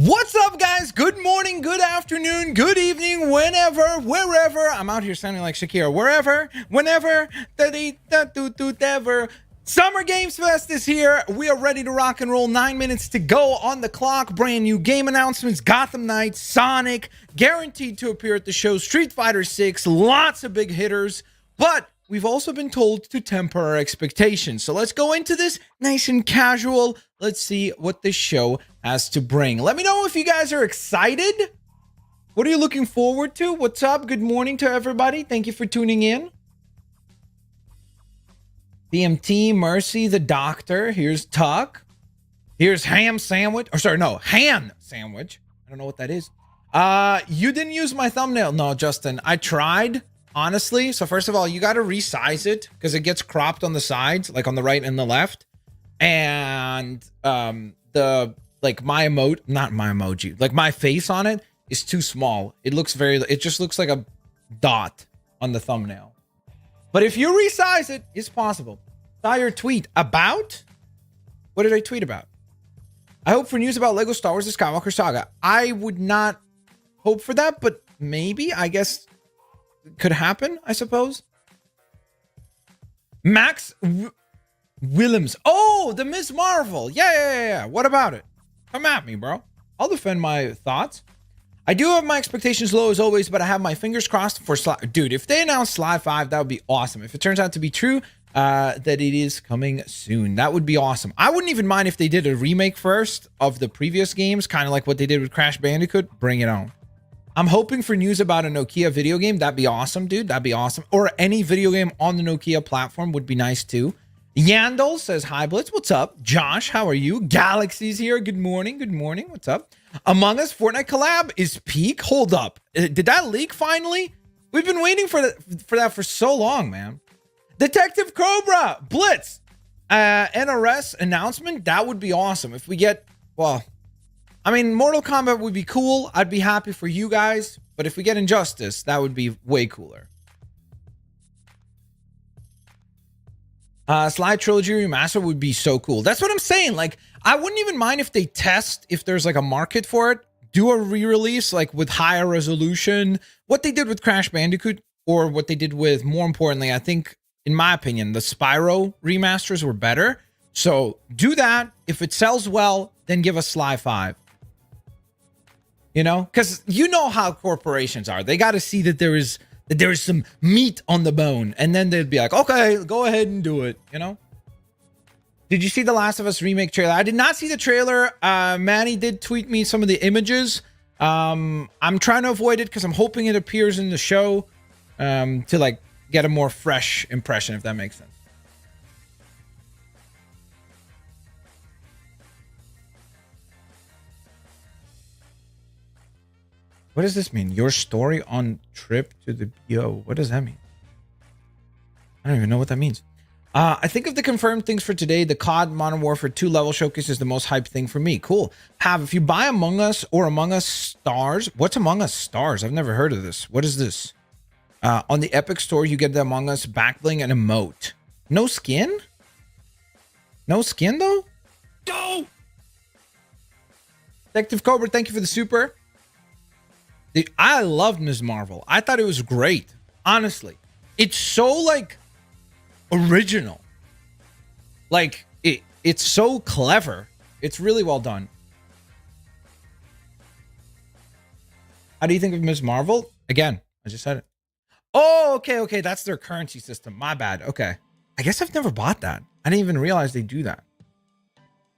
What's up, guys? Good morning, good afternoon, good evening, whenever, wherever. I'm out here sounding like Shakira. Wherever, whenever, ever. Summer Games Fest is here. We are ready to rock and roll. 9 minutes to go on the clock. Brand new game announcements. Gotham Knights, Sonic, guaranteed to appear at the show. Street Fighter 6, lots of big hitters. But we've also been told to temper our expectations. So let's go into this nice and casual. Let's see what this show has to bring. Let me know if you guys are excited. What are you looking forward to? What's up? Good morning to everybody. Thank you for tuning in. TMNT, Mercy, the Doctor. Here's Tuck. Here's Ham Sandwich. Or sorry, no, Han Sandwich. I don't know what that is. You didn't use my thumbnail. No, Justin, I tried. Honestly, so first of all, you got to resize it because it gets cropped on the sides, like on the right and the left. And the like my not my emoji, like my face on it is too small. It just looks like a dot on the thumbnail. But if you resize it, it's possible. Saw your tweet about, what did I tweet about? I hope for news about Lego Star Wars: The Skywalker Saga. I would not hope for that, but maybe, I guess, could happen, I suppose. Max Willems. Oh, the Ms. Marvel. Yeah. What about it? Come at me, bro. I'll defend my thoughts. I do have my expectations low as always, but I have my fingers crossed for Sly. Dude, if they announce Sly 5, that would be awesome. If it turns out to be true, that it is coming soon, that would be awesome. I wouldn't even mind if they did a remake first of the previous games, kind of like what they did with Crash Bandicoot. Bring it on. I'm hoping for news about a Nokia video game. That'd be awesome, dude. That'd be awesome. Or any video game on the Nokia platform would be nice too. Yandel says, hi, Blitz. What's up? Josh, how are you? Galaxy's here. Good morning. Good morning. What's up? Among Us Fortnite collab is peak. Hold up. Did that leak finally? We've been waiting for that for so long, man. Detective Cobra, Blitz, NRS announcement. That would be awesome. If we get, well, I mean, Mortal Kombat would be cool. I'd be happy for you guys. But if we get Injustice, that would be way cooler. Sly Trilogy Remaster would be so cool. That's what I'm saying. Like, I wouldn't even mind if they test if there's like a market for it. Do a re-release like with higher resolution. What they did with Crash Bandicoot, or what they did with, more importantly, I think, in my opinion, the Spyro remasters were better. So do that. If it sells well, then give us Sly 5. You know, because you know how corporations are. They got to see that there is some meat on the bone, and then they'd be like, okay, go ahead and do it. You know. Did you see the Last of Us remake trailer? I did not see the trailer. Manny did tweet me some of the images. I'm trying to avoid it because I'm hoping it appears in the show to like get a more fresh impression, if that makes sense. What does this mean? Your story on trip to the BO. What does that mean? I don't even know what that means. I think of the confirmed things for today. The COD Modern Warfare 2 level showcase is the most hyped thing for me. Cool. If you buy Among Us or Among Us Stars. What's Among Us Stars? I've never heard of this. What is this? On the Epic Store, you get the Among Us backbling and emote. No skin? No skin, though? Go! Detective Cobra, thank you for the super. I loved Ms. Marvel. I thought it was great. Honestly. It's so, like, original. Like, it's so clever. It's really well done. How do you think of Ms. Marvel? Again, I just said it. Oh, okay. That's their currency system. My bad. Okay. I guess I've never bought that. I didn't even realize they do that.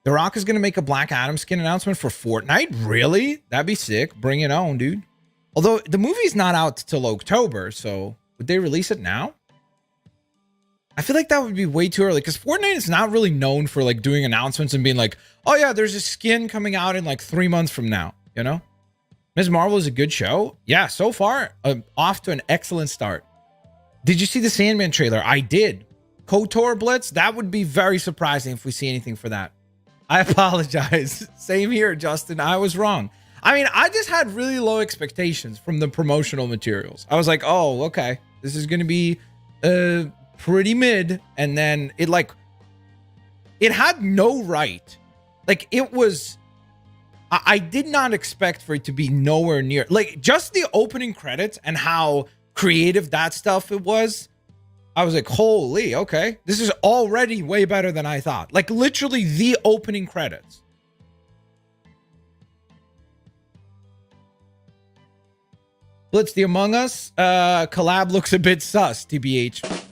The Rock is going to make a Black Adam skin announcement for Fortnite. Really? That'd be sick. Bring it on, dude. Although the movie's not out till October, so would they release it now? I feel like that would be way too early because Fortnite is not really known for like doing announcements and being like, oh yeah, there's a skin coming out in like 3 months from now, you know? Ms. Marvel is a good show. Yeah, so far, off to an excellent start. Did you see the Sandman trailer? I did. KOTOR Blitz? That would be very surprising if we see anything for that. I apologize. Same here, Justin. I was wrong. I mean, I just had really low expectations from the promotional materials. I was like, oh, okay. This is going to be pretty mid. And then it had no right. Like, it was I did not expect for it to be nowhere near, like, just the opening credits and how creative that stuff it was. I was like, holy, okay, this is already way better than I thought. Like, literally the opening credits. Blitz, the Among Us collab looks a bit sus, TBH.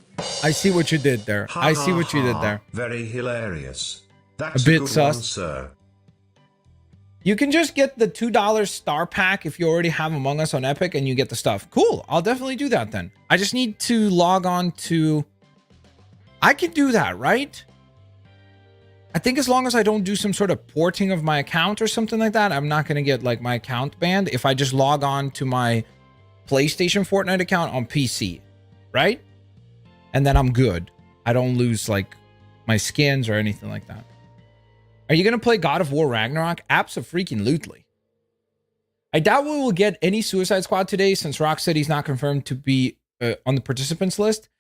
I see what you did there. I see what you did there. Very hilarious. That's a bit good sus. One, sir. You can just get the $2 star pack if you already have Among Us on Epic and you get the stuff. Cool. I'll definitely do that then. I just need to log on to... I can do that, right? I think as long as I don't do some sort of porting of my account or something like that, I'm not going to get like my account banned if I just log on to my PlayStation Fortnite account on PC, right? And then I'm good. I don't lose like my skins or anything like that. Are you going to play God of War Ragnarok? Abso-freaking-lutely. I doubt we will get any Suicide Squad today since Rocksteady's not confirmed to be on the participants list.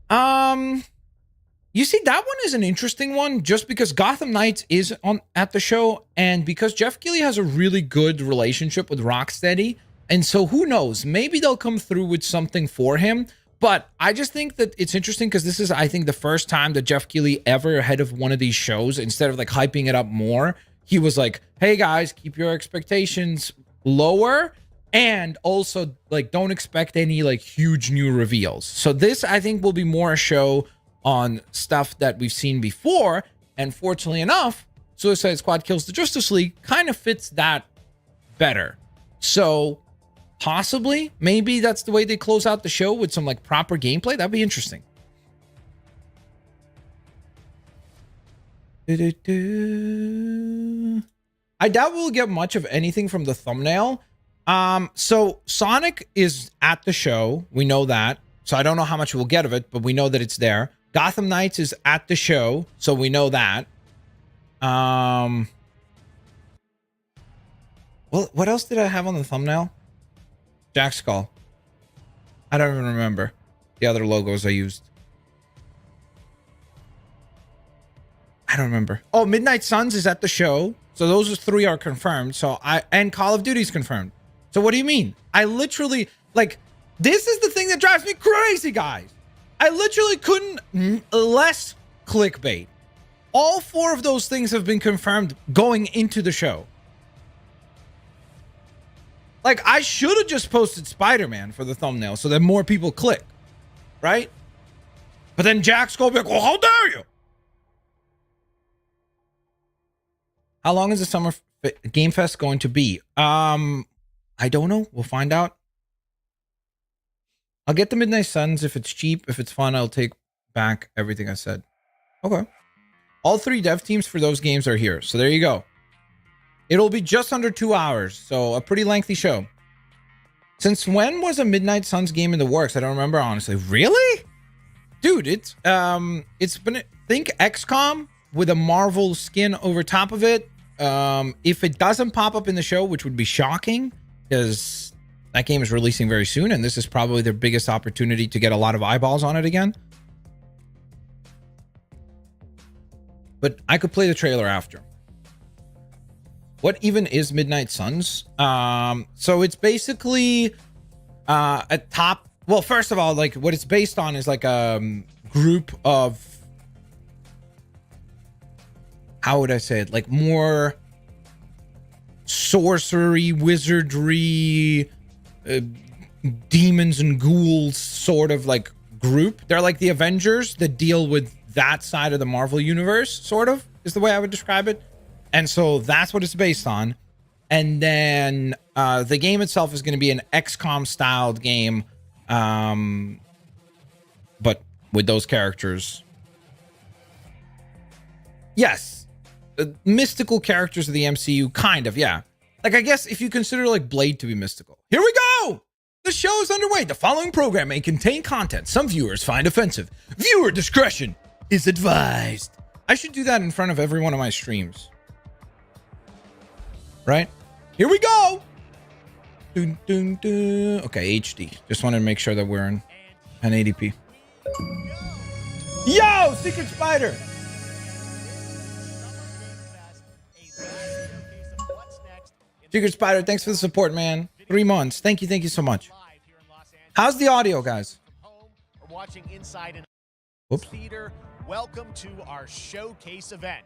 You see, that one is an interesting one just because Gotham Knights is at the show and because Jeff Keighley has a really good relationship with Rocksteady. And so who knows? Maybe they'll come through with something for him. But I just think that it's interesting because this is, I think, the first time that Jeff Keighley ever ahead of one of these shows, instead of like hyping it up more, he was like, hey guys, keep your expectations lower. And also like, don't expect any like huge new reveals. So this, I think, will be more a show on stuff that we've seen before. And fortunately enough, Suicide Squad Kills the Justice League kind of fits that better. So possibly, maybe that's the way they close out the show with some like proper gameplay. That'd be interesting. I doubt we'll get much of anything from the thumbnail. So Sonic is at the show. We know that. So I don't know how much we'll get of it, but we know that it's there. Gotham Knights is at the show. So we know that. Well, what else did I have on the thumbnail? Jack Skull. I don't even remember the other logos I used. I don't remember. Oh, Midnight Suns is at the show. So those three are confirmed. So and Call of Duty's confirmed. So what do you mean? I literally, like, this is the thing that drives me crazy, guys. I literally couldn't less clickbait. All four of those things have been confirmed going into the show. Like, I should have just posted Spider-Man for the thumbnail so that more people click, right? But then Jack's going to be like, well, how dare you? How long is the Summer Game Fest going to be? I don't know. We'll find out. I'll get the Midnight Suns if it's cheap. If it's fun, I'll take back everything I said. Okay. All three dev teams for those games are here. So there you go. It'll be just under 2 hours, so a pretty lengthy show. Since when was a Midnight Suns game in the works? I don't remember, honestly. Really? Dude, it's been, think XCOM with a Marvel skin over top of it. If it doesn't pop up in the show, which would be shocking, because that game is releasing very soon, and this is probably their biggest opportunity to get a lot of eyeballs on it again. But I could play the trailer after. What even is Midnight Suns? So it's basically a top... Well, first of all, like, what it's based on is like a group of... How would I say it? Like more sorcery, wizardry, demons and ghouls sort of like group. They're like the Avengers that deal with that side of the Marvel universe, sort of, is the way I would describe it. And so that's what it's based on. And then the game itself is going to be an XCOM styled game, but with those characters. Yes. Mystical characters of the MCU, kind of, yeah. Like, I guess if you consider like Blade to be mystical. Here we go! The show is underway. The following program may contain content some viewers find offensive. Viewer discretion is advised. I should do that in front of every one of my streams. Right? Here we go! Dun, dun, dun. Okay, HD. Just wanted to make sure that we're in 1080p. Yo, Secret Spider! Secret Spider, thanks for the support, man. 3 months. Thank you so much. How's the audio, guys? Watching inside an Oops. theater. Welcome to our showcase event.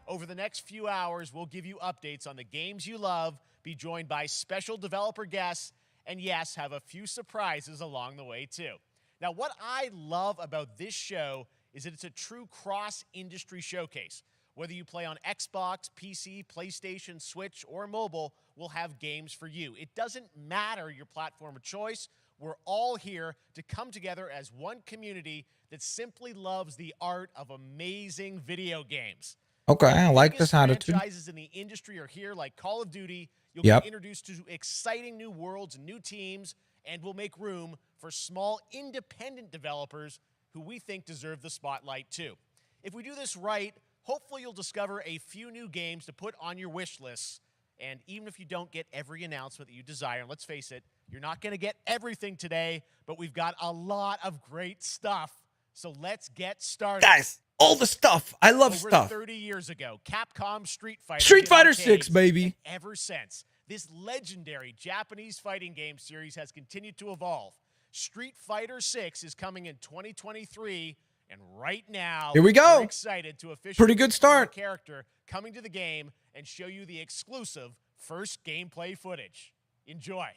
Over the next few hours, we'll give you updates on the games you love, be joined by special developer guests, and yes, have a few surprises along the way too. Now, what I love about this show is that it's a true cross-industry showcase. Whether you play on Xbox, PC, PlayStation, Switch, or mobile, we'll have games for you. It doesn't matter your platform of choice. We're all here to come together as one community that simply loves the art of amazing video games. Okay, I like this attitude. Franchises in the industry are here, like Call of Duty. You'll Yep. get introduced to exciting new worlds and new teams, and we'll make room for small independent developers who we think deserve the spotlight too. If we do this right, hopefully you'll discover a few new games to put on your wish lists. And even if you don't get every announcement that you desire, and let's face it, you're not going to get everything today, but we've got a lot of great stuff. So let's get started. Guys, all the stuff. I love Over stuff. 30 years ago, Capcom Street Fighter. Street hit Fighter arcades, 6, baby. and ever since, this legendary Japanese fighting game series has continued to evolve. Street Fighter 6 is coming in 2023, and right now, here we go. we're excited to officially Pretty good start. the character coming to the game and show you the exclusive first gameplay footage. Enjoy.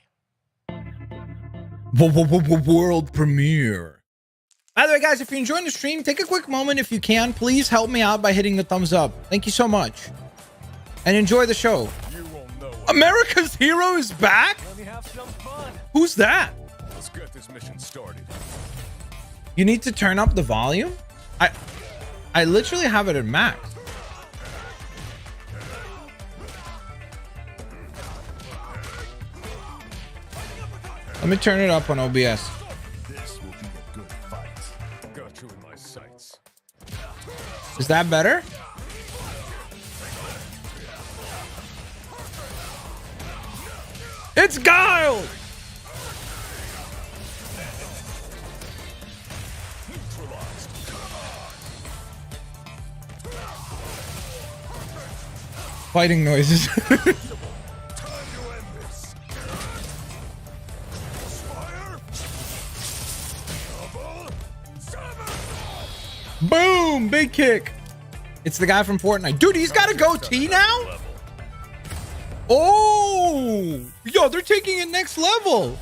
World premiere. By the way, guys, if you're enjoying the stream, take a quick moment if you can. Please help me out by hitting the thumbs up. Thank you so much. And enjoy the show. You won't know. America's hero is back? Let me have some fun. Who's that? Let's get this mission started. You need to turn up the volume? I literally have it at max. Let me turn it up on OBS. This will be a good fight. Got you in my sights. Is that better? It's Guile! Fighting noises. Boom! Big kick. It's the guy from Fortnite. Dude, he's got a goatee now? Oh! Yo, they're taking it next level.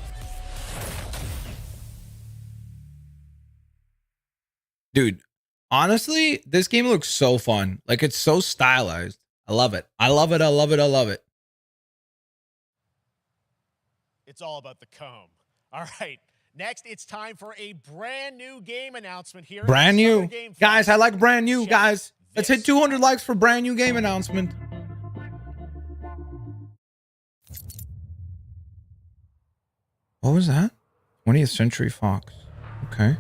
Dude, honestly, this game looks so fun. Like, it's so stylized. I love it. I love it. I love it. I love it. It's all about the comb. All right. Next, it's time for a brand new game announcement here. Brand new. Game Guys, I like brand new, Check guys. Let's this. hit 200 likes for brand new game announcement. What was that? 20th Century Fox. Okay.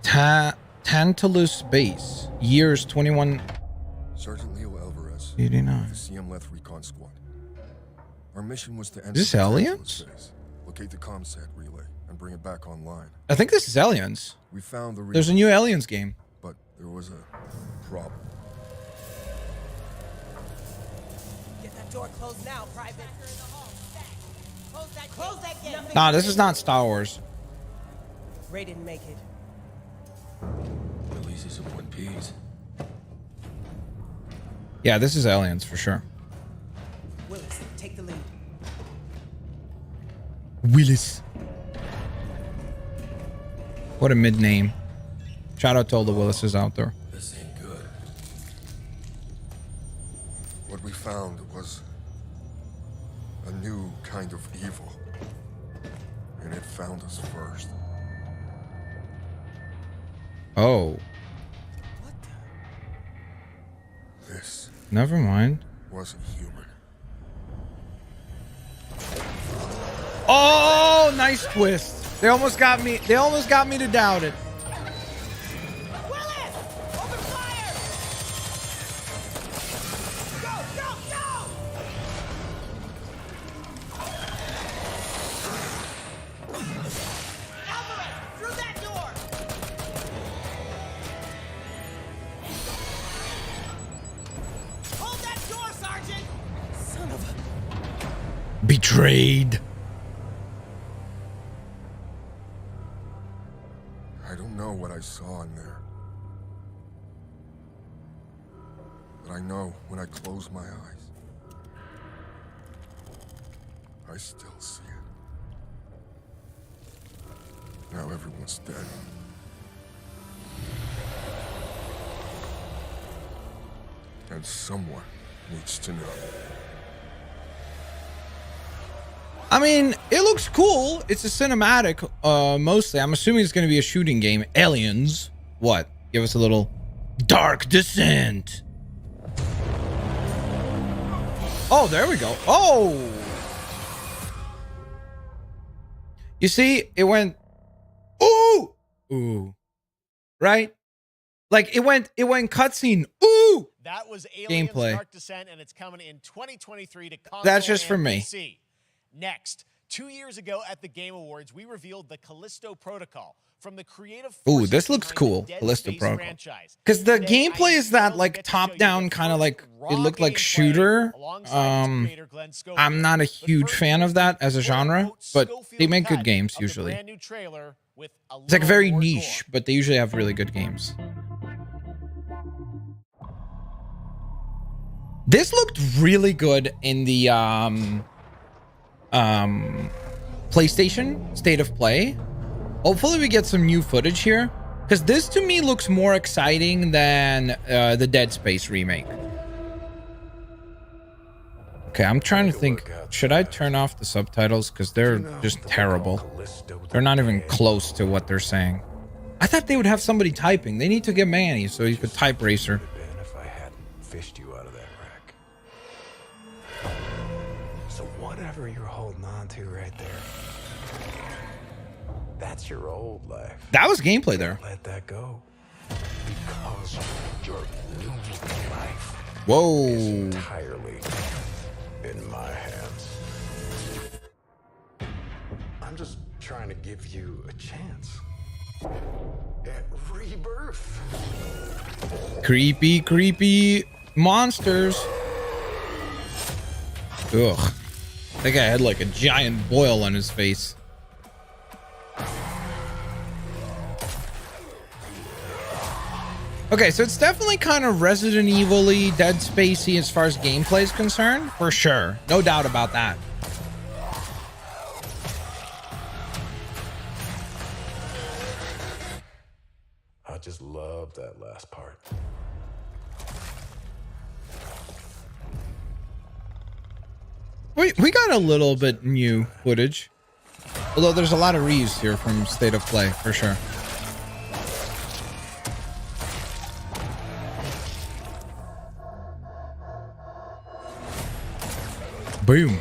Tantalus Base. Years 21. Sergeant Leo Alvarez, 89. the CM Leth Recon Squad. Our mission was to enter Is this the aliens? base, locate the comsat relay, and bring it back online. I think this is Aliens. We found the relay, There's a new Aliens game. but there was a problem. Get that door closed now, Private. Close that gate. Nah, this is not Star Wars. Ray didn't make it. At least it's in one piece. Yeah, this is Aliens for sure. Willis, take the lead. Willis. What a mid name. Shout out to all the Willises out there. This ain't good. What we found was a new kind of evil. And it found us first. Oh, This never mind. wasn't human. Oh, nice twist. They almost got me. They almost got me to doubt it. Willis! Open fire! Go, go, go! Alvarez, through that door! Hold that door, Sergeant! Son of a... Betrayed. I don't know what I saw in there. But I know when I close my eyes, I still see it. Now everyone's dead. And someone needs to know. I mean, it looks cool. It's a cinematic, mostly. I'm assuming it's going to be a shooting game. Aliens. What? Give us a little Dark Descent. Oh, there we go. Oh. You see, it went, ooh, ooh, right? Like it went cutscene. Ooh. That was Aliens Gameplay. Dark Descent, and it's coming in 2023 to console That's just for and me. PC. Next, 2 years ago at the Game Awards, we revealed the Callisto Protocol from the creative Ooh, forces this looks behind cool. the Dead Callisto Space Protocol. franchise. Because the Today, I gameplay am is that thrilled to like get to show you top down the kind of first like raw it looked like gameplay shooter. alongside its creator, Glenn Schofield. I'm not a But huge first, fan of that as a here's genre, quote, but they Schofield make good cut games of the usually. brand new trailer with a It's like little very more niche, gore. but they usually have really good games. This looked really good in the PlayStation State of Play. Hopefully we get some new footage here, because this to me looks more exciting than the Dead Space remake. Okay, I'm trying to think, should I turn off the subtitles? Because they're just terrible. They're not even close to what they're saying. I thought they would have somebody typing. They need to get Manny so he could type racer. If I hadn't fished you out of that wreck. So whatever you're holding on to right there, that's your old life. That was gameplay there. Let that go. Because your new life is Whoa. entirely in my hands. I'm just trying to give you a chance at rebirth. Creepy, creepy monsters. Ugh. That guy had like a giant boil on his face. Okay, so it's definitely kind of Resident Evil-y, Dead Spacey as far as gameplay is concerned, for sure. No doubt about that. I just love that last part. We got a little bit new footage. Although there's a lot of reuse here from State of Play, for sure. Boom.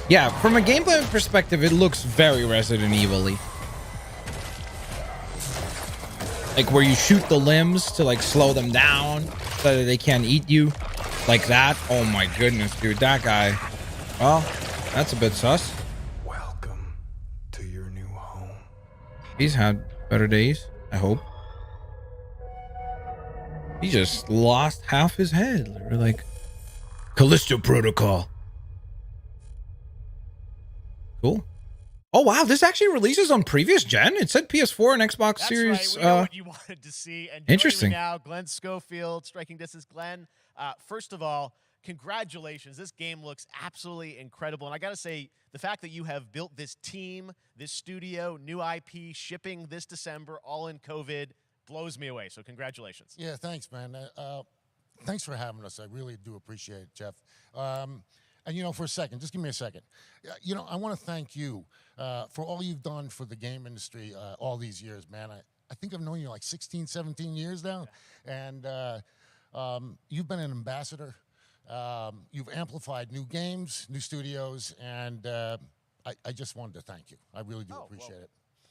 Yeah, from a gameplay perspective, it looks very Resident Evil-y. Like where you shoot the limbs to like slow them down so that they can't eat you. Like that. Oh my goodness, dude. That guy. Well, that's a bit sus. Welcome to your new home. He's had better days, I hope. He just lost half his head. We're like, Callisto Protocol. Cool. Oh wow, this actually releases on previous gen. It said PS4 and Xbox That's Series. right. We know what you wanted to see. And Interesting. joining me now, Glenn Schofield, Striking Distance. Glenn, first of all, congratulations. This game looks absolutely incredible. And I got to say, the fact that you have built this team, this studio, new IP, shipping this December, all in COVID, blows me away. So congratulations. Yeah, thanks, man. Thanks for having us. I really do appreciate it, Jeff. And, you know, for a second, just give me a second. You know, I want to thank you for all you've done for the game industry all these years, man. I think I've known you like 16, 17 years now. And you've been an ambassador. You've amplified new games, new studios, and I just wanted to thank you. I really do appreciate it.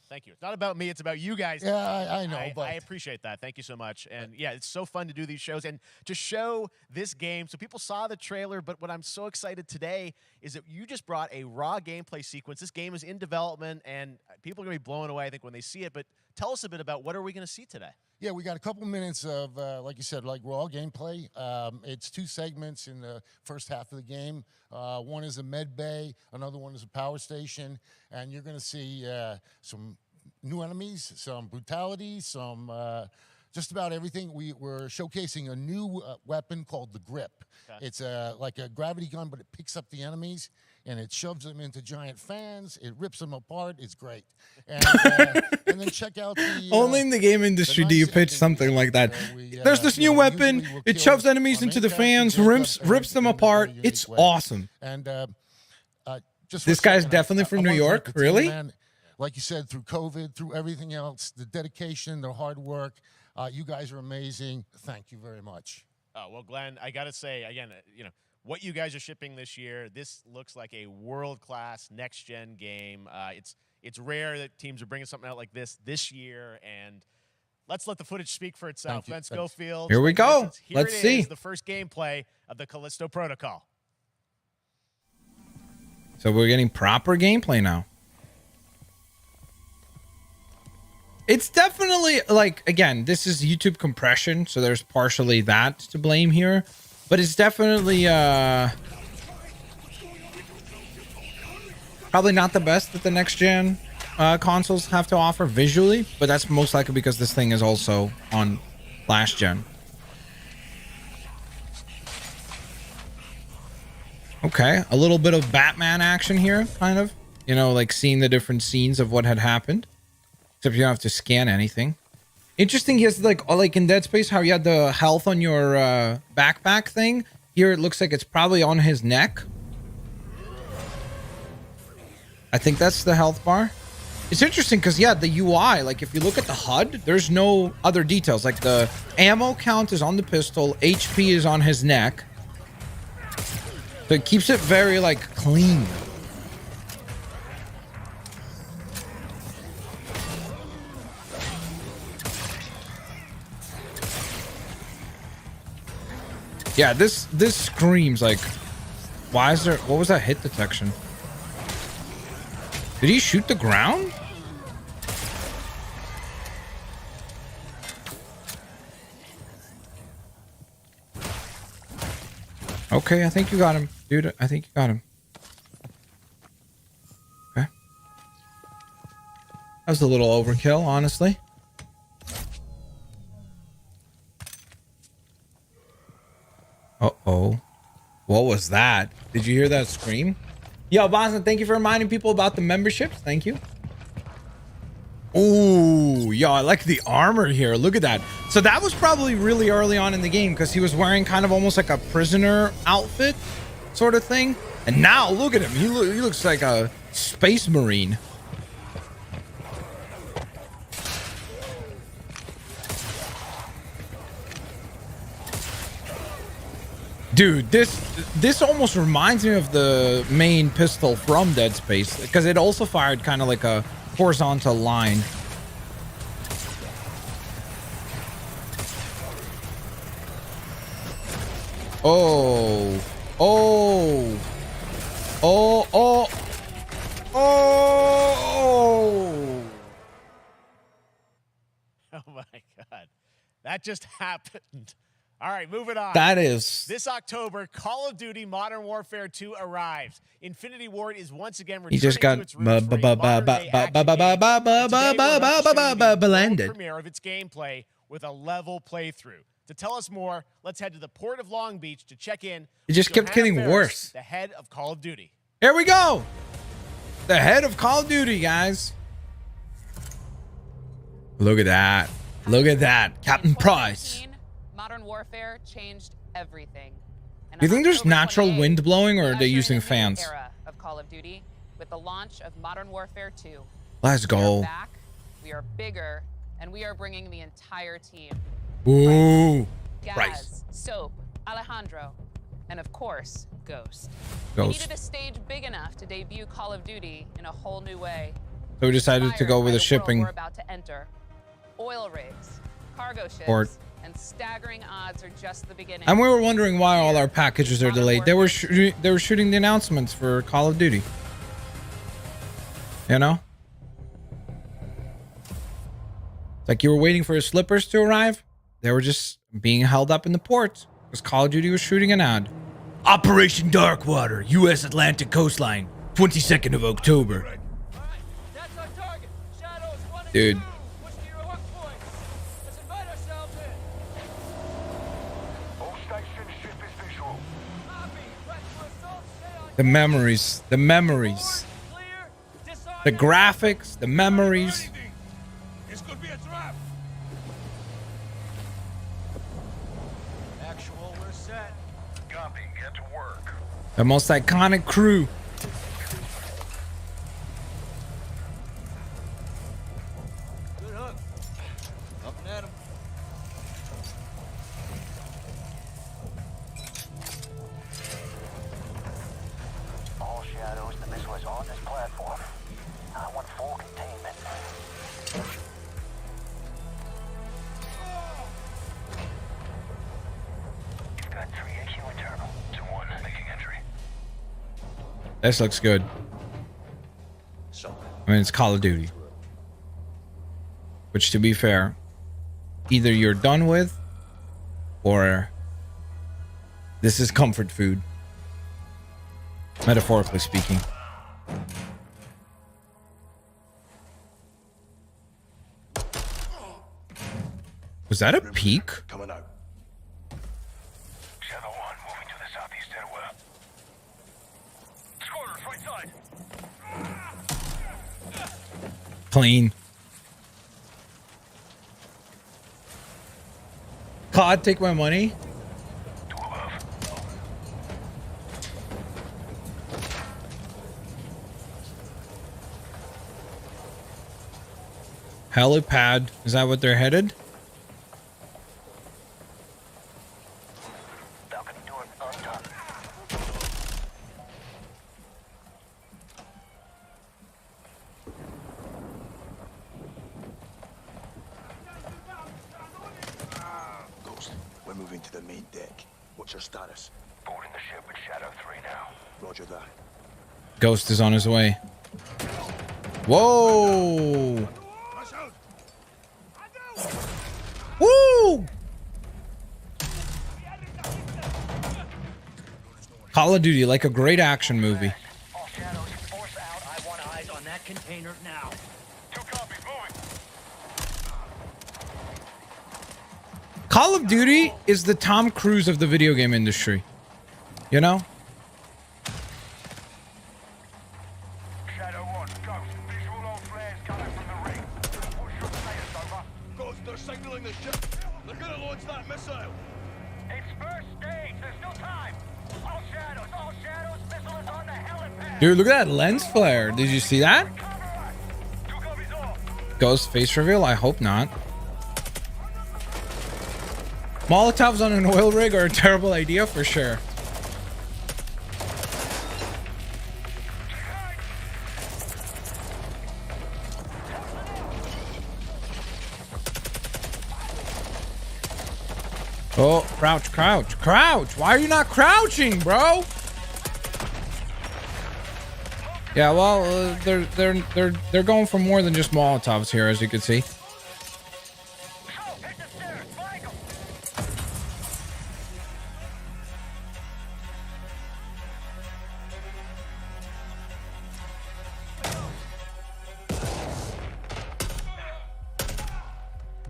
Thank you. It's not about me. It's about you guys. Yeah, I know. I but appreciate that. Thank you so much. And yeah, it's so fun to do these shows and to show this game. So people saw the trailer, but what I'm so excited today is that you just brought a raw gameplay sequence. This game is in development, and people are going to be blown away, I think, when they see it. But tell us a bit about what are we going to see today? Yeah, we got a couple minutes of, like you said, like raw gameplay. It's 2 segments in the first half of the game. One is a med bay, another one is a power station, and you're going to see some new enemies, some brutality, some just about everything. We're showcasing a new weapon called the Grip. Okay. It's like a gravity gun, but it picks up the enemies and it shoves them into giant fans. It rips them apart. It's great. And, and then check out the... Only in the game industry do you pitch something like that. There's this new weapon. It shoves enemies into the fans, rips them apart. It's awesome. And just this guy's definitely from New York? Really? Like you said, through COVID, through everything else, the dedication, the hard work, you guys are amazing. Thank you very much. Oh, well, Glenn, I got to say, again, what you guys are shipping this year, this looks like a world-class next-gen game. It's rare that teams are bringing something out like this year, and let's let the footage speak for itself. Glenn Schofield. Here we go. Let's see. The first gameplay of the Callisto Protocol. So we're getting proper gameplay now. It's definitely, like, again, this is YouTube compression, so there's partially that to blame here. But it's definitely probably not the best that the next-gen consoles have to offer visually, but that's most likely because this thing is also on last-gen. Okay, a little bit of Batman action here, kind of. You know, like seeing the different scenes of what had happened. Except you don't have to scan anything. Interesting, he has like in Dead Space, how you had the health on your backpack thing. Here it looks like it's probably on his neck. I think that's the health bar. It's interesting because, yeah, the UI, like if you look at the HUD, there's no other details. Like the ammo count is on the pistol, HP is on his neck. So it keeps it very, like, clean. Yeah, this screams like, why is there, what was that hit detection? Did he shoot the ground? Okay, I think you got him, dude. I think you got him. Okay. That was a little overkill, honestly. Uh-oh. What was that? Did you hear that scream? Yo, Boston, thank you for reminding people about the memberships. Thank you. Ooh, yo, I like the armor here. Look at that. So that was probably really early on in the game because he was wearing kind of almost like a prisoner outfit sort of thing. And now look at him. He looks like a space marine. Dude, this almost reminds me of the main pistol from Dead Space because it also fired kind of like a horizontal line. Oh, oh, oh, oh, oh. Oh my God, that just happened. All right, moving on. That is... This October, Call of Duty Modern Warfare 2 arrives. Infinity Ward is once again returning he just got to its roots for a modern-day action game. blended. Premiere of its gameplay with a level playthrough. To tell us more, let's head to the port of Long Beach to check in. It just kept getting worse. The head of Call of Duty. Here we go. The head of Call of Duty, guys. Look at that. Look at that. Captain Price. Modern Warfare changed everything. Do you think there's natural wind blowing, or are they using fans? Era of Call of Duty with the launch of Modern Warfare 2. Let's go. We are back, we are bigger, and we are bringing the entire team. Ooh. Gaz, Soap, Alejandro, and of course, Ghost. Ghost. We needed a stage big enough to debut Call of Duty in a whole new way. So we decided to go with a shipping. We're about to enter. Oil rigs, cargo ships. Port. And staggering odds are just the beginning. And we were wondering why all our packages are delayed. They were shooting the announcements for Call of Duty. You know? It's like you were waiting for his slippers to arrive. They were just being held up in the port because Call of Duty was shooting an ad. Operation Darkwater, U.S. Atlantic coastline, 22nd of October. That's our target. Shadows 1 and Dude. 2. Push to your hook points. Let's invite ourselves in. All stations, ship is visual. Copy. Press for assault. Stay on. The memories, the memories, Clear. Disarm. the graphics, the memories. This could be a trap. Actual, we're set. Copy, get to work. The most iconic crew. Good hook. Up and at him. All shadows, the missile is on this platform. I want full containment. You've got 3 AQ internal. 2-1, making entry. This looks good. I mean, it's Call of Duty. Which, to be fair, either you're done with or this is comfort food. Metaphorically speaking. Was that a peak? Coming out. Shadow 1 moving to the southeast stairwell. Squatters, right side. Clean. COD, take my money. 2 above. Helipad. Is that what they're headed? Balcony door undone. Ghost, we're moving to the main deck. What's your status? Boarding the ship with Shadow 3 now. Roger that. Ghost is on his way. Whoa! Woo! Call of Duty, like a great action movie. All shadows, force out. I want eyes on that container now. 2 copies, moving. Call of Duty is the Tom Cruise of the video game industry. You know? Shadow 1, Ghost. Visual on flares coming from the ring. What's your status, over? Ghost, they're signaling the ship. They're gonna launch that missile. It's first stage. There's no time. All shadows, missile is on the helipad. Dude, look at that lens flare. Did you see that? 2 copies off. Ghost face reveal? I hope not. Molotovs on an oil rig are a terrible idea for sure. Oh, crouch, crouch, crouch. Why are you not crouching, bro? Yeah, well, they're going for more than just Molotovs here, as you can see. Oh, hit the stairs. Flank 'em.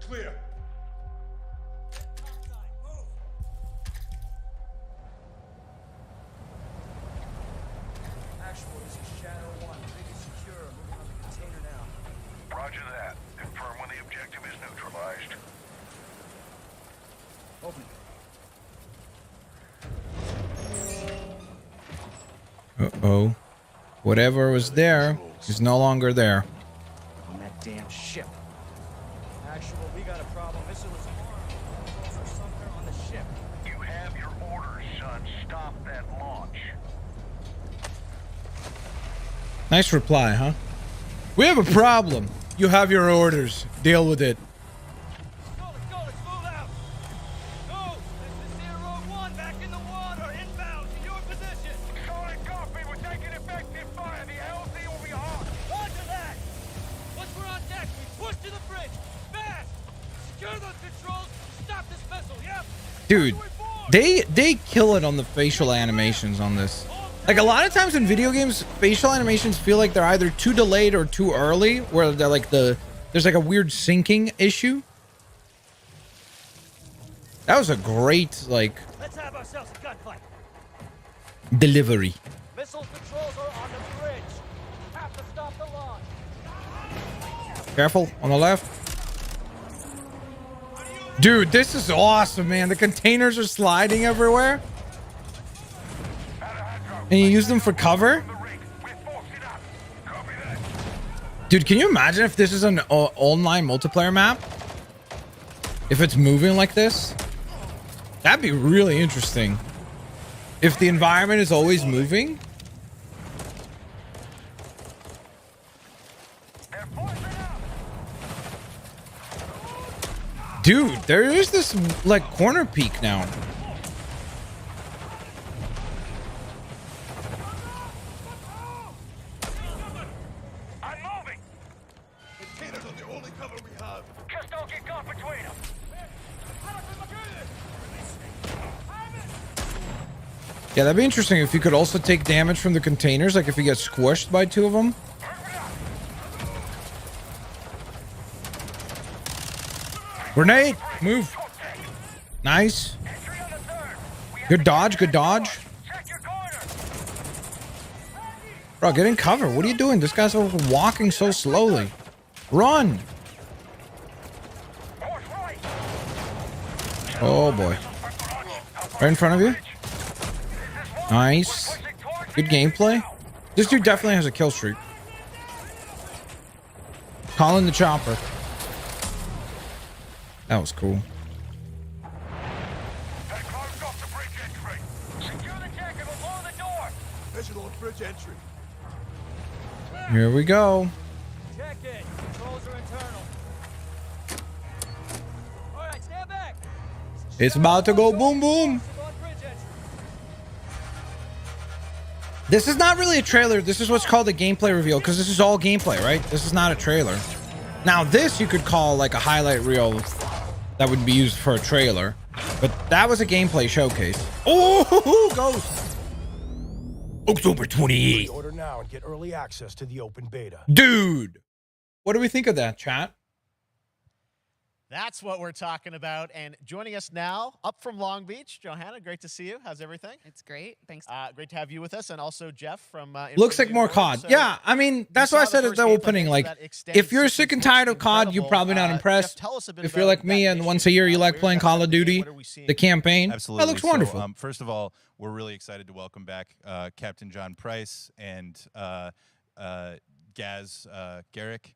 Clear. Actual, this is Shadow 1. Rig is secure. Moving on the container now. Roger that. Confirm when the objective is neutralized. Open it. Uh-oh. Whatever was there is no longer there. On that damn ship. Actual, we got a problem. Missile is armed. It's also somewhere on the ship. You have your orders, son. Stop that launch. Nice reply, huh? We have a problem. You have your orders. Deal with it. Let's go, let's move out. Go! This is Zero 1, back in the water, inbound, to your position. Solid copy. We're taking effective fire. The LZ will be hot. Roger that. Once we're on deck, we push to the bridge. Fast! Dude, they kill it on the facial animations on this. Like a lot of times in video games, facial animations feel like they're either too delayed or too early, where they're like there's like a weird syncing issue. That was a great like Let's have ourselves a gunfight. delivery. Missile controls are on the bridge. Have to stop the launch. Careful on the left. Dude, this is awesome, man. The containers are sliding everywhere. And you use them for cover? Dude, can you imagine if this is an online multiplayer map? If it's moving like this? That'd be really interesting. If the environment is always moving. Dude, there is this like corner peak now. I'm moving. Containers are the only cover we have. Just don't get caught between them. Yeah, that'd be interesting if you could also take damage from the containers, like if you get squished by two of them. Grenade! Move! Nice. Good dodge, good dodge. Bro, get in cover. What are you doing? This guy's walking so slowly. Run! Oh boy. Right in front of you. Nice. Good gameplay. This dude definitely has a kill streak. Calling the chopper. That was cool. Here we go. Check it. Controls are internal. All right, stand back. It's about to go boom boom. This is not really a trailer. This is what's called a gameplay reveal, because this is all gameplay, right? This is not a trailer. Now this you could call like a highlight reel that would be used for a trailer, but that was a gameplay showcase. Oh, Ghost! October 28th. Order now and get early access to the open beta. Dude, what do we think of that, chat? That's what we're talking about. And joining us now, up from Long Beach, Johanna, great to see you. How's everything? It's great. Thanks. Great to have you with us. And also Jeff from... Looks like Infinity more Ward. COD. So Yeah, I mean, that's why I said at the opening, like, if you're sick and tired of COD, you're Incredible. probably not Jeff, impressed. tell us a bit If you're about like me that and once mission. a year you like Where's playing that Call of gonna be? Duty, What are we seeing? the campaign, Absolutely. that looks wonderful. So, first of all, we're really excited to welcome back Captain John Price and Gaz Garrick.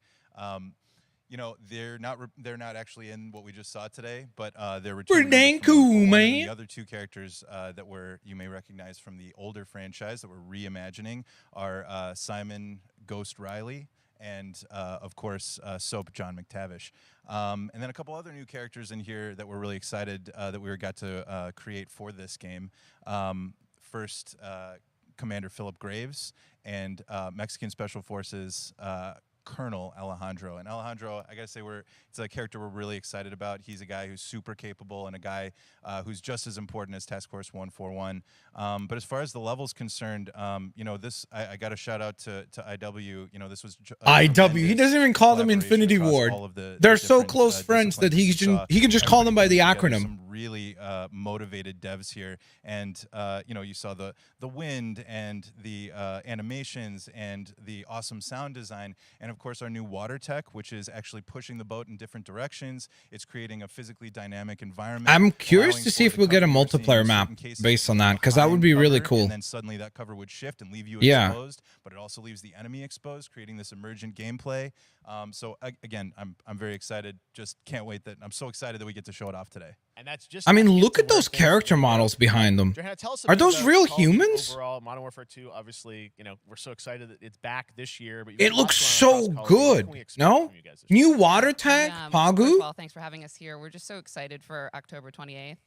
You know, they're not actually in what we just saw today, but they're returning. Pretty dang cool, man. The other two characters that you may recognize from the older franchise that we're reimagining are Simon Ghost Riley and of course Soap John McTavish, and then a couple other new characters in here that we're really excited that we got to create for this game. First, Commander Philip Graves and Mexican Special Forces Colonel Alejandro. And Alejandro, I gotta say, it's a character we're really excited about. He's a guy who's super capable and a guy who's just as important as Task Force 141. But as far as the level's concerned, you know, I got a shout out to IW. You know, this was IW. He doesn't even call them Infinity Ward. They're so close friends that he can just call them by the acronym. Some really motivated devs here, and you know, you saw the wind and the animations and the awesome sound design, and of course our new water tech, which is actually pushing the boat in different directions. It's creating a physically dynamic environment. I'm curious to see if we'll get a multiplayer map based on that, because that would be really cool. And then suddenly that cover would shift and leave you exposed, but it also leaves the enemy exposed, creating this emergent gameplay. So again, I'm very excited. Just can't wait I'm so excited that we get to show it off today. And that's just I mean, look at those character models behind them. Johanna, tell us a Are bit those about real Call of Duty humans? Overall, Modern Warfare 2, obviously, you know, we're so excited that it's back this year. But It looks so good. No? New water tech, First of Pagu? all, thanks for having us here. We're just so excited for October 28th.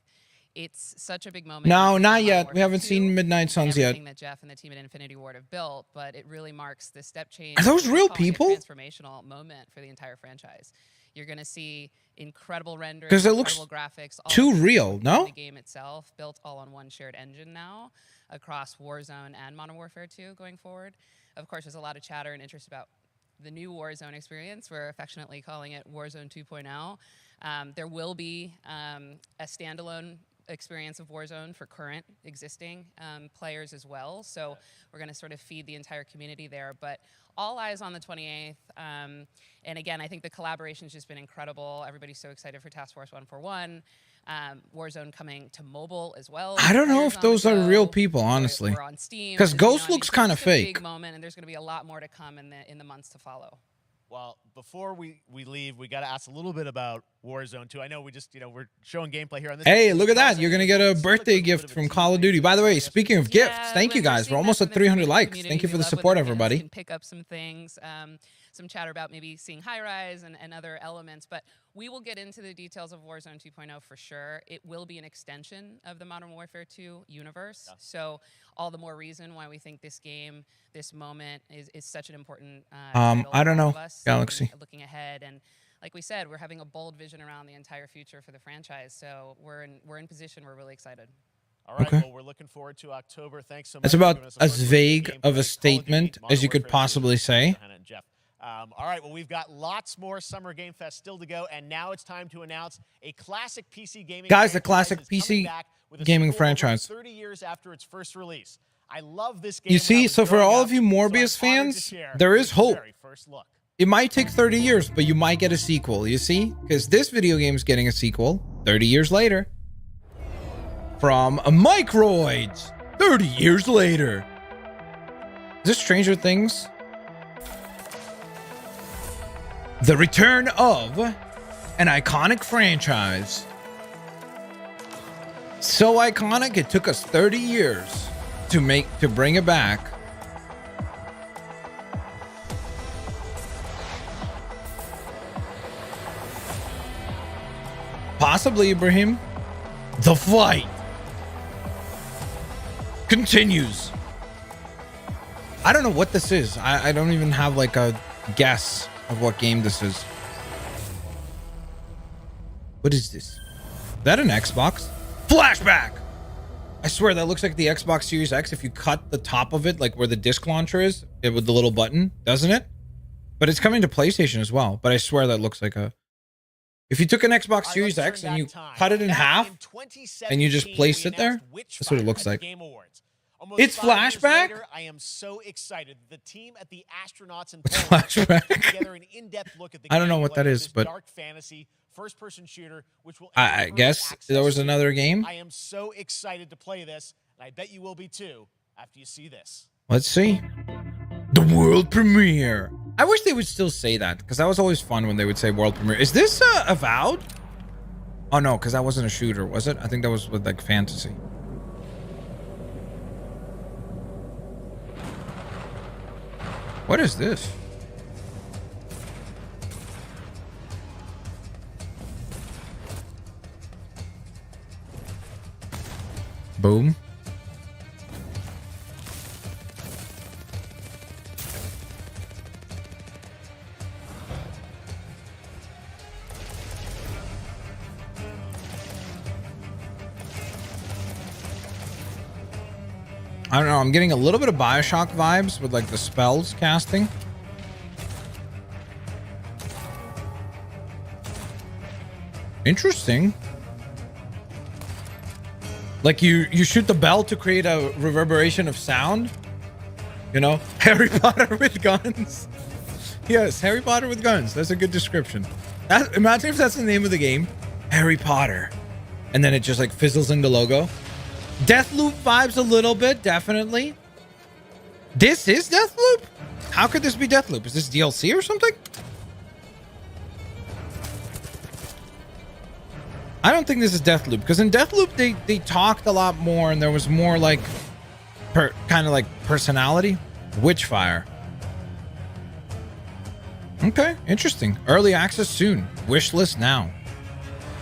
It's such a big moment. No, in not Modern yet. We Warfare haven't 2 seen Midnight Suns and yet. everything that Jeff and the team at Infinity Ward have built, but it really marks the step change. Are those we're real calling it people? Transformational moment for the entire franchise. You're going to see incredible rendering, 'Cause it looks incredible graphics, all too of it real, no? The game itself built all on one shared engine now across Warzone and Modern Warfare 2 going forward. Of course, there's a lot of chatter and interest about the new Warzone experience. We're affectionately calling it Warzone 2.0. There will be a standalone experience of Warzone for current existing players as well. So we're going to sort of feed the entire community there. But all eyes on the 28th. And again, I think the collaboration's just been incredible. Everybody's so excited for Task Force 141. Warzone coming to mobile as well. I don't know if those are real people, We're honestly. on Steam. Because You know, Ghost I mean, looks it's kind of just a big fake. moment, and there's going to be a lot more to come in the months to follow. Well, before we leave, we got to ask a little bit about Warzone 2. I know we just, we're showing gameplay here on this. Hey, look at that. You're going to get a Seems like birthday little bit gift of a from teaser Call of Duty. By the way, speaking of gifts, thank you guys. We're almost at 300 likes. Thank you for the support, everybody. Can pick up some things, some chatter about maybe seeing high rise and other elements, but we will get into the details of Warzone 2.0 for sure. It will be an extension of the Modern Warfare 2 universe, so all the more reason why we think this game, this moment is such an important title I don't for all know, of us Galaxy. looking ahead. And like we said, we're having a bold vision around the entire future for the franchise, so we're in position. We're really excited. All right, Okay. well, we're looking forward to October. Thanks so much. It's for about giving us a as first look at vague gameplay, of Call a of Duty, statement Modern as you could Warfare 2, possibly say. Hannah and Jeff. All right, well, we've got lots more Summer Game Fest still to go, and now it's time to announce a classic PC gaming Guys, the franchise classic is coming PC back with a gaming sequel over franchise. 30 years after its first release. I love this game. You when I see, was so for growing all up, of you so I'm Morbius honored to fans, share there is this hope. very first look. It might take 30 years, but you might get a sequel, you see? Because this video game's getting a sequel 30 years later. From Microids, 30 years later. Is this Stranger Things? The return of an iconic franchise. So iconic, it took us 30 years to bring it back. Possibly, Ibrahim. The fight continues. I don't know what this is. I don't even have like a guess of what game this is. What is this? Is that an Xbox? Flashback! I swear that looks like the Xbox Series X if you cut the top of it, like where the disc launcher is, with the little button, doesn't it? But it's coming to PlayStation as well. But I swear that looks like a... If you took an Xbox Series X and you cut it in half and you just placed it there, that's what it looks like. It's Flashback? Later, I am so excited. The team at the Astronauts and It's Poland Flashback. put together an in-depth look at the I don't know what gameplay that of is, this but dark fantasy first-person shooter, which will I enter guess early there was access another soon. game. I am so excited to play this, and I bet you will be too after you see this. Let's see. The world premiere. I wish they would still say that, because that was always fun when they would say world premiere. Is this Avowed? Oh no, because that wasn't a shooter, was it? I think that was with like fantasy. What is this? Boom. I don't know. I'm getting a little bit of Bioshock vibes with like the spells casting. Interesting. Like you shoot the bell to create a reverberation of sound. You know, Harry Potter with guns. Yes, Harry Potter with guns. That's a good description. Imagine if that's the name of the game, Harry Potter, and then it just like fizzles in the logo. Deathloop vibes a little bit, definitely. This is Deathloop? How could this be Deathloop? Is this DLC or something? I don't think this is Deathloop, because in Deathloop they talked a lot more and there was more like kind of like personality. Witchfire. Okay, interesting. Early access soon. Wish list now.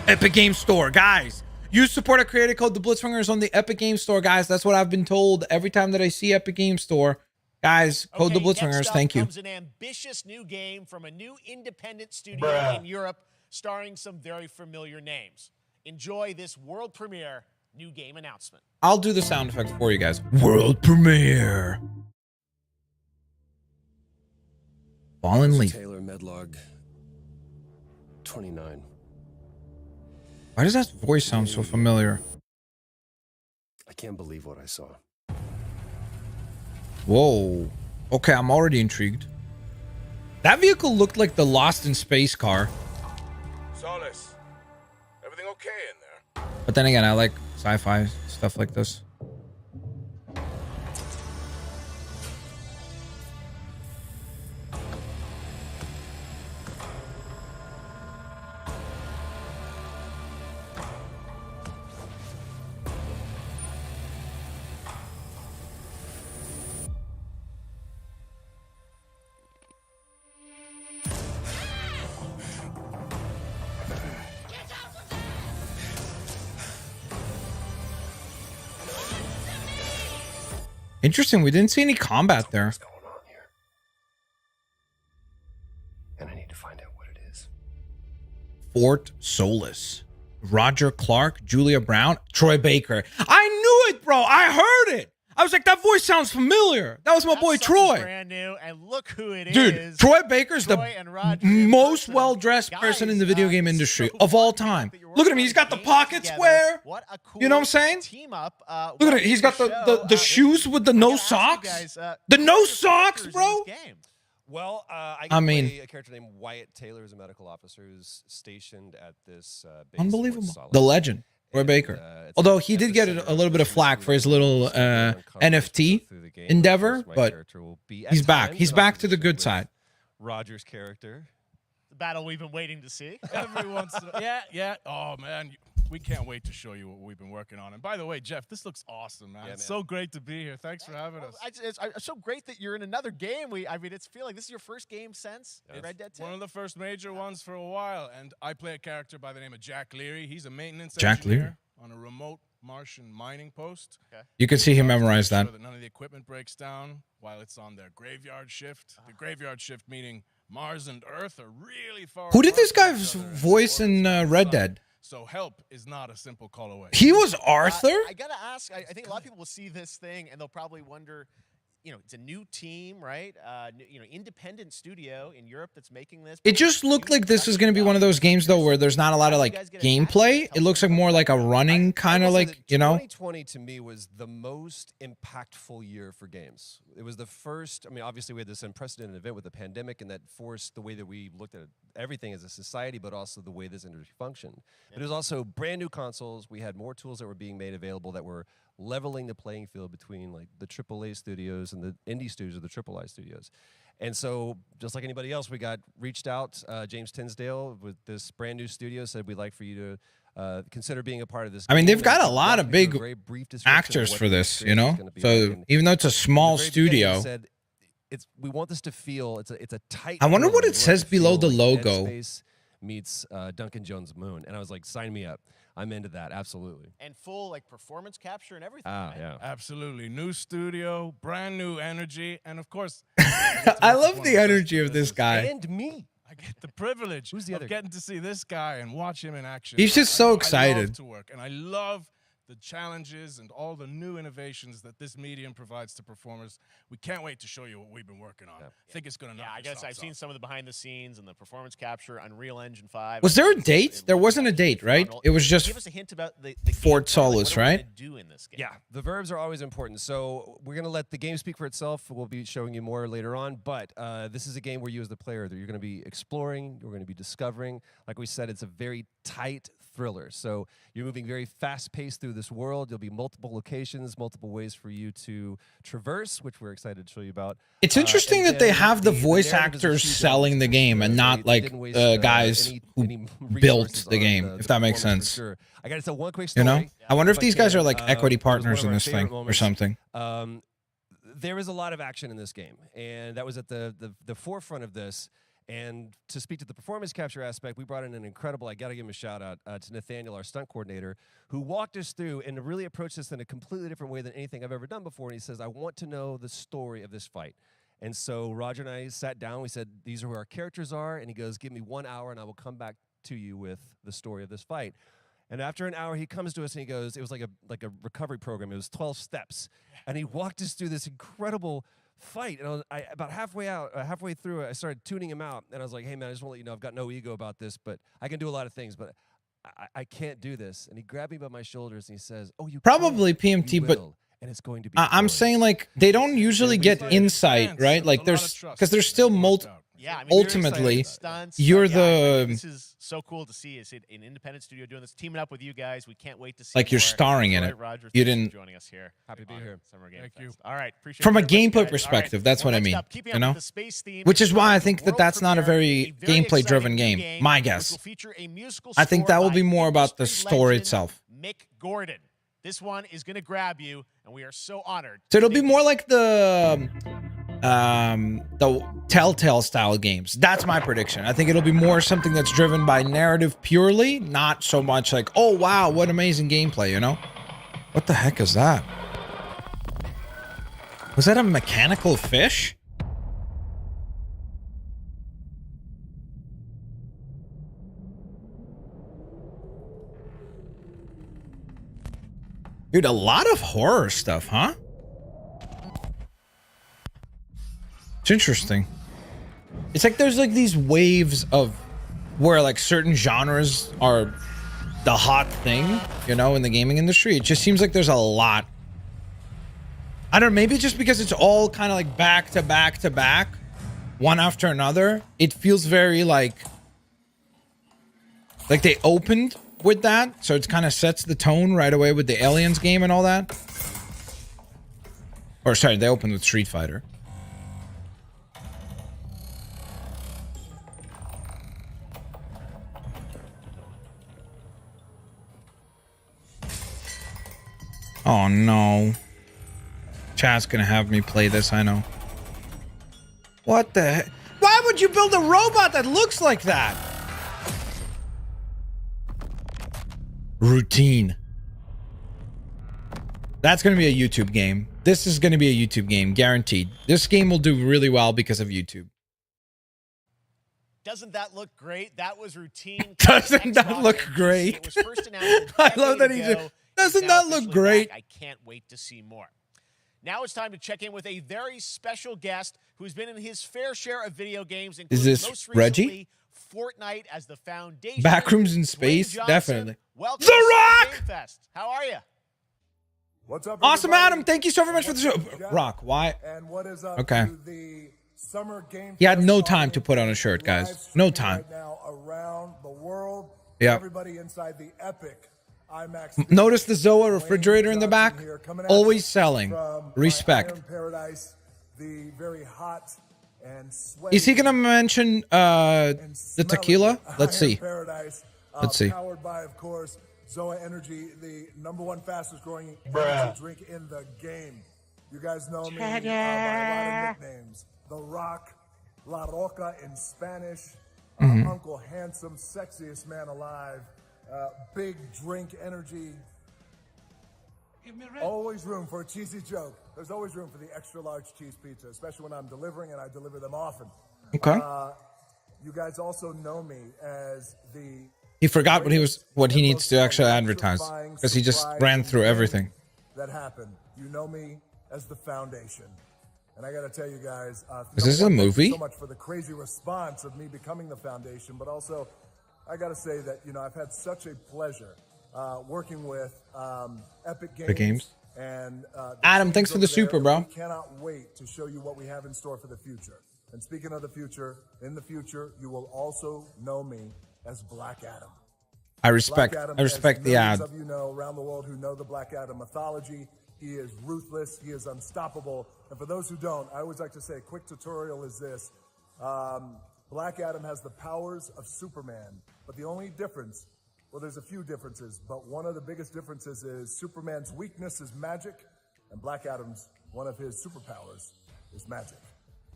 Epic Games Store, guys. Use supporter creator code the Blitzwinger is on the Epic Games Store, guys. That's what I've been told every time that I see Epic Games Store. Guys, code the Okay, Blitzwingers. next up Thank you. comes an ambitious new game from a new independent studio in Europe, starring some very familiar names. Enjoy this world premiere new game announcement. I'll do the sound effects for you guys. World premiere. Fallen Leaf. Taylor Medlog 29. Why does that voice sound so familiar? I can't believe what I saw. Whoa. Okay, I'm already intrigued. That vehicle looked like the Lost in Space car. Solace, everything okay in there? But then again, I like sci-fi stuff like this. Interesting. We didn't see any combat there. What's going on here? And I need to find out what it is. Fort Solis. Roger Clark, Julia Brown, Troy Baker. I knew it, bro. I heard it. I was like, that voice sounds familiar. That was my boy Troy. Brand new, and look who it is. Dude, Troy Baker's Troy the and Roger most person. well-dressed Guys, person in the video game industry so of all fun time. that you're Look at him. working He's got the on pocket games square. together. What a cool You know what I'm saying? Team up. Look at it. He's got the shoes with the no socks. The no socks, bro. Well, I mean, play a character named Wyatt Taylor, who's a medical officer who's stationed at this base. Unbelievable. Fort Solis. The legend, Troy And, Baker. it's Although at he the did get center a little bit of this flack for his really little NFT through the game. endeavor, Of course, my but character will be at he's back. times He's in back to the opposition good with side. Roger's character. The battle we've been waiting to see. Every once in yeah. Oh, man. We can't wait to show you what we've been working on. And by the way, Jeff, this looks awesome, man. Yeah, It's man. so great to be here. Thanks for having us. It's so great that you're in another game. I mean, it's feel like this is your first game since Red Dead 2. One of the first major ones for a while. And I play a character by the name of Jack Leary. He's a maintenance Jack Leary. engineer on a remote Martian mining post. Okay. You can see him memorize Make that. sure that none of the equipment breaks down while it's on their graveyard shift. The graveyard shift meaning Mars and Earth are really far Who did apart this from guy each other, and voice the in orbits of the Red sun. Dead? So help is not a simple call away. He was Arthur? I gotta ask. I think a lot of people will see this thing and they'll probably wonder. It's a new team, right? Independent studio in Europe that's making this. It just looked like this is going to be one of those games, though, where there's not a lot of like gameplay. It looks like more like a running kind of like, 2020 to me was the most impactful year for games. It was the first. I mean, obviously we had this unprecedented event with the pandemic, and that forced the way that we looked at everything as a society, but also the way this industry functioned. But it was also brand new consoles. We had more tools that were being made available that were leveling the playing field between like the AAA studios and the indie studios or the AAA studios. And so just like anybody else, we got reached out. James Tinsdale with this brand new studio said we'd like for you to consider being a part of this. I mean, game. they've got And a lot of walked me through big a very brief description of actors what for the this, experience is gonna be like. So And even though it's a small from the very beginning, studio, he said, we want this to feel it's a tight. I wonder film. what We it want says to below feel the like Dead logo. Space meets Duncan Jones' Moon, and I was like, sign me up. I'm into that, absolutely. And full like performance capture and everything. Ah, right? yeah. Absolutely. New studio, brand new energy, and of course, I love the energy of this guy. And me. I get the privilege Who's the other of getting to see this guy and watch him in action. He's just so I love excited. to work, and I love the challenges and all the new innovations that this medium provides to performers. We can't wait to show you what we've been working on. I think it's going to knock Yeah, I your guess I've socks seen off. some of the behind the scenes and the performance capture, Unreal Engine 5. Was there a date? There wasn't a date, right? phenomenal. It was just Give us a hint about the Fort gameplay, Solis, what are we right? gonna do in this game? Yeah, the verbs are always important. So we're going to let the game speak for itself. We'll be showing you more later on. But this is a game where you as the player, that you're going to be exploring, you're going to be discovering. Like we said, it's a very tight thriller. So you're moving very fast-paced through this world. There'll be multiple locations, multiple ways for you to traverse, which we're excited to show you about. It's interesting And that they then have the voice narrative is a actors huge selling the element. game and They not like didn't waste, guys any who resources built the on game, if that makes performance for sense. sure. I got to tell one quick You story. know? I wonder if I these guys can. are like equity It was one partners of in our this thing favorite or moments. something. There is a lot of action in this game, and that was at the forefront of this. And to speak to the performance capture aspect, we brought in an incredible, I got to give him a shout out to Nathaniel, our stunt coordinator, who walked us through and really approached this in a completely different way than anything I've ever done before. And he says, I want to know the story of this fight. And so Roger and I sat down. We said, these are who our characters are. And he goes, give me 1 hour and I will come back to you with the story of this fight. And after an hour, he comes to us and he goes, it was like a recovery program. It was 12 steps. And he walked us through this incredible fight. And about halfway through, I started tuning him out. And I was like, hey, man, I just want to let you know I've got no ego about this, but I can do a lot of things, but I can't do this. And he grabbed me by my shoulders and he says, oh, you Probably can. PMT, You but will, and it's going to be I'm glorious." saying like they don't usually get insight, right? Like there's because there's still Yeah, I mean, ultimately stunts, you're but yeah, I mean, the this is so cool to see. It's an independent studio doing this, teaming up with you guys. We can't wait to see. like you're more. starring in All it. right, Roger, You thanks for didn't joining us here. Happy to be here. Summer Game Thank Fest. you. All right, appreciate from a it very much, gameplay guys. perspective. All right, That's well, what I next mean. up, keeping You up know, with the space theme, which is we're why I going think to that world that's not a premiere, very a very gameplay driven exciting game. new My which guess. will feature a musical I think score that will by be more about the industry story legend itself. Mick Gordon. This one is going to grab you, and we are so honored. So it'll to be debut. more like the Telltale style games. That's my prediction. I think it'll be more something that's driven by narrative purely, not so much like, oh wow, what amazing gameplay, you know? What the heck is that? Was that a mechanical fish? Dude, a lot of horror stuff, huh? It's interesting. It's like there's like these waves of where like certain genres are the hot thing, you know, in the gaming industry. It just seems like there's a lot. I don't know, maybe just because it's all kind of like back to back to back, one after another. It feels very like they opened with that, so it kind of sets the tone right away with the Aliens game and all that. Or sorry, they opened with Street Fighter. Oh no. Chat's gonna have me play this, I know. What the heck? Why would you build a robot that looks like that? Routine. That's gonna be a YouTube game. This is gonna be a YouTube game, guaranteed. This game will do really well because of YouTube. Doesn't that look great? That was routine. Doesn't that look Xbox great? It was first announced I love that he ago. just... Doesn't It's now that look officially great? back. I can't wait to see more. Now it's time to check in with a very special guest who's been in his fair share of video games, including this most Reggie? recently Fortnite as the foundation. Backrooms in Dwayne Space? Johnson, Definitely. welcome The to Summer Rock! Game Fest. How are you? What's up, Awesome, everybody? Adam. Thank you so very much for the show. Rock, why? And what is up Okay. to the Summer Game He had Fest no time to audience put on a shirt, guys. live No streaming time. Right now around the world. Yep. Everybody inside the epic IMAX. Notice the Zoa Dwayne refrigerator in the back? Johnson here, coming at Always you selling. from Respect. my Iron Paradise, the very hot and sweaty. Is he gonna mention the tequila? Let's Iron see. Paradise, Let's see. Powered by, of course, Zoa Energy, the #1 fastest growing energy drink in the game. You guys know me by a lot of nicknames. The Rock, La Roca in Spanish, Uncle Handsome, sexiest man alive, big drink energy. Always room for a cheesy joke. There's always room for the extra large cheese pizza, especially when I'm delivering, and I deliver them often. Okay. You guys also know me as the He forgot what he needs to actually advertise because he just ran through everything. that happened. You know me as the Foundation. And I got to tell you guys, Is this a thank you movie? so much for the crazy response of me becoming the Foundation, but also I got to say that, you know, I've had such a pleasure working with Epic Games. And Adam, thanks for the over there, super, bro. We cannot wait to show you what we have in store for the future. And speaking of the future, in the future, you will also know me as Black Adam. I respect Black Adam, the as ad. millions of you know around the world who know the Black Adam mythology. He is ruthless. He is unstoppable. And for those who don't, I always like to say a quick tutorial is this. Black Adam has the powers of Superman, but the only difference, well, there's a few differences, but one of the biggest differences is Superman's weakness is magic, and Black Adam's, one of his superpowers is magic.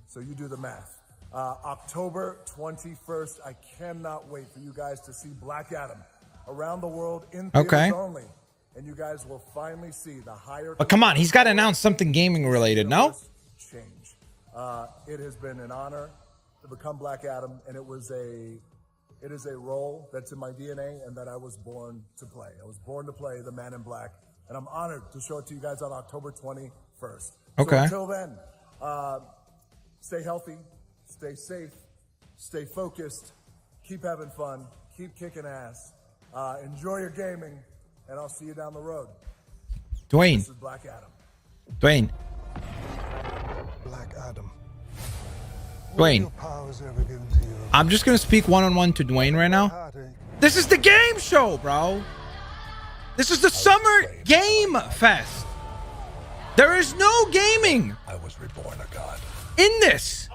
So you do the math. October 21st. I cannot wait for you guys to see Black Adam around the world in theaters only. And you guys will finally see the higher. But come on, he's got to announce something gaming related, no? Change. It has been an honor to become Black Adam, and it is a role that's in my DNA and that I was born to play. I was born to play the Man in Black, and I'm honored to show it to you guys on October 21st. Okay. So until then, stay healthy, stay safe, stay focused, keep having fun, keep kicking ass, enjoy your gaming, and I'll see you down the road. Dwayne. This is Black Adam. Dwayne. Black Adam. Dwayne. I'm just gonna speak one-on-one to Dwayne right now. This is the game show, bro. This is the summer game fest. There is no gaming. I was reborn a god. In this.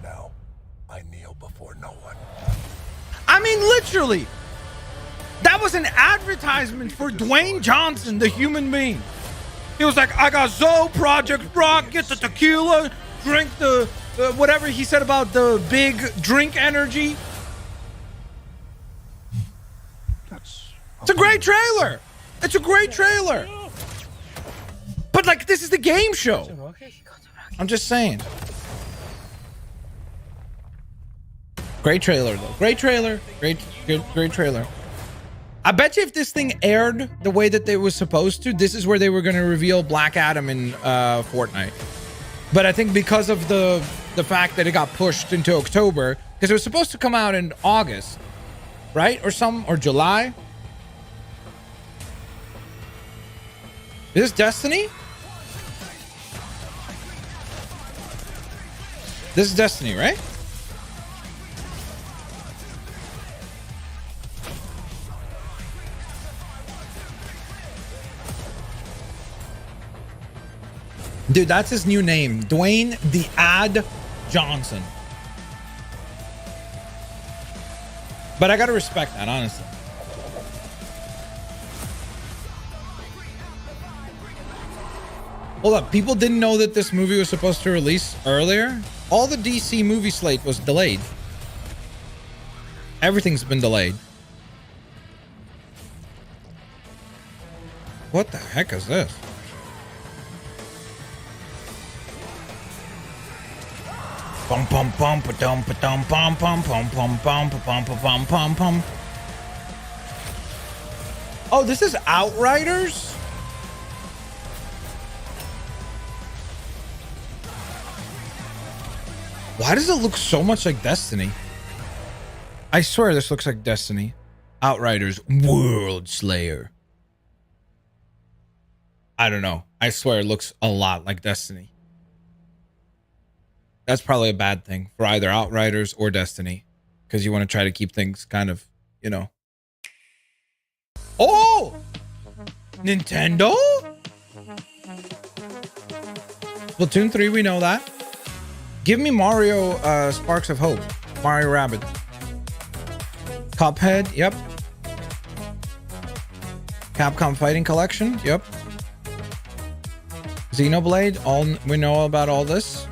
Now, I kneel before no one. I mean, literally. That was an advertisement for Dwayne Johnson, the human being. He was like, I got Zoe, Project Rock, get the tequila, drink the, whatever he said about the big drink energy. It's a great trailer. It's a great trailer. But like, this is the game show. I'm just saying. Great trailer though. Great trailer. Great trailer. I bet you if this thing aired the way that they was supposed to, this is where they were going to reveal Black Adam in Fortnite. But I think because of the fact that it got pushed into October, because it was supposed to come out in August, right? Or July. Is this Destiny? This is Destiny, right? Dude, that's his new name. Dwayne the Ad Johnson. But I gotta respect that, honestly. Hold up, people didn't know that this movie was supposed to release earlier? All the DC movie slate was delayed. Everything's been delayed. What the heck is this? Bum bum bum ba dum ba dum bum bum bum bum bum bum bum bum bum. Oh, this is Outriders? Why does it look so much like Destiny? I swear this looks like Destiny. Outriders World Slayer. I don't know. I swear it looks a lot like Destiny. That's probably a bad thing for either Outriders or Destiny, because you want to try to keep things kind of, you know. Oh! Nintendo? Splatoon 3, we know that. Give me Mario Sparks of Hope. Mario Rabbids. Cuphead, yep. Capcom Fighting Collection, yep. Xenoblade, we know about all this.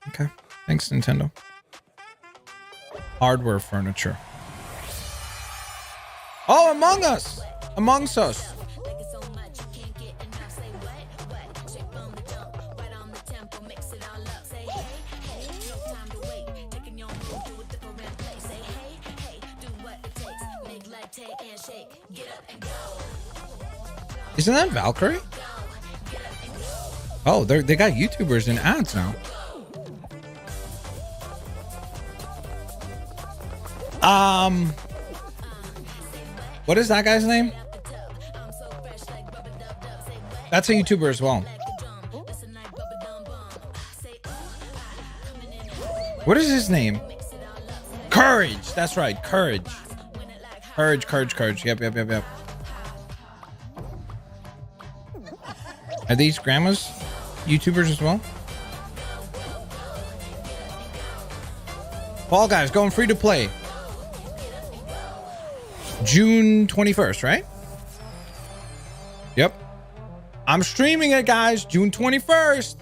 Okay, thanks Nintendo. Hardware furniture. Oh, Among Us! Amongst Us. Isn't that Valkyrie? Oh, they got YouTubers in ads now. What is that guy's name? That's a YouTuber as well. What is his name? Courage. That's right. Courage. Courage. Yep. Are these grandmas YouTubers as well? Fall Guys going free to play. June 21st, right? Yep. I'm streaming it, guys. June 21st.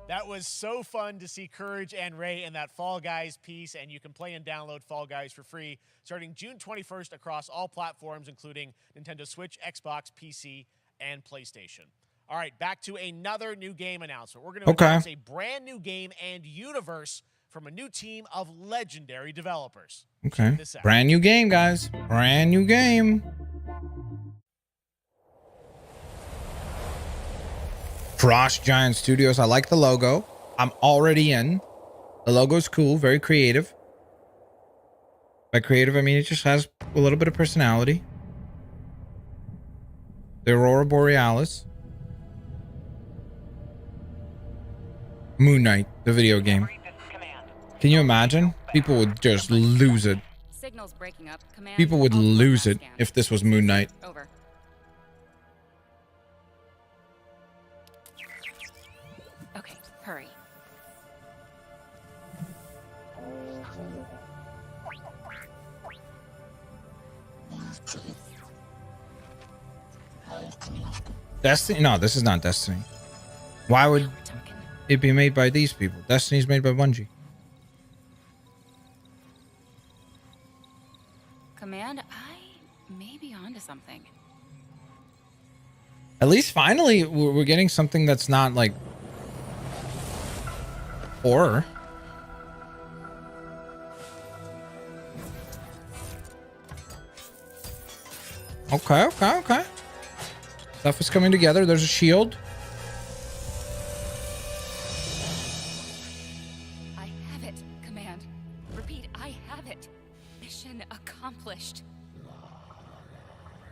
That was so fun to see Courage and Ray in that Fall Guys piece, and you can play and download Fall Guys for free starting June 21st across all platforms, including Nintendo Switch, Xbox, PC, and PlayStation. All right, back to another new game announcement. We're going to announce a brand new game and universe from a new team of legendary developers. Okay. Check this out. Brand new game, guys. Brand new game. Frost Giant Studios. I like the logo. I'm already in. The logo's cool. Very creative. By creative, I mean it just has a little bit of personality. The Aurora Borealis. Moon Knight, the video game. Can you imagine? People would just lose it. Signals breaking up. Command. People would lose it if this was Moon Knight. Over. Okay, hurry. Destiny? No, this is not Destiny. Why would it be made by these people? Destiny's made by Bungie. Command, I may be onto something. At least finally we're getting something that's not like horror. Okay. Stuff is coming together. There's a shield. I have it, Command. Repeat, I have it. Mission accomplished.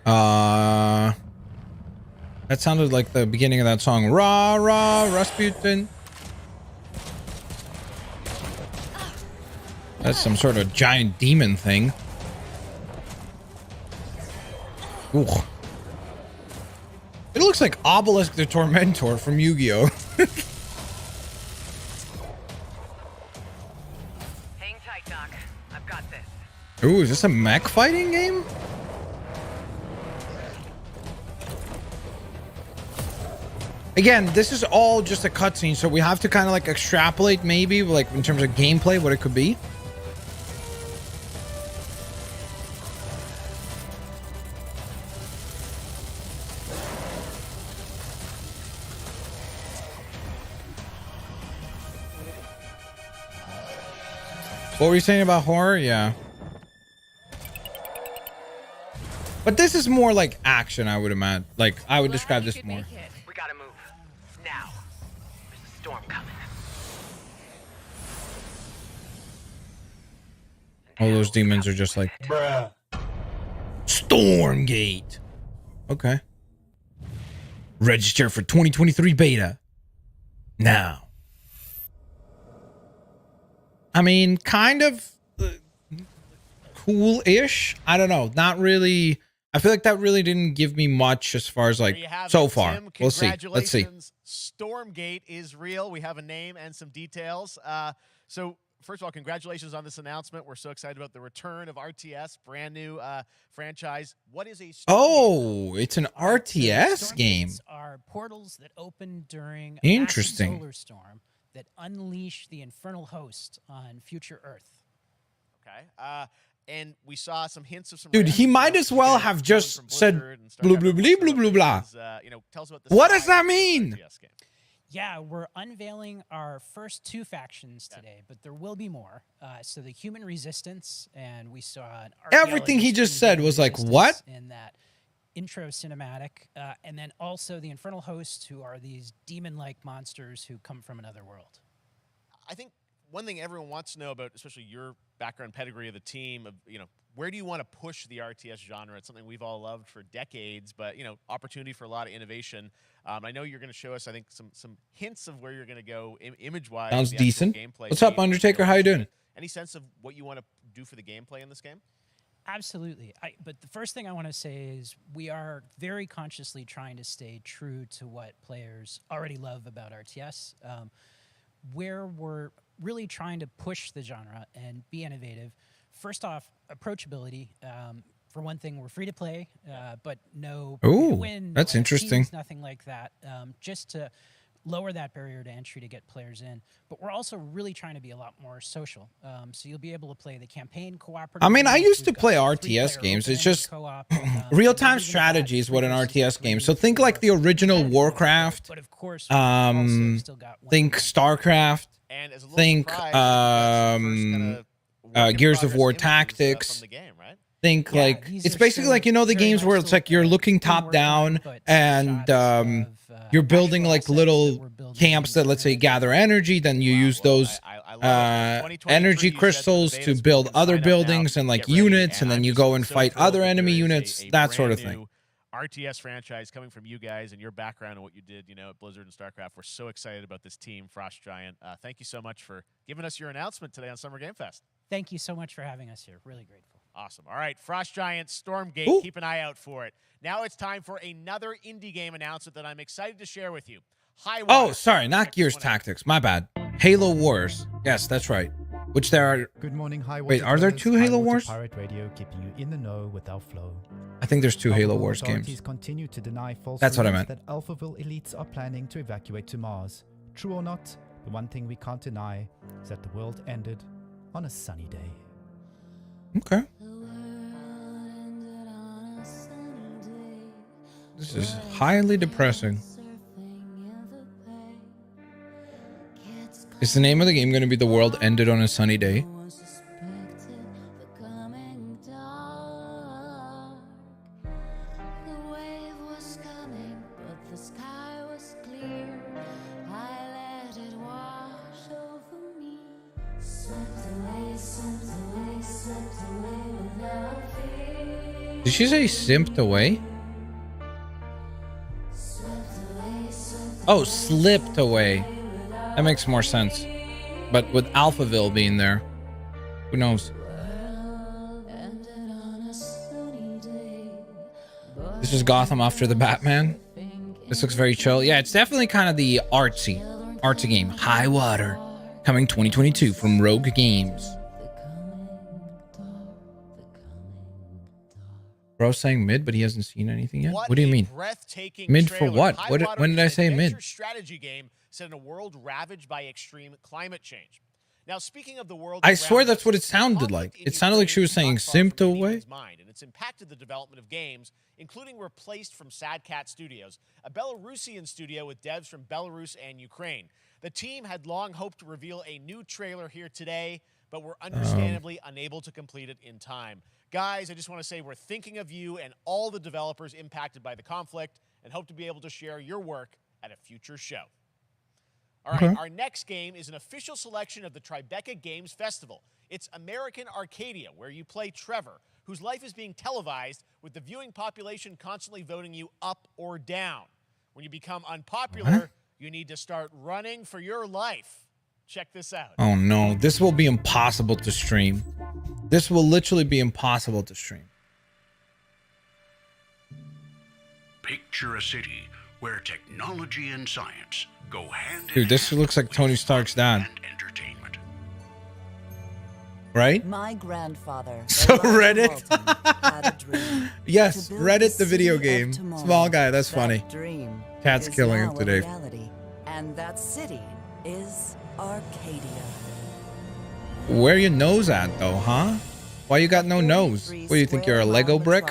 That sounded like the beginning of that song. Rah, rah, Rasputin. That's some sort of giant demon thing. Ooh. It looks like Obelisk the Tormentor from Yu-Gi-Oh! Hang tight, Doc. I've got this. Ooh, is this a mech fighting game? Again, this is all just a cutscene, so we have to kind of like extrapolate maybe like in terms of gameplay what it could be. What were you saying about horror? Yeah. But this is more like action, I would imagine. Like, I would describe this more. We gotta move. Now. There's a storm coming. All those demons are just like... Bruh. Stormgate. Okay. Register for 2023 beta. Now. I mean, kind of cool-ish. I don't know. Not really. I feel like that really didn't give me much as far as like so far. Tim, We'll see. Let's see. Stormgate is real. We have a name and some details. So first of all, congratulations on this announcement. We're so excited about the return of RTS, brand new franchise. What is a Stormgate? Oh, it's an RTS game. Are portals that open during a Interesting. massive solar storm that unleash the infernal host on future Earth. Okay. And we saw some hints of some. Dude, he might as well have just said blah, blah, blah, blah, blah, blah. Tell us about the What does that mean? Yeah, we're unveiling our first two factions today, but there will be more. So the human resistance, and we saw an Everything he just said was like, what? In that intro cinematic, and then also the infernal hosts, who are these demon-like monsters who come from another world. I think one thing everyone wants to know about, especially your background pedigree of the team, of where do you want to push the RTS genre? It's something we've all loved for decades, but opportunity for a lot of innovation. I know you're going to show us, I think, some hints of where you're going to go image-wise. Sounds the actual decent. Gameplay. What's up, Undertaker? How you doing? Any sense of what you want to do for the gameplay in this game? Absolutely. But the first thing I want to say is we are very consciously trying to stay true to what players already love about RTS, where we're really trying to push the genre and be innovative. First off, approachability. for one thing, we're free to play, but no Ooh, win, that's no interesting. NFTs, nothing like that. Just to lower that barrier to entry to get players in. But we're also really trying to be a lot more social. So you'll be able to play the campaign cooperatively. I mean, I used to We've got play 3-player RTS games. It's open-ended just co-op, real-time strategy is what an RTS game. So think like the original Warcraft. But of course, Think StarCraft. And as a little Think Gears of War Tactics. Think like it's basically like, you know, the games where it's like you're looking top down and you're building like little camps that, let's say, gather energy. Then you use those energy crystals to build other buildings and like units, and then you go and fight other enemy units, that sort of thing. RTS franchise coming from you guys and your background and what you did, you know, at Blizzard and StarCraft. We're so excited about this team, Frost Giant. Thank you so much for giving us your announcement today on Summer Game Fest. Thank you so much for having us here. Really grateful. Awesome. All right, Frost Giant, Stormgate, keep an eye out for it. Now it's time for another indie game announcement that I'm excited to share with you. Oh, sorry, not Gears Tactics. My bad. Halo Wars. Yes, that's right. Which there are. Good morning, High Water. Wait, are there two Halo Wars? Pirate Radio, keeping you in the know with our flow. I think there's two Halo Wars games. Continue to deny false That's what I meant. That Alphaville elites are planning to evacuate to Mars. True or not, the one thing we can't deny is that the world ended on a sunny day. Okay. This is highly depressing. Is the name of the game going to be The World Ended on a Sunny Day? Did she say simped away? Oh, slipped away. That makes more sense. But with Alphaville being there, who knows? This is Gotham after the Batman. This looks very chill. Yeah, it's definitely kind of the artsy game. High Water, coming 2022 from Rogue Games. Bro's saying mid, but he hasn't seen anything yet. What do you mean? Mid for what? When did I say mid? Strategy game set in a world ravaged by extreme climate change. Now, speaking of the world, I swear that's what it sounded like. It sounded like she was saying simped away. And it's impacted the development of games, including replaced from Sad Cat Studios, a Belarusian studio with devs from Belarus and Ukraine. The team had long hoped to reveal a new trailer here today, but were understandably unable to complete it in time. Guys, I just want to say we're thinking of you and all the developers impacted by the conflict and hope to be able to share your work at a future show. All right, our next game is an official selection of the Tribeca Games Festival. It's American Arcadia, where you play Trevor, whose life is being televised with the viewing population constantly voting you up or down. When you become unpopular, you need to start running for your life. Check this out. Oh no, this will be impossible to stream. This will literally be impossible to stream. Picture a city where technology and science go hand in Dude, this looks like Tony Stark's dad. Right? My grandfather. So Reddit. Had a dream. Yes, Reddit the video game. Small guy, that's funny. Dream Cat's is killing now him a today. reality, and that city is Arcadia. Where your nose at though, huh? Why you got no nose? What do you think, you're a Lego brick?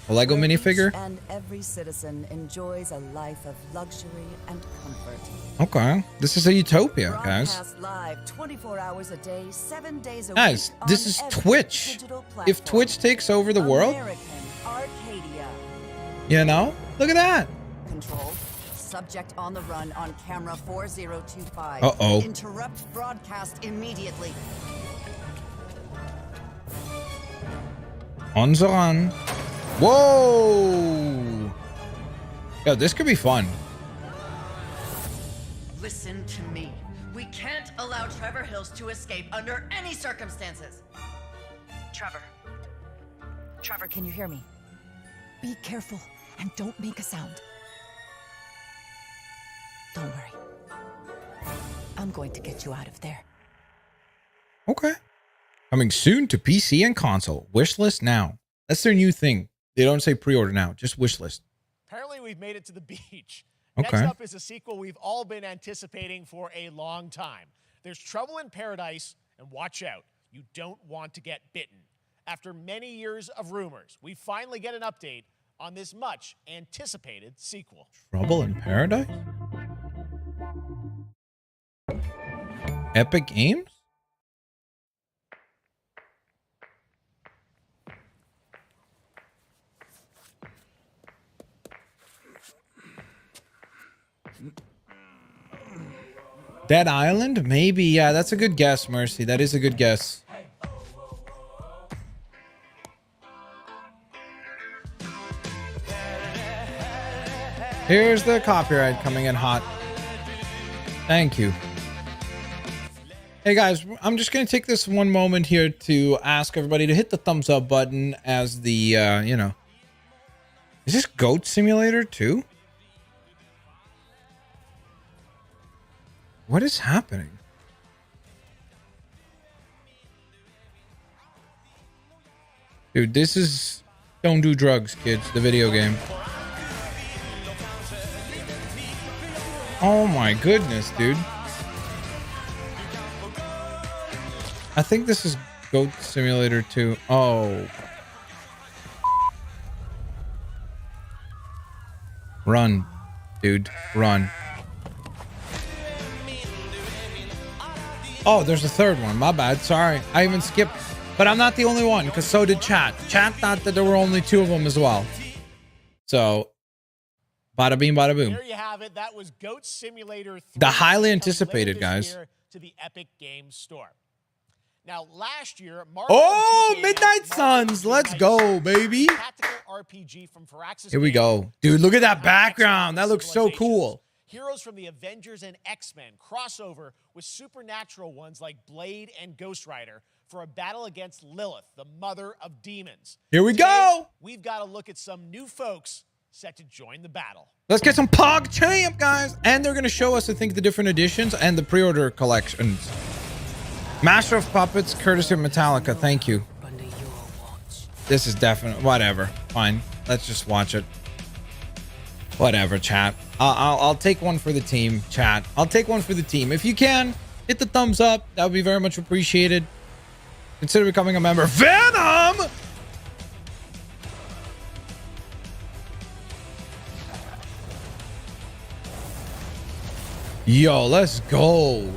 A Lego minifigure? And every citizen enjoys a life of luxury and comfort. Okay, this is a utopia, guys. Broadcast live 24 hours a day, 7 days a Guys, week this on is every Twitch. digital If platform. Twitch takes over the world, American Arcadia. you know, look at that. Control. Subject on the run on camera 4025. Uh-oh. Interrupt broadcast immediately. On the run. Whoa! Yo, this could be fun. Listen to me. We can't allow Trevor Hills to escape under any circumstances. Trevor. Trevor, can you hear me? Be careful and don't make a sound. Don't worry. I'm going to get you out of there. Okay. Coming soon to PC and console. Wishlist now. That's their new thing. They don't say pre-order now, just wish list. Apparently, we've made it to the beach. Okay. Next up is a sequel we've all been anticipating for a long time. There's Trouble in Paradise, and watch out, you don't want to get bitten. After many years of rumors, we finally get an update on this much anticipated sequel. Trouble in Paradise? Epic Games? Dead Island? Maybe. Yeah, that's a good guess, Mercy. That is a good guess. Here's the copyright coming in hot. Thank you. Hey guys, I'm just going to take this one moment here to ask everybody to hit the thumbs up button as the, you know. Is this Goat Simulator 2? What is happening? Dude, this is Don't Do Drugs, kids, the video game. Oh my goodness, dude. I think this is Goat Simulator 2. Oh. Run, dude, run. Oh, there's a third one. My bad. Sorry. I even skipped. But I'm not the only one, because so did chat. Chat thought that there were only 2 of them as well. So, bada bing, bada boom. There you have it. That was Goat Simulator 3. The highly anticipated, guys. To the Epic Games Store. Now, last year, oh, Midnight Suns. Let's go, baby. Tactical RPG from Firaxis. Here we go. Dude, look at that background. That looks so cool. Heroes from the Avengers and X-Men crossover with supernatural ones like Blade and Ghost Rider for a battle against Lilith, the mother of demons. Here we go. We've got to look at some new folks set to join the battle. Let's get some Pog Champ, guys. And they're going to show us, I think, the different editions and the pre-order collections. Master of Puppets, courtesy of Metallica. Thank you. This is definitely... Whatever. Fine. Let's just watch it. Whatever, chat. I'll take one for the team, chat. I'll take one for the team. If you can, hit the thumbs up. That would be very much appreciated. Consider becoming a member. Venom! Yo, let's go.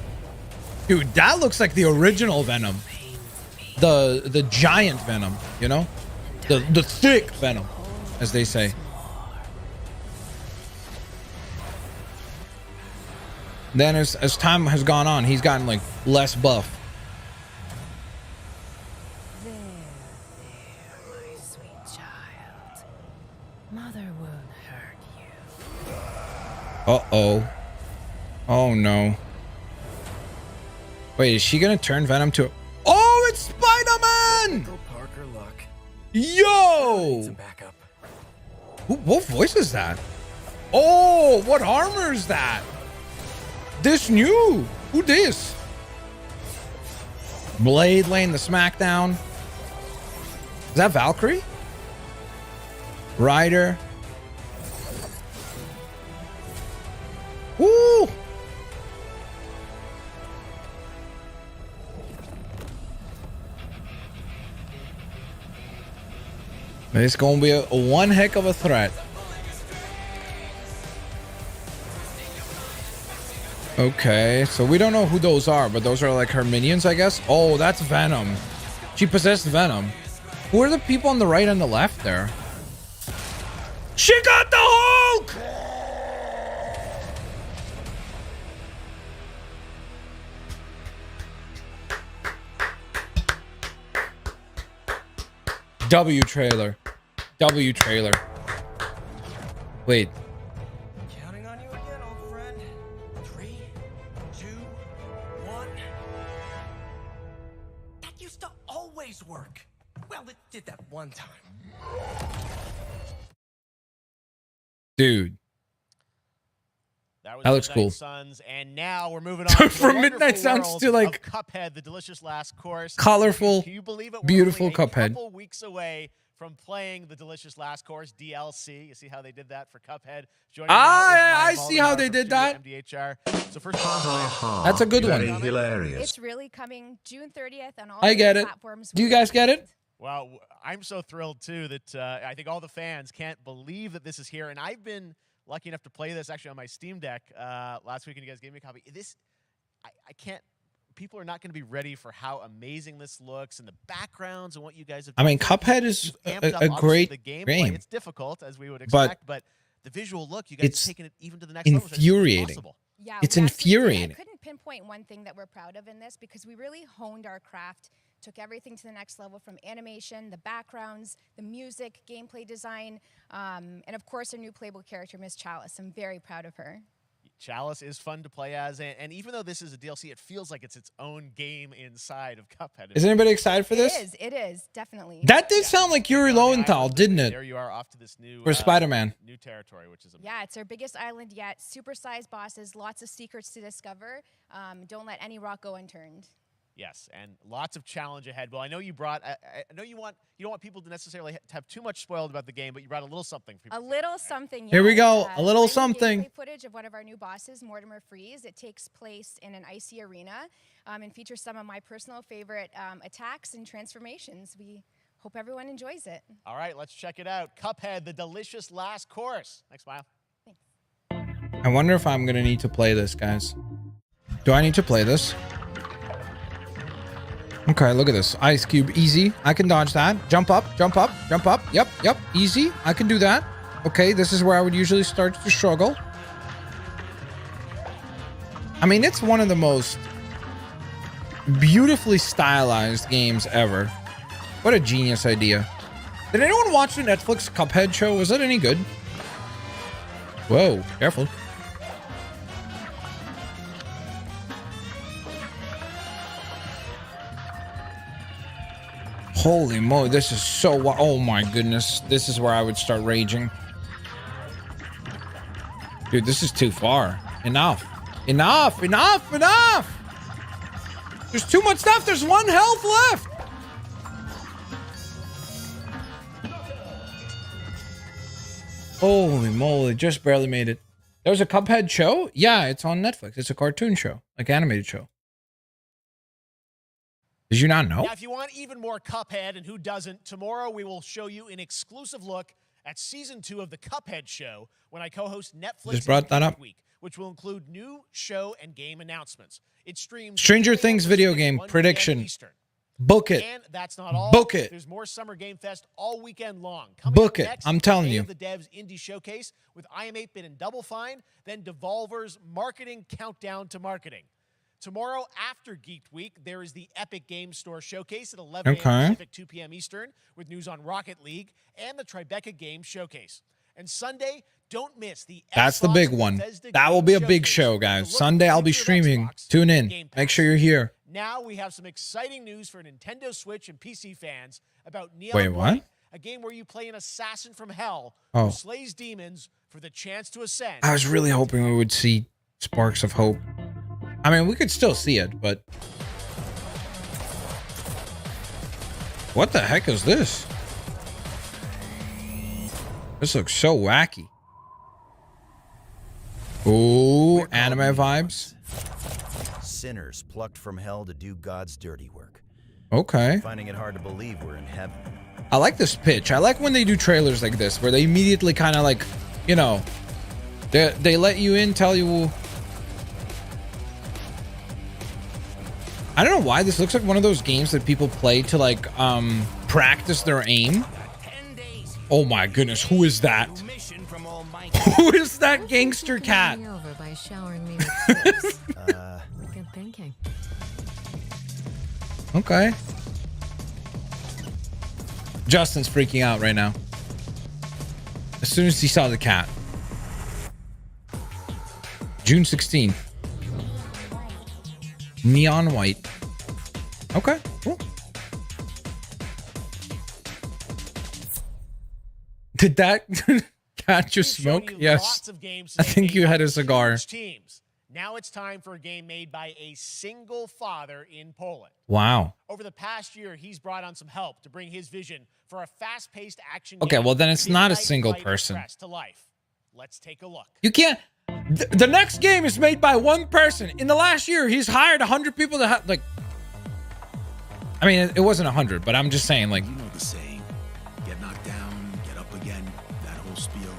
Dude, that looks like the original Venom. The giant Venom, you know? The thick Venom, as they say. Then as time has gone on, he's gotten like less buff. There, my sweet child. Mother won't hurt you. Uh-oh. Oh no. Wait, is she gonna turn Venom to... Oh, it's Spider-Man! Parker luck. Yo! Some backup. What voice is that? Oh, what armor is that? This new. Who this? Blade laying the smackdown. Is that Valkyrie? Ryder. Woo! It's gonna be a one heck of a threat. Okay, so we don't know who those are, but those are like her minions, I guess. Oh, that's Venom. She possessed Venom. Who are the people on the right and the left there? She got the Hulk! W trailer. W trailer. Wait. Counting on you again, old friend. 3, 2, 1. That used to always work. Well, it did that one time. Dude. That looks cool. Suns, and now we're moving on to from Midnight Suns to like Cuphead, the delicious last course. colorful, Can you believe it? beautiful We're only a Cuphead. couple weeks away from playing the delicious Last Course DLC. You see how they did that for Cuphead? I see how they did that. MDHR. So first of all, That's a good one. It's really coming June 30th on all I get it. platforms. Do you guys get it? Well, I'm so thrilled too that I think all the fans can't believe that this is here. And I've been lucky enough to play this actually on my Steam Deck last week, and you guys gave me a copy. I can't. People are not going to be ready for how amazing this looks and the backgrounds and what you guys have done. I mean, Cuphead is a great game. It's difficult, as we would expect, but the visual look, you guys have taken it even to the next level. Infuriating. Yeah, it's we actually did. infuriating. I couldn't pinpoint one thing that we're proud of in this because we really honed our craft, took everything to the next level from animation, the backgrounds, the music, gameplay design, and of course our new playable character, Miss Chalice. I'm very proud of her. Chalice is fun to play as, and even though this is a DLC, it feels like it's its own game inside of Cuphead. Is anybody excited for this? It is, definitely. That did sound like Yuri Lowenthal, didn't it? There you are, off to this new for Spider-Man. New territory, which is amazing. Yeah, it's our biggest island yet. Supersized bosses, lots of secrets to discover. Don't let any rock go unturned. Yes, and lots of challenge ahead. Well, I know you brought. I know you don't want people to necessarily have too much spoiled about the game, but you brought a little something for people. A little something. Here we yes. go. A little something. Gameplay footage of one of our new bosses, Mortimer Freeze. It takes place in an icy arena and features some of my personal favorite attacks and transformations. We hope everyone enjoys it. All right, let's check it out. Cuphead, the delicious last course. Thanks, Smile. I wonder if I'm going to need to play this, guys. Do I need to play this? Okay, look at this. Ice Cube, easy. I can dodge that. Jump up, jump up, jump up. Yep, easy. I can do that. Okay, this is where I would usually start to struggle. I mean, it's one of the most beautifully stylized games ever. What a genius idea. Did anyone watch the Netflix Cuphead show? Was it any good? Whoa, careful. Holy moly, this is so... Oh my goodness. This is where I would start raging. Dude, this is too far. Enough. Enough, enough, enough! There's too much stuff. There's one health left. Holy moly, just barely made it. There was a Cuphead show? Yeah, it's on Netflix. It's a cartoon show, like animated show. Did you not know? Now, if you want even more Cuphead, and who doesn't, tomorrow we will show you an exclusive look at Season 2 of the Cuphead Show when I co-host Netflix Just brought that up. Week, which will include new show and game announcements. It streams Stranger Things video game prediction. Book it. And that's not all. Book it. There's more Summer Game Fest all weekend long. Coming Book up it. next, I'm telling Day you. of the Devs Indie Showcase with I Am 8-Bit and Double Fine, then Devolver's Marketing Countdown to Marketing. Tomorrow after Geek Week, there is the Epic Game Store Showcase at 11 a.m. Pacific, 2 p.m. Eastern, with news on Rocket League and the Tribeca Game Showcase. And Sunday, don't miss the That's the big one. That will be a big show, guys. Sunday, I'll be streaming. Tune in. Make sure you're here. Now we have some exciting news for Nintendo Switch and PC fans about Neon Wait, what? White, a game where you play an assassin from hell who slays demons for the chance to ascend. I was really hoping we would see sparks of hope. I mean, we could still see it, but... What the heck is this? This looks so wacky. Ooh, anime vibes. Sinners plucked from hell to do God's dirty work. Okay. Finding it hard to believe we're in heaven. I like this pitch. I like when they do trailers like this, where they immediately kind of like, you know, they let you in, tell you... I don't know why this looks like one of those games that people play to like practice their aim. Oh my goodness, who is that? Who is that gangster cat? Over by showering me with tips. Good thinking. Okay. Justin's freaking out right now. As soon as he saw the cat. June 16th. Neon white. Okay, cool. Did that cat just smoke? Yes. I think you had a cigar. Now it's time for a game made by a single father in Poland. Wow. Over the past year, he's brought on some help to bring his vision for a fast-paced action Okay, game, well then it's Big not a Night single Fight person. Express, to life. Let's take a look. You can't. The next game is made by one person. In the last year, he's hired 100 people to like. I mean, it wasn't 100, but I'm just saying, like. You know the saying: get knocked down, get up again. That whole spiel.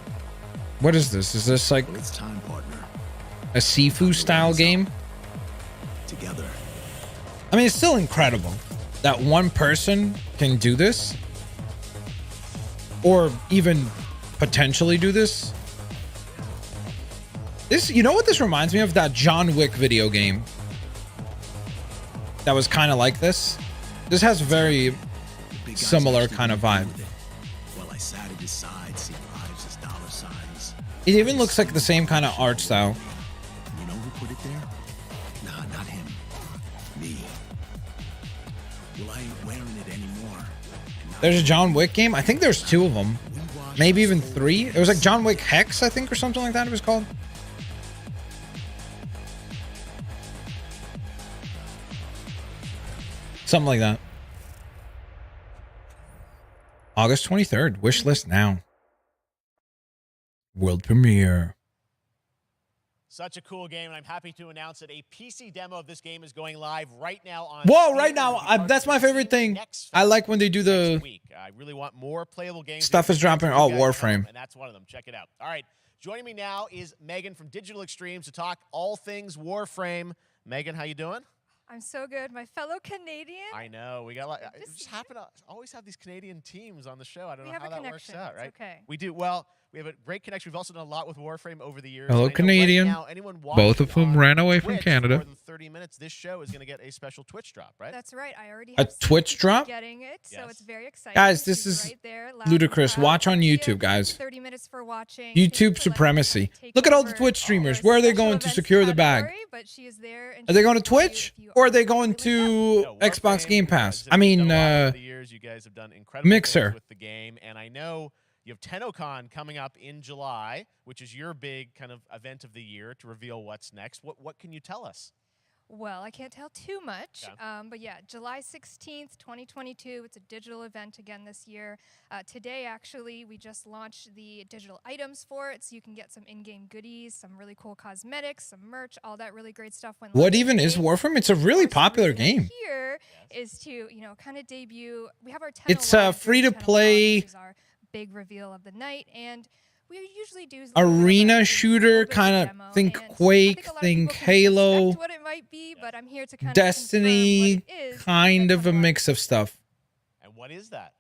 What is this? Is this like Well, it's time, partner. a Sifu style game? Together. I mean, it's still incredible that one person can do this, or even potentially do this. This, you know what this reminds me of? That John Wick video game that was kind of like this. This has very similar kind of vibe. Well, I sat at his side, seeing lives as dollar signs. It even looks like the same kind of art style. You know who put it there? Nah, not him. Me. Well, I ain't wearing it anymore. There's a John Wick game. I think there's 2 of them. Maybe even 3. It was like John Wick Hex, I think, or something like that it was called. Something like that. August 23rd. Wish list now. World premiere. Such a cool game, and I'm happy to announce that a PC demo of this game is going live right now on Whoa, Steam. right now. That's my favorite thing. I like when they do the I really want more playable games. stuff is dropping. Oh, Warframe. And that's one of them. Check it out. All right. Joining me now is Megan from Digital Extremes to talk all things Warframe. Megan, how you doing? I'm so good. My fellow Canadian. I know. We got just happen to always have these Canadian teams on the show. I don't know how that works out, right? Okay. We do. Well, we have a great connection. We've also done a lot with Warframe over the years. Hello, I know Canadian. Right now, anyone Both of them ran away from Twitch Canada. More than 30 minutes. This show is going to get a special Twitch drop, right? That's right. I already A have Twitch drop? getting it, so it's very exciting. Guys, this is right there, loud ludicrous. and proud. Watch on YouTube, guys. 30 minutes for watching. YouTube supremacy. Look at all the Twitch streamers. Where are they going to secure the bag? But she is there, and Are they going to Twitch or are they going to Xbox Game Pass? I mean, You guys have done incredible Mixer. things with the game, and I know you have TennoCon coming up in July, which is your big kind of event of the year to reveal what's next. What can you tell us? Well, I can't tell too much, but yeah, July 16th, 2022. It's a digital event again this year. Today, actually, we just launched the digital items for it, so you can get some in-game goodies, some really cool cosmetics, some merch, all that really great stuff. what even is Warframe? It's a really popular game. Here is to, kind of debut. We have our It's free to play. which is our big reveal of the night, and we usually do Arena shooter, kind of think Quake, think Halo, what it might be, but I'm here to kind Destiny, kind of a mix of stuff. And what is that?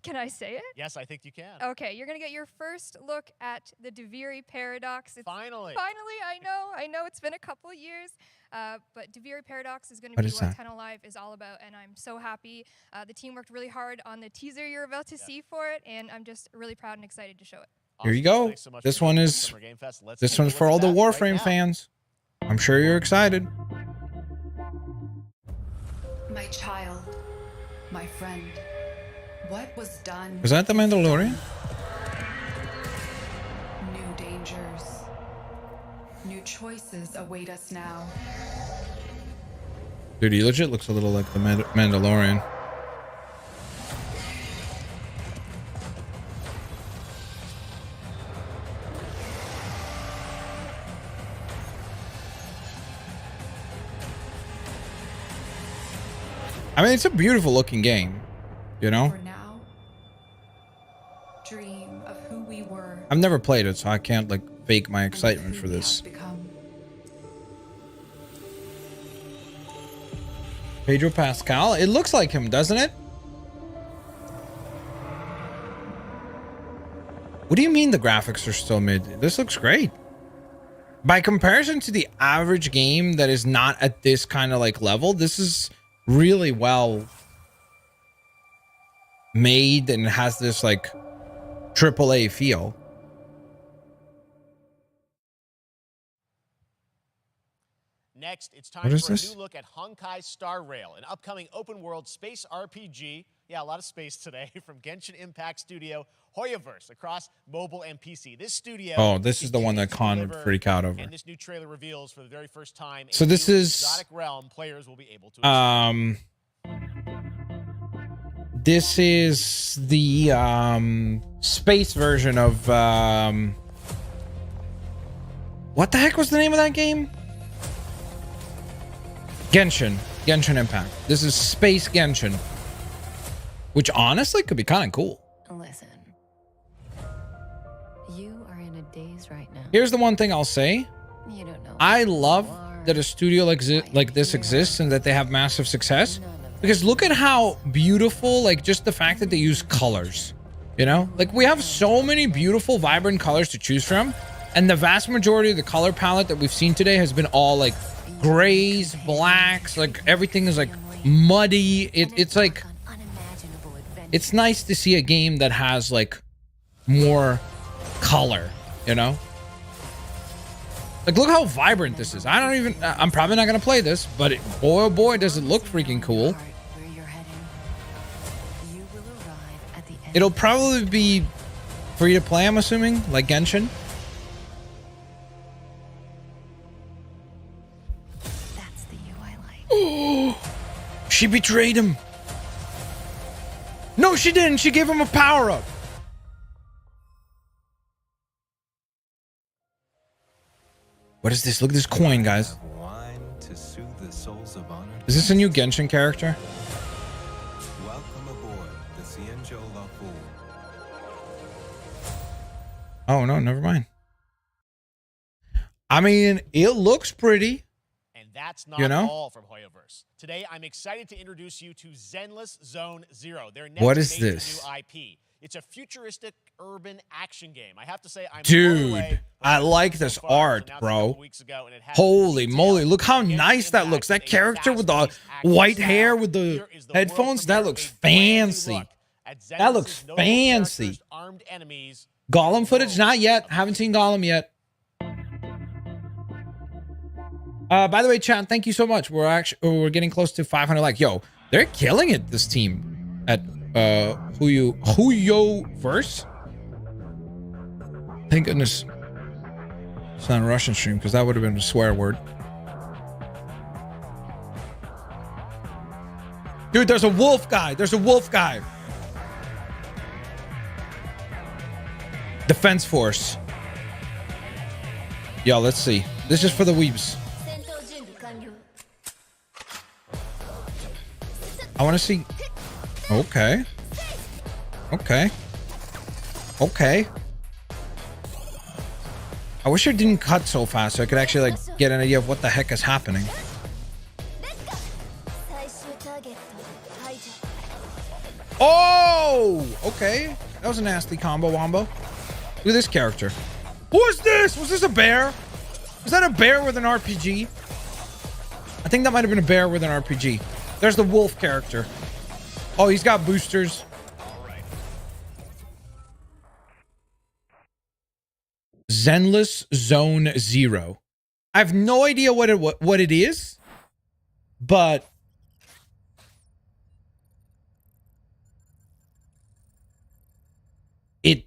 Can I say it? Yes, I think you can. Okay, you're gonna get your first look at the Deviri Paradox. Finally, I know it's been a couple years, but Deviri Paradox is going to What be is what that? TennoLive is all about, and I'm so happy. The team worked really hard on the teaser you're about to see for it, and I'm just really proud and excited to show it. Here you go. Thanks so much This for one joining is Summer Game Fest. Let's this take a one's look for at all the that right Warframe now. fans. I'm sure you're excited. My child, my friend, what was done? Was that the Mandalorian? New dangers, new choices await us now. Dude, he legit looks a little like the Mandalorian. I mean, it's a beautiful looking game, you know? For now, dream of who we were. I've never played it, so I can't like fake my excitement for this. Become. Pedro Pascal, it looks like him, doesn't it? What do you mean the graphics are still mid? This looks great. By comparison to the average game that is not at this kind of like level, this is really well made and has this like AAA feel. Next, it's time What is for a this? new look at Honkai Star Rail, an upcoming open-world space RPG. Yeah, a lot of space today from Genshin Impact Studio, Hoyoverse, across mobile and PC. This studio. Oh, this is the one that Con would freak out over. And this new trailer reveals for the very first time. So this is exotic realm players will be able to. This is the space version of what the heck was the name of that game? Genshin Impact. This is Space Genshin, which honestly could be kind of cool. Listen, you are in a daze right now. Here's the one thing I'll say. You don't know. I love that a studio like this exists and that they have massive success, because look at how beautiful, like just the fact that they use colors, you know, like we have so many beautiful, vibrant colors to choose from. And the vast majority of the color palette that we've seen today has been all like grays, blacks, like everything is like muddy. It's like, it's nice to see a game that has like more color, you know? Like, look how vibrant this is. I'm probably not going to play this, but boy, oh boy, does it look freaking cool. It'll probably be free to play, I'm assuming, like Genshin. That's the UI like. She betrayed him. No, she didn't. She gave him a power-up. What is this? Look at this coin, guys. Is this a new Genshin character? Welcome aboard the Cienjo La Fool. Oh, no, never mind. I mean, it looks pretty. And that's not all from Hoyoverse. Today, I'm excited to introduce you to Zenless Zone Zero. Their next What is major this? new IP. It's a futuristic urban action game. I have to say, I'm blown Dude, away I like this art, bro. Holy moly, look how nice that looks. That character with the white hair with the headphones, that looks fancy. That looks fancy. Gollum footage? Not yet. Haven't seen Gollum yet. By the way, chat, thank you so much. We're getting close to 500 likes. Yo, they're killing it, this team at hoyoverse. Thank goodness it's not a Russian stream, because that would have been a swear word. Dude, there's a wolf guy. There's a wolf guy. Defense Force. Yo, let's see. This is for the weebs. I want to see. Okay. Okay. Okay. I wish it didn't cut so fast so I could actually like get an idea of what the heck is happening. Oh, okay. That was a nasty combo wombo. Look at this character. Who is this? Was this a bear? Was that a bear with an RPG? I think that might have been a bear with an RPG. There's the wolf character. Oh, he's got boosters. Zenless Zone Zero. I have no idea what it is, but it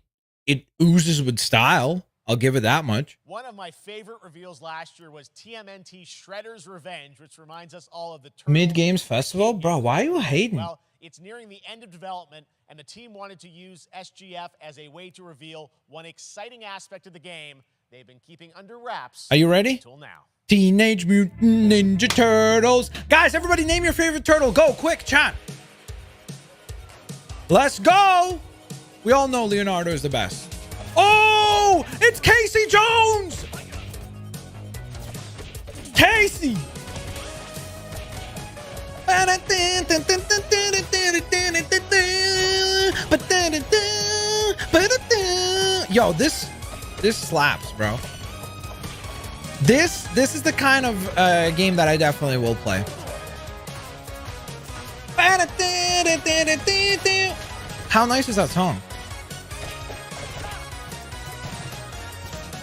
oozes with style. I'll give it that much. One of my favorite reveals last year was TMNT Shredder's Revenge, which reminds us all of the Mid Games Festival? Bro, why are you hating? Well, it's nearing the end of development, and the team wanted to use SGF as a way to reveal one exciting aspect of the game they've been keeping under wraps. Are you ready? Until now. Teenage Mutant Ninja Turtles. Guys, everybody name your favorite turtle. Go, quick, chat. Let's go. We all know Leonardo is the best. Oh, it's Casey Jones. Casey. Yo, this slaps, bro. This is the kind of game that I definitely will play. How nice is that song?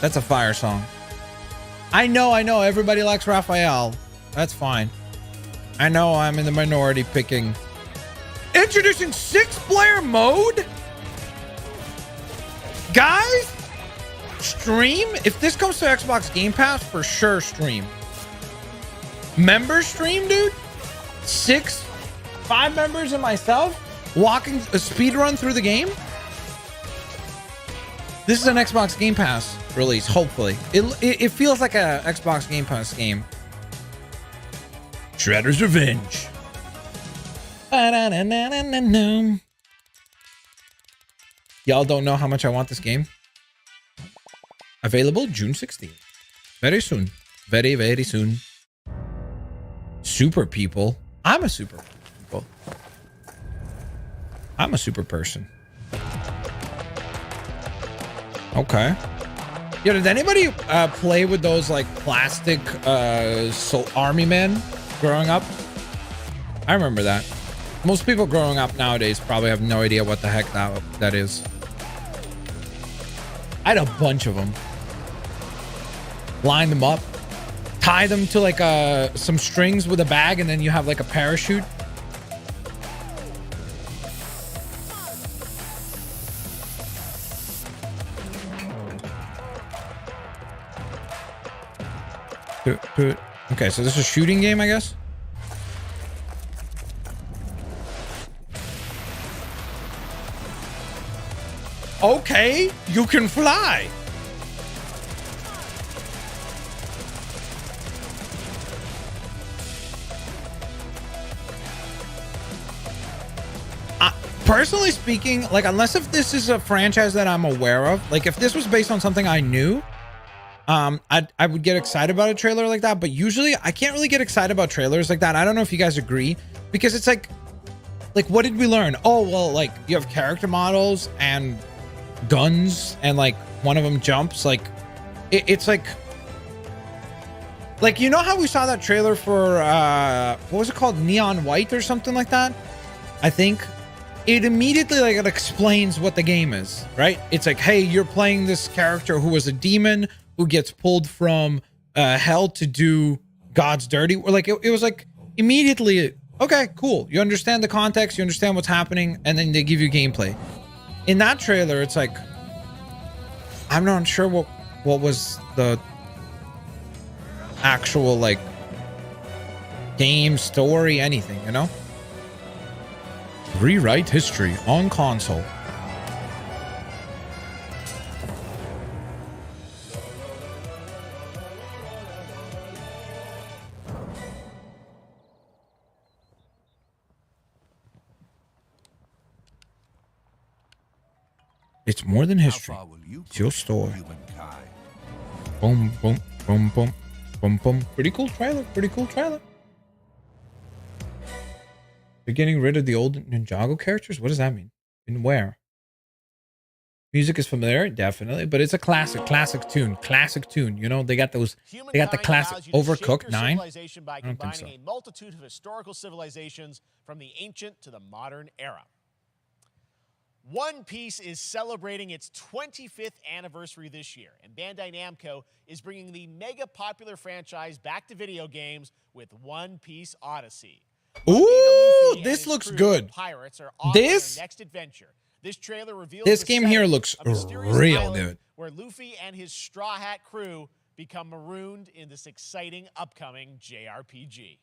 That's a fire song. I know. Everybody likes Raphael. That's fine. I know I'm in the minority picking. Ew! Introducing 6-player mode? Guys, stream? If this comes to Xbox Game Pass, for sure stream. Member stream, dude? 5 members and myself walking a speed run through the game. This is an Xbox Game Pass release, hopefully. It feels like a Xbox Game Pass game. Shredder's Revenge. Y'all don't know how much I want this game. Available June 16th. Very soon. Very, very soon. Super people. I'm a super people. I'm a super person. Okay. Yeah, did anybody play with those like plastic army men growing up? I remember that. Most people growing up nowadays probably have no idea what the heck that is. I had a bunch of them. Line them up, tie them to like some strings with a bag, and then you have like a parachute. Okay, so this is a shooting game, I guess. Okay, you can fly. Personally speaking, like, unless if this is a franchise that I'm aware of, like if this was based on something I knew, I would get excited about a trailer like that. But usually I can't really get excited about trailers like that. I don't know if you guys agree, because it's like what did we learn? Oh, well, like you have character models and guns, and like one of them jumps. Like it's like you know how we saw that trailer for what was it called, Neon White or something like that? I think it immediately like it explains what the game is, right? It's like, hey, you're playing this character who was a demon who gets pulled from hell to do God's dirty, or like it was like immediately, okay, cool, you understand the context, you understand what's happening, and then they give you gameplay. In that trailer, it's like, I'm not sure what was the actual like game story, anything, you know? Rewrite history on console. It's more than history. It's your story. Boom, boom, boom, boom, boom, boom. Pretty cool trailer. Pretty cool trailer. They're getting rid of the old Ninjago characters? What does that mean? And where? Music is familiar, definitely, but it's a classic tune. Classic tune. You know, they got those, they got the classic Overcooked 9. By I don't think so. combining a multitude of historical civilizations from the ancient to the modern era. One Piece is celebrating its 25th anniversary this year, and Bandai Namco is bringing the mega popular franchise back to video games with One Piece Odyssey. Ooh, this looks good. Pirates are on their next adventure. This trailer reveals this the game setting here looks of a mysterious real, island dude. where Luffy and his Straw Hat crew become marooned in this exciting upcoming JRPG.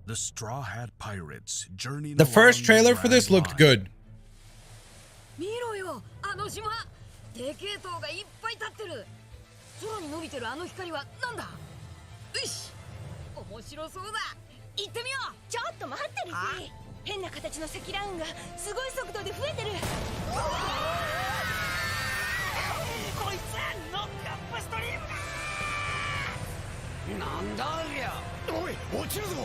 The Straw Hat Pirates journey. The first trailer for this looked good. 見ろよ、あの島。でけえ塔がいっぱい立ってる。空に伸びてるあの光はなんだ。よし、面白そうだ。行ってみよう。ちょっと待ってるし。変な形の積乱雲がすごい速度で増えてる。こいつノックアップストリームだ。なんだありゃ。おい、落ちるぞ。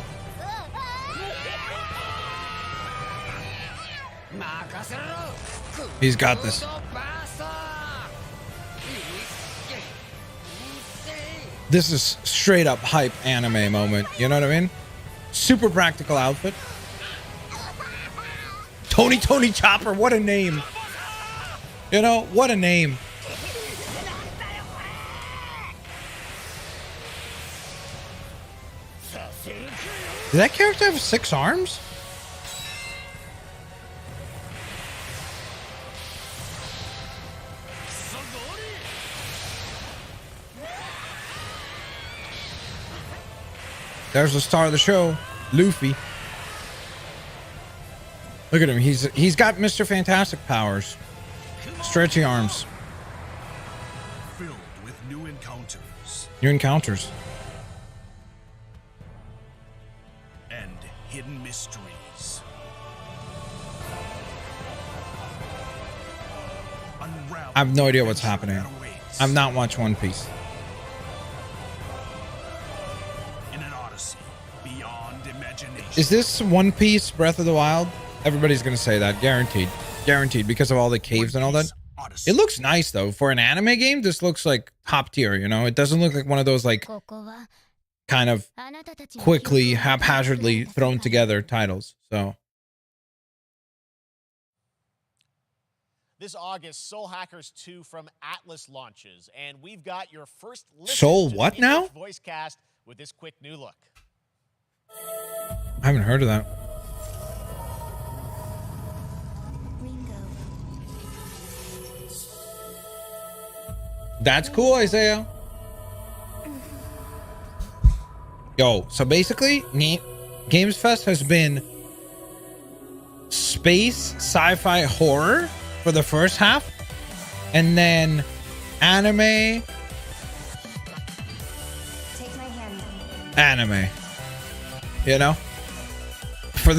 He's got this. This is straight up hype anime moment. You know what I mean? Super practical outfit. Tony Chopper, what a name. You know, what a name. Does that character have 6 arms? There's the star of the show, Luffy. Look at him. He's got Mr. Fantastic powers. Stretchy arms. Filled with new encounters New encounters. and hidden mysteries. Unravel I have no idea what's happening. I've not watched One Piece. in an odyssey beyond imagination. Is this One Piece Breath of the Wild? Everybody's gonna say that, guaranteed, guaranteed, because of all the caves and all that. It looks nice though for an anime game. This looks like top tier. You know, it doesn't look like one of those like kind of quickly, haphazardly thrown together titles. So This August, Soul Hackers 2 from Atlas launches, and we've got your first listen Soul to the what now? voice cast with this quick new look. I haven't heard of that. That's cool, Isaiah. Yo, so basically, Games Fest has been space sci-fi horror for the first half, and then anime, you know, for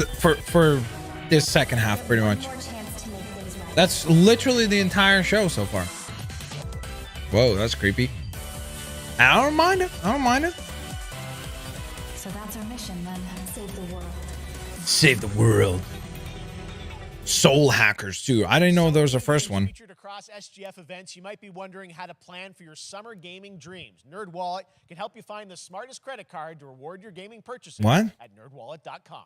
this second half, pretty much. That's literally the entire show so far. Whoa, that's creepy. I don't mind it. I don't mind it. So that's our mission then. Save the world. Save the world. Soul Hackers too. I didn't know there was a first one. Featured across SGF events, you might be wondering how to plan for your summer gaming dreams. NerdWallet can help you find the smartest credit card to reward your gaming purchases What? at nerdwallet.com.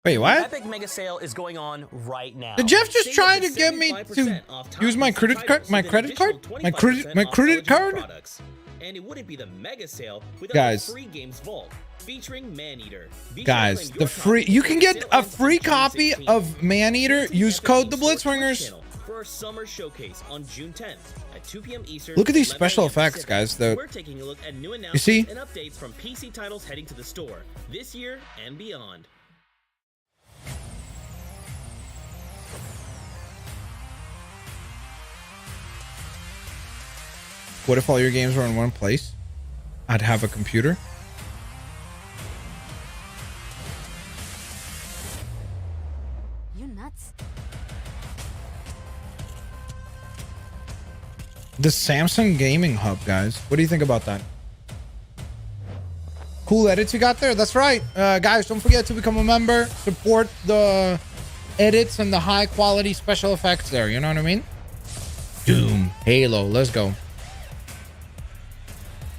Wait, what? Epic Mega Sale is going on right now. Did Jeff just Save try up to get me 75% to off top use my pieces credit titles card? My with an credit card? additional My 25% off credit eligible card? products. And it wouldn't be the Mega Sale without Guys. the free games vault featuring Maneater. Be sure to Guys, claim the your free copy you can before get sale a ends free June copy 16th. of Maneater. Use code the Blitzwingers. For our summer showcase on June 10th at 2 p.m. Eastern. Look at these 11 special a.m. effects, guys. The We're taking a look at new You see? announcements and updates from PC titles heading to the store this year and beyond. What if all your games were in one place? I'd have a computer. You nuts? The Samsung Gaming Hub, guys. What do you think about that? Cool edits you got there. That's right. Guys, don't forget to become a member. Support the edits and the high quality special effects there. You know what I mean? Doom. Halo. Let's go.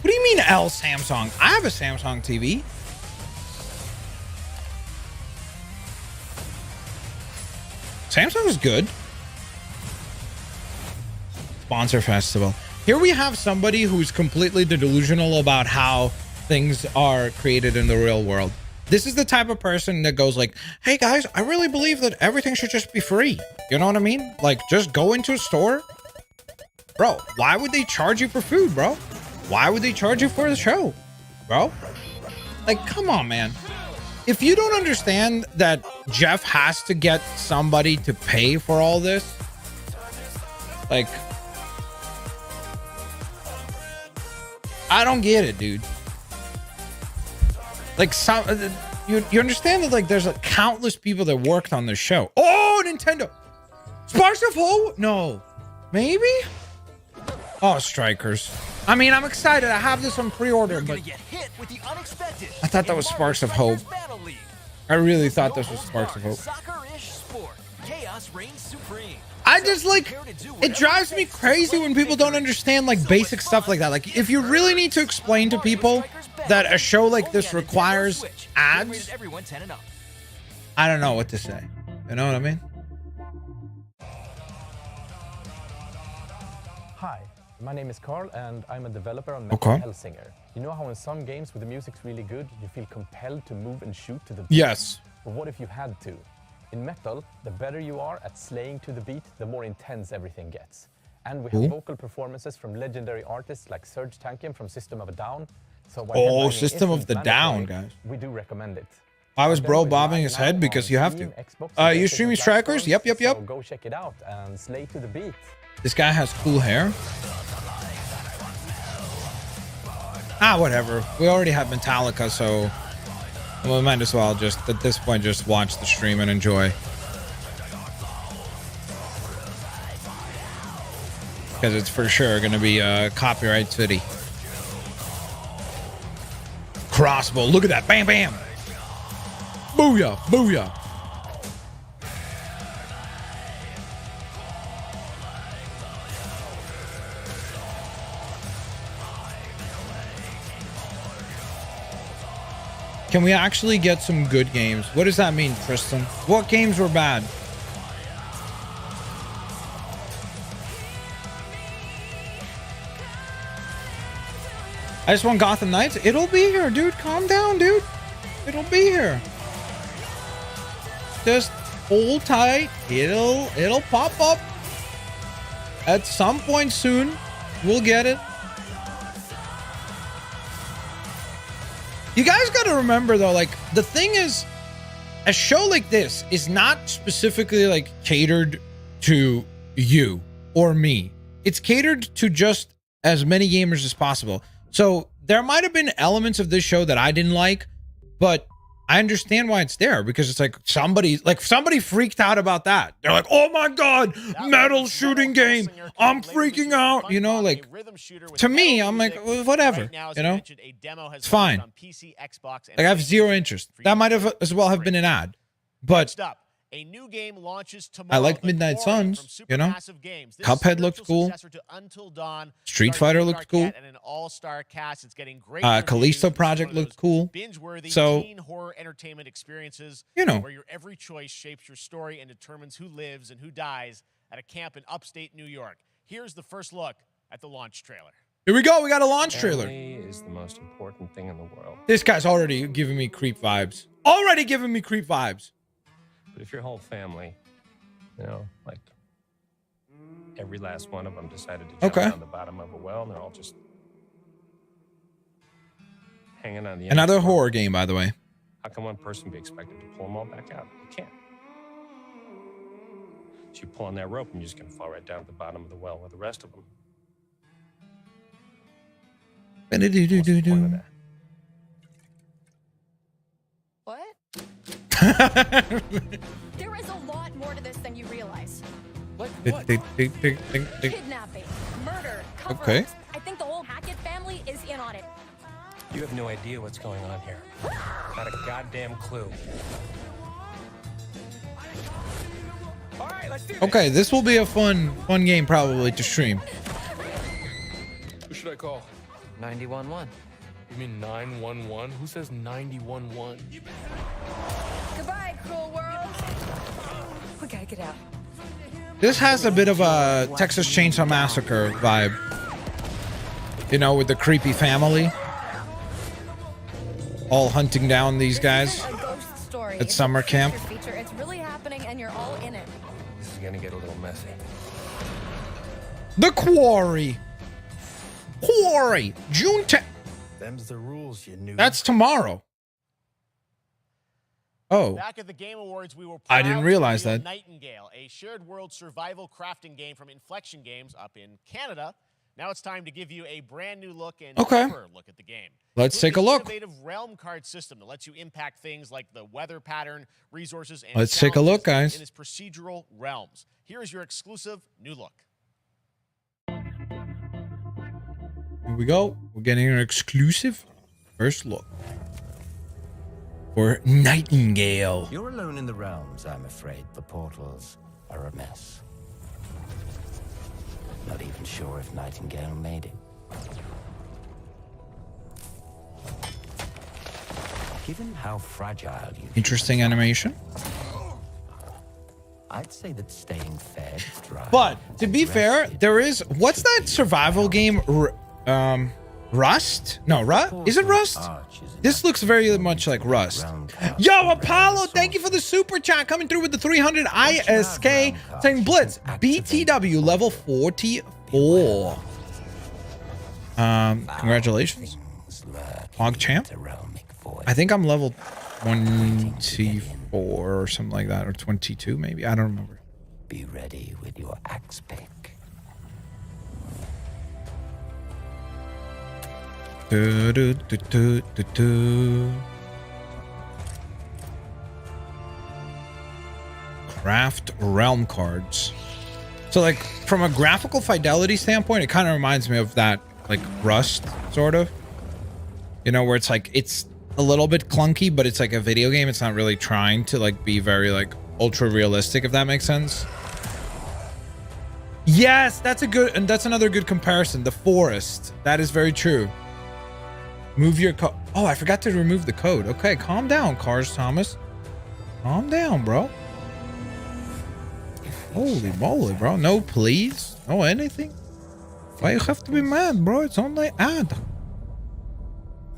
What do you mean L Samsung? I have a Samsung TV. Samsung is good. Sponsor festival. Here we have somebody who's completely delusional about how things are created in the real world. This is the type of person that goes like, hey guys, I really believe that everything should just be free. You know what I mean? Like, just go into a store. Bro, why would they charge you for food, bro? Why would they charge you for the show, bro? Like, come on, man. If you don't understand that Jeff has to get somebody to pay for all this, like, I don't get it, dude. Like, some you understand that, like, there's like countless people that worked on this show. Oh, Nintendo. Sparks of Hope? No. Maybe? Oh, Strikers. I mean, I'm excited. I have this on pre-order, but I thought that was Sparks of Hope. I really thought this was Sparks of Hope. I just, like, it drives me crazy when people don't understand, like, basic stuff like that. Like, if you really need to explain to people that a show like this requires ads, I don't know what to say. You know what I mean? Hi, My name is Carl, and I'm a developer on Metal Hellsinger. You know how in some games where the music's really good, you feel compelled to move and shoot to the beat? Yes. But what if you had to? In Metal, the better you are at slaying to the beat, the more intense everything gets. And we have vocal performances from legendary artists like Serge Tankian from System of a Down. So while System of the Down, guys. We do recommend it. Why was bro bobbing his head? Because you have to. You streaming Strikers? Yep. So go check it out and slay to the beat. This guy has cool hair. Whatever. We already have Metallica, so we might as well just, at this point, just watch the stream and enjoy. Because it's for sure going to be a copyright city. Crossbow. Look at that. Bam, bam. Booyah. Booyah. Can we actually get some good games? What does that mean, Tristan? What games were bad? I just want Gotham Knights. It'll be here, dude. Calm down, dude. It'll be here. Just hold tight. It'll pop up at some point soon. We'll get it. You guys got to remember, though, like, the thing is, a show like this is not specifically, like, catered to you or me. It's catered to just as many gamers as possible. So there might have been elements of this show that I didn't like, but I understand why it's there, because it's like somebody freaked out about that. They're like, oh my God, metal shooting game. I'm freaking out. You know, like, to me, I'm like, whatever, you know, it's fine. Like, I have zero interest. That might have as well have been an ad, but a new game launches tomorrow. I like Midnight Suns, you know. Cuphead looked cool. Street Fighter looked cool. And an all-star cast. It's getting great. Callisto Project looked cool. Binge-worthy teen horror entertainment experiences, you know, where your every choice shapes your story and determines who lives and who dies at a camp in upstate New York. Here's the first look at the launch trailer. Here we go. We got a launch trailer. Family is the most important thing in the world. This guy's already giving me creep vibes. Already giving me creep vibes. But if your whole family, you know, like every last one of them decided to jump on the bottom of a well, and they're all just hanging on the end. Another horror game, by the way. How can one person be expected to pull them all back out? You can't. So you pull on that rope, and you're just going to fall right down at the bottom of the well with the rest of them. What's the point of that? There is a lot more to this than you realize. What? Kidnapping, murder, cover-ups. Okay. I think the whole Hackett family is in on it. You have no idea what's going on here. Not a goddamn clue. All right, let's do this. Okay, this will be a fun game probably to stream. Who should I call? 911. You mean 911? Who says 911? Goodbye, cruel world. We gotta get out. This has a bit of a Texas Chainsaw Massacre vibe. You know, with the creepy family. All hunting down these guys at summer camp. It's really happening and you're all in it. This is gonna get a little messy. The Quarry. June 10th. Them's the rules, you knew. That's tomorrow. Oh. Back at the Game Awards, we were I didn't realize that. Nightingale, a shared world survival crafting game from Inflection Games up in Canada. Now it's time to give you a brand new look and deeper look at the game. Let's take a look. Innovative realm card system that lets you impact things like the weather pattern, resources, and let's take a look, guys. In its procedural realms. Here is your exclusive new look. Here we go. We're getting an exclusive first look for Nightingale. You're alone in the realms, I'm afraid. The portals are a mess. Not even sure if Nightingale made it. Given how fragile you Interesting animation. I'd say that staying fed, dry, But to be fair, there is, what's that survival game? Rust? No, Rust? Is it Rust? This looks very much like Rust. Yo, Apollo, thank you for the super chat coming through with the 300 ISK saying Blitz BTW level 44. Congratulations. PogChamp. I think I'm level 24 or something like that, or 22 maybe. I don't remember. Be ready with your axe pick. Do, do, do, do, do, do. Craft realm cards. So like from a graphical fidelity standpoint, it kind of reminds me of that like Rust sort of, you know, where it's like it's a little bit clunky, but it's like a video game. It's not really trying to like be very like ultra realistic, if that makes sense. Yes, that's a good, and that's another good comparison. The forest. That is very true. Move your code. Oh, I forgot to remove the code. Okay, calm down, Cars Thomas. Calm down, bro. Holy moly, bro. No, please. No anything. Why you have to be mad, bro? It's only ad.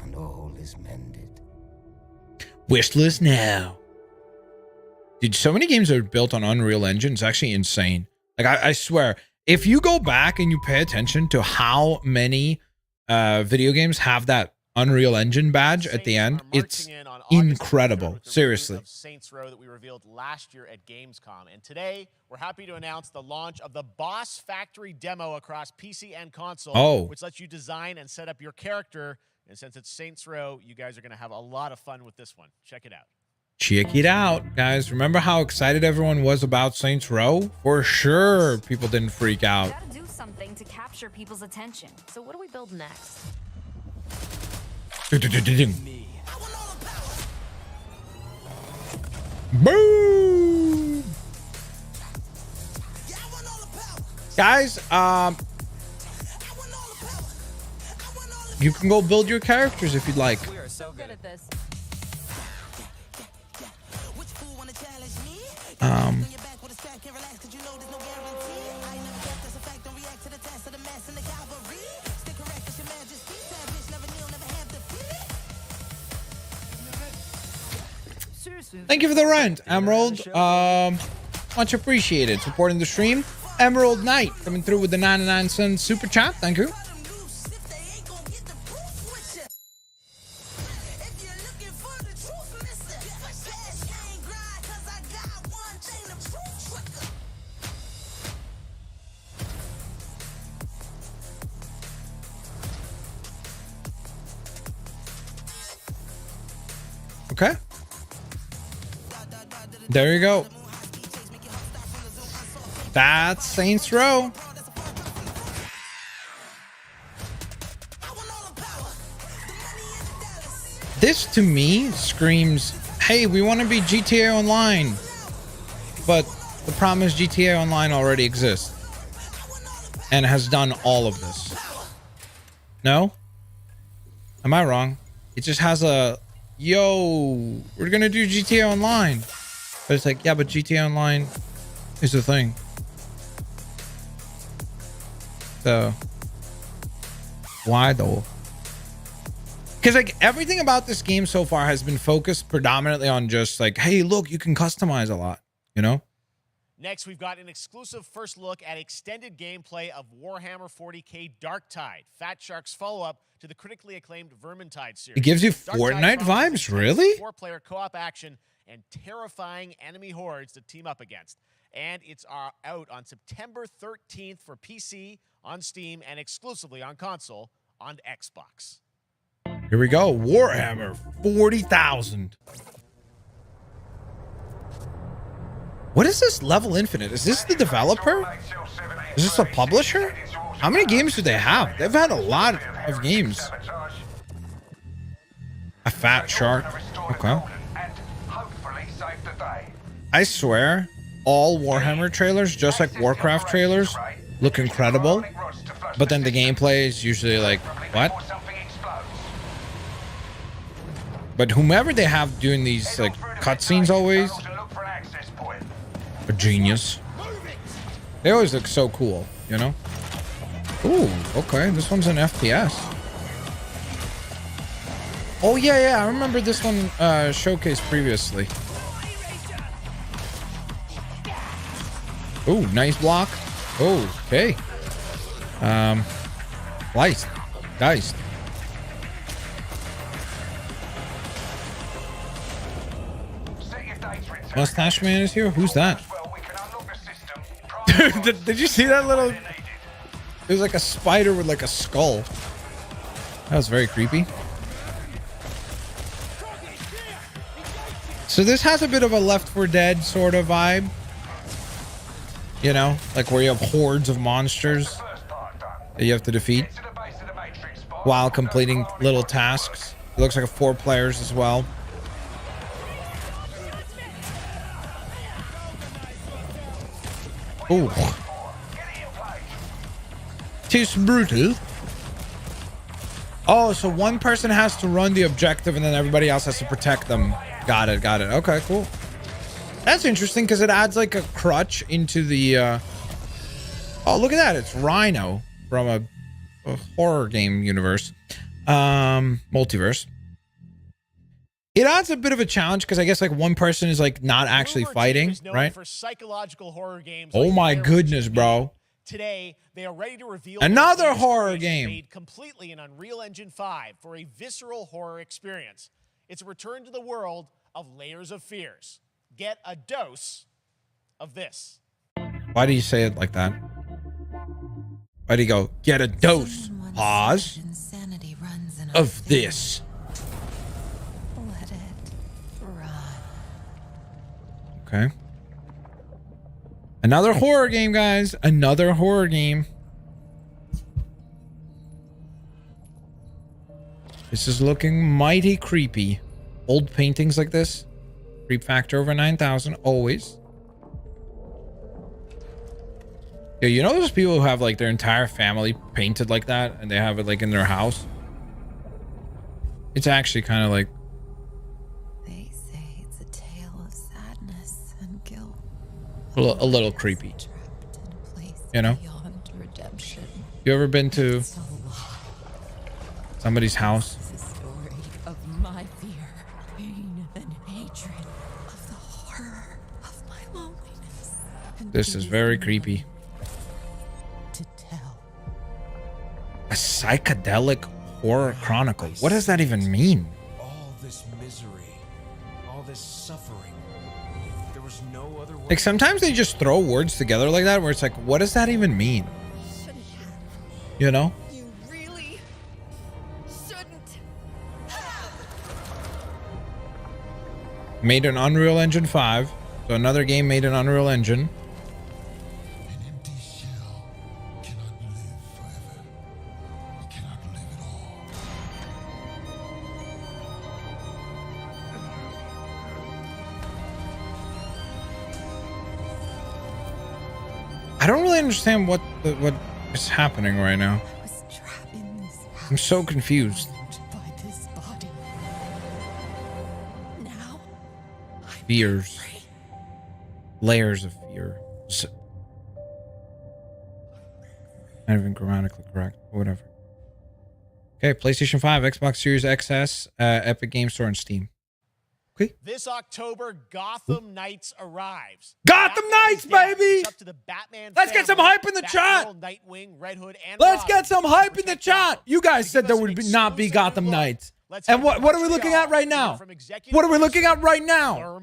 And all is mended. Wish list now. Dude, so many games are built on Unreal Engine. It's actually insane. Like, I swear, if you go back and you pay attention to how many video games have that Unreal Engine badge at the end, it's incredible. Seriously. Saints Row that we revealed last year at Gamescom, and today we're happy to announce the launch of the Boss Factory demo across PC and console, which lets you design and set up your character. And since it's Saints Row, you guys are going to have a lot of fun with this one. Check it out. Check it out, guys. Remember how excited everyone was about Saints Row? For sure, people didn't freak out. Gotta do something to capture people's attention. So what do we build next? Boom! Guys, you can go build your characters if you'd like. We are so good at this. Thank you for the rent, Emerald. Much appreciated. Supporting the stream. Emerald Knight coming through with the 99-cent super chat. Thank you. Okay. There you go. That's Saints Row. This to me screams, hey, we want to be GTA Online. But the problem is GTA Online already exists and has done all of this. No? Am I wrong? It just has a, yo, we're going to do GTA Online. But it's like, yeah, but GTA Online is the thing. So, why though? Because like everything about this game so far has been focused predominantly on just like, hey, look, you can customize a lot, you know? Next, we've got an exclusive first look at extended gameplay of Warhammer 40k Darktide, Fat Shark's follow-up to the critically acclaimed Vermintide series. It gives you Darktide Fortnite vibes, really? 4-player co-op action and terrifying enemy hordes to team up against. And it's out on September 13th for PC, on Steam, and exclusively on console on Xbox. Here we go. Warhammer 40,000. What is this Level Infinite? Is this the developer? Is this a publisher? How many games do they have? They've had a lot of games. A Fat Shark. Okay. I swear, all Warhammer trailers, just like Warcraft trailers, look incredible. But then the gameplay is usually like, what? But whomever they have doing these like cutscenes always, a genius. They always look so cool, you know? Ooh, okay. This one's an FPS. Oh, yeah. I remember this one showcased previously. Ooh, nice block. Oh, okay. Sliced. Diced. Mustache Man is here? Who's that? Dude, did you see that little... It was like a spider with like a skull. That was very creepy. So this has a bit of a Left 4 Dead sort of vibe. You know, like where you have hordes of monsters that you have to defeat while completing little tasks. It looks like a 4 players as well. Ooh. Too brutal. Oh, so one person has to run the objective and then everybody else has to protect them. Got it. Okay, cool. That's interesting because it adds like a crutch into the... Oh, look at that. It's Rhino from a horror game universe. Multiverse. It adds a bit of a challenge because I guess like one person is like not actually fighting, right? For psychological horror games. Oh my goodness, bro. Today, they are ready to reveal another horror game made completely in Unreal Engine 5 for a visceral horror experience. It's a return to the world of Layers of Fears. Get a dose of this. Why do you say it like that? Why do you go, get a dose, pause, of this? Let it run. Okay. Another horror game, guys. Another horror game. This is looking mighty creepy. Old paintings like this. Creep factor over 9,000. Always. Yeah, you know those people who have like their entire family painted like that and they have it like in their house? It's actually kind of like... They say it's a tale of sadness and guilt. A little creepy. You know? Redemption. You ever been to somebody's house? It's a story of my fear, pain, and hatred, of the horror of my loneliness. This is very creepy. To tell. A psychedelic horror chronicle. What does that even mean? All this misery, all this suffering. There was no other way. Like sometimes they just throw words together like that where it's like, what does that even mean? You know? You really shouldn't. Made in Unreal Engine 5. So another game made in Unreal Engine. I don't really understand what is happening right now. I'm so confused. Fears. Layers of fear. Not even grammatically correct. Whatever. Okay, PlayStation 5, Xbox Series XS, Epic Game Store, and Steam. Okay. This October, Gotham Knights arrives. Gotham Knights, baby! Up to the Batman Let's get some hype in the chat. Nightwing, Red Hood, and Let's get some hype in the chat. You guys said there would not be Gotham Knights. And what are we looking at right now? What are we looking at right now?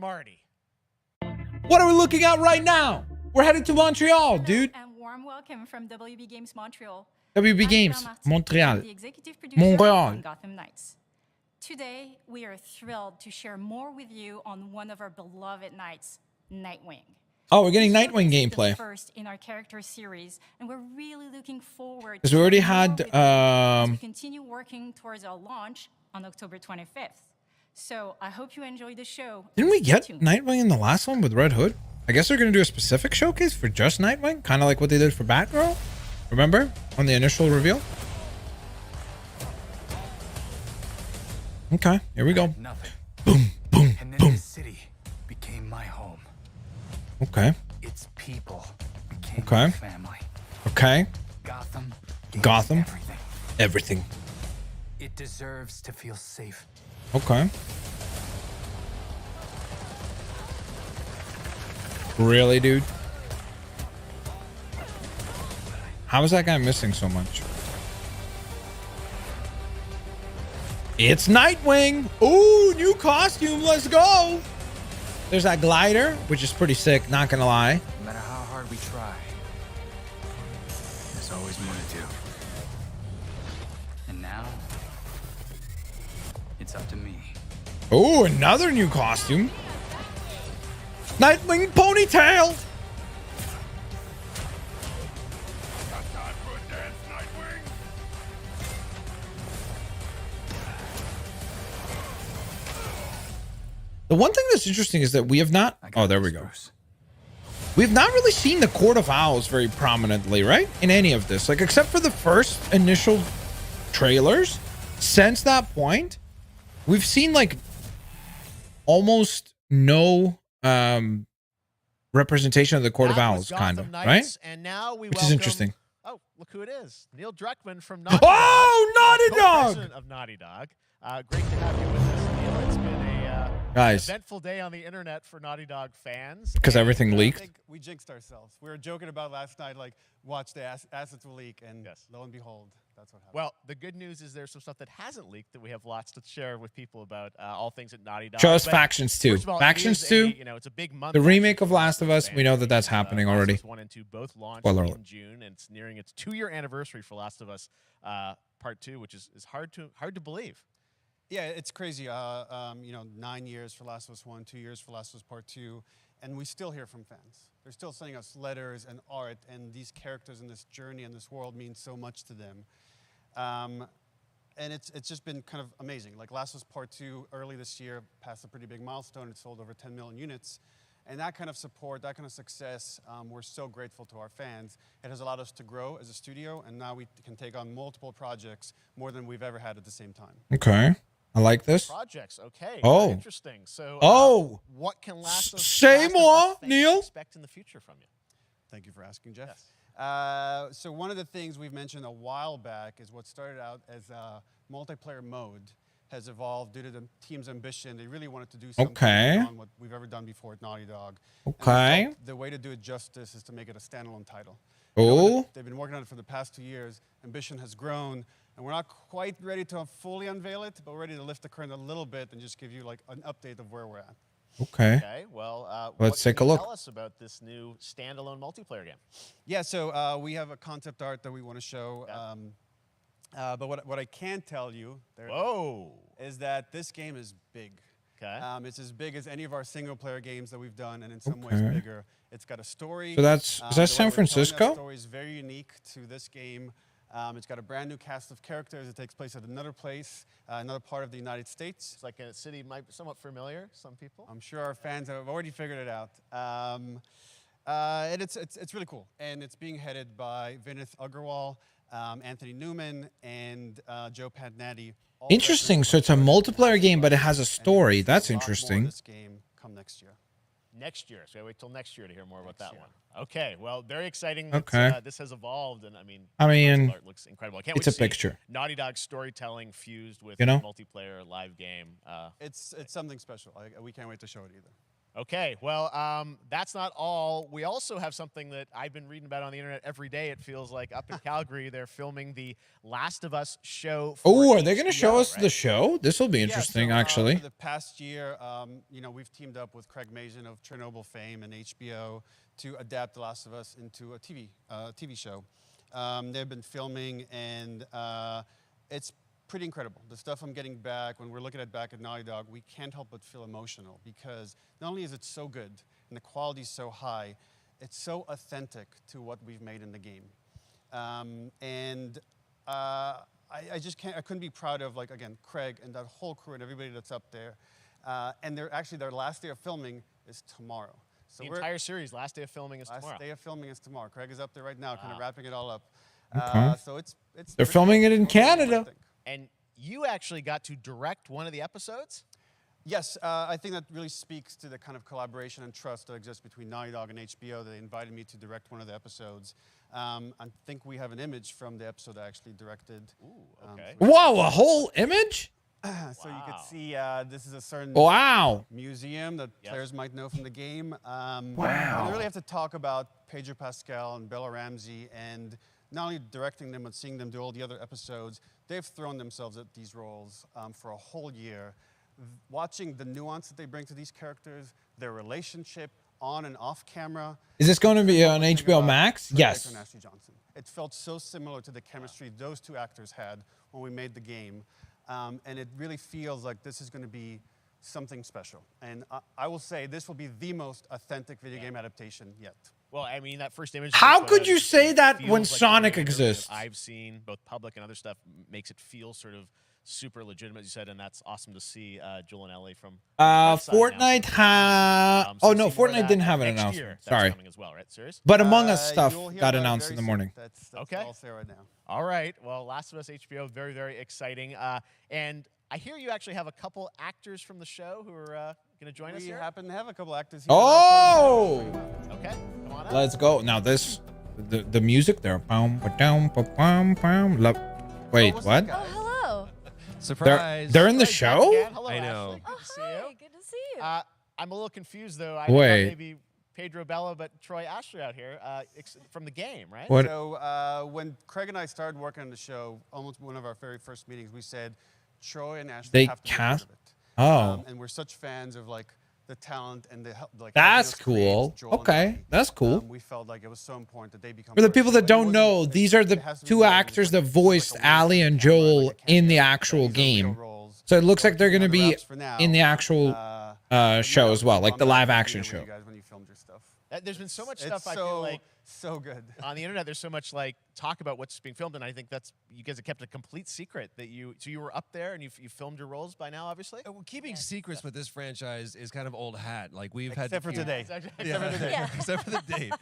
What are we looking at right now? We're heading to Montreal, dude. And warm welcome from WB Games Montreal. WB Games Montreal. The executive producer Montreal. on Gotham Knights. Today, we are thrilled to share more with you on one of our beloved knights, Nightwing. Oh, we're getting Nightwing gameplay. First in our character series, and we're really looking forward because we already had to continue working towards our launch on October 25th. So I hope you enjoy the show. Didn't we get Nightwing in the last one with Red Hood? I guess they're going to do a specific showcase for just Nightwing, kind of like what they did for Batgirl. Remember on the initial reveal? Okay, here we go. Nothing. Boom, boom, and then boom. this city became my home. Okay. It's people. Became Okay. family. Okay. Gotham. Gotham. Everything. It deserves to feel safe. Okay. Really, dude? How is that guy missing so much? It's Nightwing. Ooh, new costume. Let's go. There's that glider, which is pretty sick. Not gonna lie. No matter how hard we try, there's always more to do. And now, it's up to me. Ooh, another new costume. Nightwing ponytail. The one thing that's interesting is that we have not. Oh, there we go. We've not really seen the Court of Owls very prominently, right? In any of this, like except for the first initial trailers. Since that point, we've seen like almost no representation of the Court of Owls, kind of, right? And now we Which is interesting. Oh, look who it is. Neil Druckmann from Naughty Dog. Oh, Naughty Dog! Co-president of Naughty Dog. Great to have you with us, Neil. It's been a eventful day on the internet for Naughty Dog fans. Because everything leaked. I think we jinxed ourselves. We were joking about last night, like, watch the assets will leak, and lo and behold, that's what happened. Well, the good news is there's some stuff that hasn't leaked that we have lots to share with people about all things at Naughty Dog. Show us But Factions 2. first of all, it Factions is 2. it's a big month. The remake of Last of Us. We know that that's happening Last of already. Us 1 and 2 both launched Spoiler in alert. June, and it's nearing its 2-year anniversary for Last of Us Part 2, which is hard to believe. Yeah, it's crazy. 9 years for Last of Us 1, 2 years for Last of Us Part 2, and we still hear from fans. They're still sending us letters and art, and these characters in this journey and this world mean so much to them. And it's just been kind of amazing. Like Last of Us Part 2 early this year passed a pretty big milestone. It sold over 10 million units. And that kind of support, that kind of success, we're so grateful to our fans. It has allowed us to grow as a studio, and now we can take on multiple projects, more than we've ever had at the same time. Okay. I like this. Projects, okay. Oh. Interesting. So, what can Last of Say Last of more, Us fans Neil. expect in the future from you? Thank you for asking, Jeff. So one of the things we've mentioned a while back is what started out as a multiplayer mode has evolved due to the team's ambition. They really wanted to do something beyond what we've ever done before at Naughty Dog. Okay. And the way to do it justice is to make it a standalone title. Oh. They've been working on it for the past 2 years. Ambition has grown, and we're not quite ready to fully unveil it, but we're ready to lift the curtain a little bit and just give you like an update of where we're at. Okay. Okay. Well, Let's take a what can you look. tell us about this new standalone multiplayer game? Yeah, so we have a concept art that we want to show. But what I can tell you is that this game is big. Okay. It's as big as any of our single-player games that we've done, and in some ways Okay. bigger. It's got a story. So that's- is that the way San we're telling Francisco? That story is very unique to this game. It's got a brand new cast of characters. It takes place at another place, another part of the United States. It's like a city might be somewhat familiar, some people. I'm sure our fans have already figured it out. And it's really cool. And it's being headed by Vinith Agarwal, Anthony Newman, and Joe Padnatti. Interesting. So it's a multiplayer game, but it has a story. That's interesting. This game come next year. Next year. So I wait till next year to hear more about that one. Okay. Well, very exciting that Okay. this has evolved, and I mean, it looks incredible. I can't it's wait a to see picture. Naughty Dog storytelling fused with multiplayer live game. It's something special. We can't wait to show it either. Okay, well, that's not all. We also have something that I've been reading about on the internet every day. It feels like up in Calgary, they're filming the Last of Us show. Oh, are they going to show us right? the show? This will be interesting, actually. For the past year, we've teamed up with Craig Mazin of Chernobyl fame and HBO to adapt The Last of Us into a TV show. They've been filming, and it's pretty incredible. The stuff I'm getting back, when we're looking at back at Naughty Dog, we can't help but feel emotional because not only is it so good and the quality is so high, it's so authentic to what we've made in the game. I just can't, I couldn't be proud of, like, again, Craig and that whole crew and everybody that's up there. And their last day of filming is tomorrow. So the entire series, last day of filming is tomorrow. Last day of filming is tomorrow. Craig is up there right now, kind of wrapping it all up. Okay. So it's They're filming it in Canada. And you actually got to direct one of the episodes? Yes, I think that really speaks to the kind of collaboration and trust that exists between Naughty Dog and HBO. They invited me to direct one of the episodes. I think we have an image from the episode I actually directed. Ooh, okay. Whoa, a whole image? So you could see this is a certain museum that players might know from the game. And I really have to talk about Pedro Pascal and Bella Ramsey, and not only directing them but seeing them do all the other episodes. They've thrown themselves at these roles for a whole year. Watching the nuance that they bring to these characters, their relationship on and off camera. Is this going to be on HBO Max? Yes. And Ashley Johnson. It felt so similar to the chemistry those two actors had when we made the game. And it really feels like this is going to be something special. And I will say this will be the most authentic video game adaptation yet. Well, I mean, that first image. How could you say that when like Sonic exists? I've seen both public and other stuff makes it feel sort of super legitimate, as you said, and that's awesome to see. Joel and Ellie from Fortnite had. Oh no, Fortnite didn't have an announcement. Sorry. As well, right? Serious? But Among Us stuff got announced in the morning. That's okay. all there right now. All right. Well, Last of Us HBO, very, very exciting. And I hear you actually have a couple actors from the show who are going to join us here. We happen to have a couple actors here. Oh! Okay, come on up. Let's go. Now this, the music there. Wait, what? Oh, hello. Surprise. They're in the show? Hello, I know. Ashley. Good to see you. Good to see you. I'm a little confused, though. I Wait. thought maybe Pedro Bella, but Troy Ashley out here from the game, right? What? So when Craig and I started working on the show, almost one of our very first meetings, we said, Troy and Ashley They have to be cast. part of it. Oh. And we're such fans of like the talent and the like. That's helping us create cool. Joel and Okay, Ellie. that's cool. We felt like it was so important that they become. For the part of people the that show. And don't it know, wasn't- these are the it has to be two done actors that like voiced Allie and Joel in the actual game. So it looks like they're going to be in the actual show as well, like the live action show. When you filmed your stuff. There's been so much It's stuff I feel like so good on the internet. There's so much like talk about what's being filmed, and I think that's you guys have kept a complete secret that you. So you were up there and you filmed your roles by now, obviously. Well, keeping secrets with this franchise is kind of old hat. Like we've Except had for today. Except for today. Except for the date.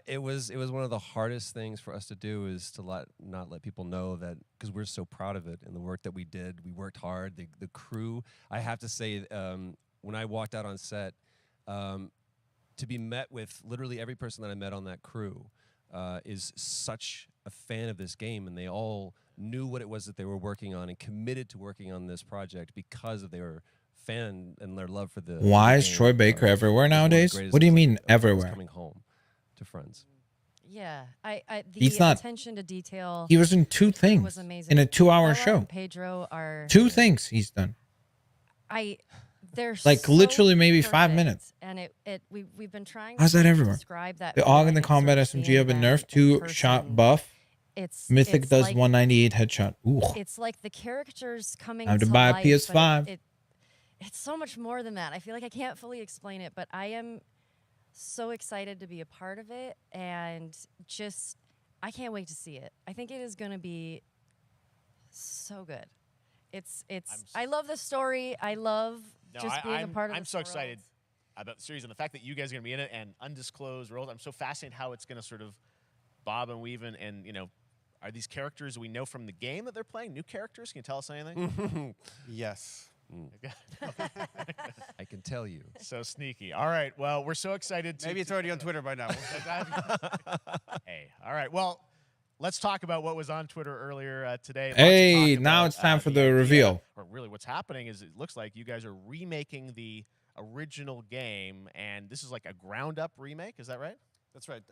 It was one of the hardest things for us to do is to not let people know that, because we're so proud of it and the work that we did. We worked hard. The crew. I have to say, when I walked out on set. To be met with literally every person that I met on that crew is such a fan of this game, and they all knew what it was that they were working on and committed to working on this project because of their fan and their love for the. Why is game. Troy Baker everywhere It's one of the nowadays? greatest What do you things mean about everywhere? Coming home to friends. Yeah, the He's not- attention to detail. He was in two things was amazing. in a 2-hour Bella show. and Pedro are Two things he's done. They're Like so literally maybe 5 perfect, minutes. and we've been trying. How's that to everywhere? Describe that. The AUG and the feeling, combat sort of SMG have seeing been them nerfed. in 2-shot person. buff. Mythic It's does like, 198 headshot. Ooh. It's like the characters coming Time to to buy a life, PS5. but it's so much more than that. I feel like I can't fully explain it, but I am so excited to be a part of it, and just I can't wait to see it. I think it is going to be so good. I love the story. I love just being a part of I'm this so world. excited about the series and the fact that you guys are going to be in it and undisclosed roles. I'm so fascinated how it's going to sort of bob and weave and you know, are these characters we know from the game that they're playing? New characters? Can you tell us anything? Yes. I can tell you. So sneaky. All right. Well, we're so excited. Maybe it's already on Twitter by now. Hey. All right. Well, let's talk about what was on Twitter earlier today. Lots of Hey, talk now about, it's time for the idea, reveal. Or really what's happening is it looks like you guys are remaking the original game, and this is like a ground-up remake. Is that right? That's right.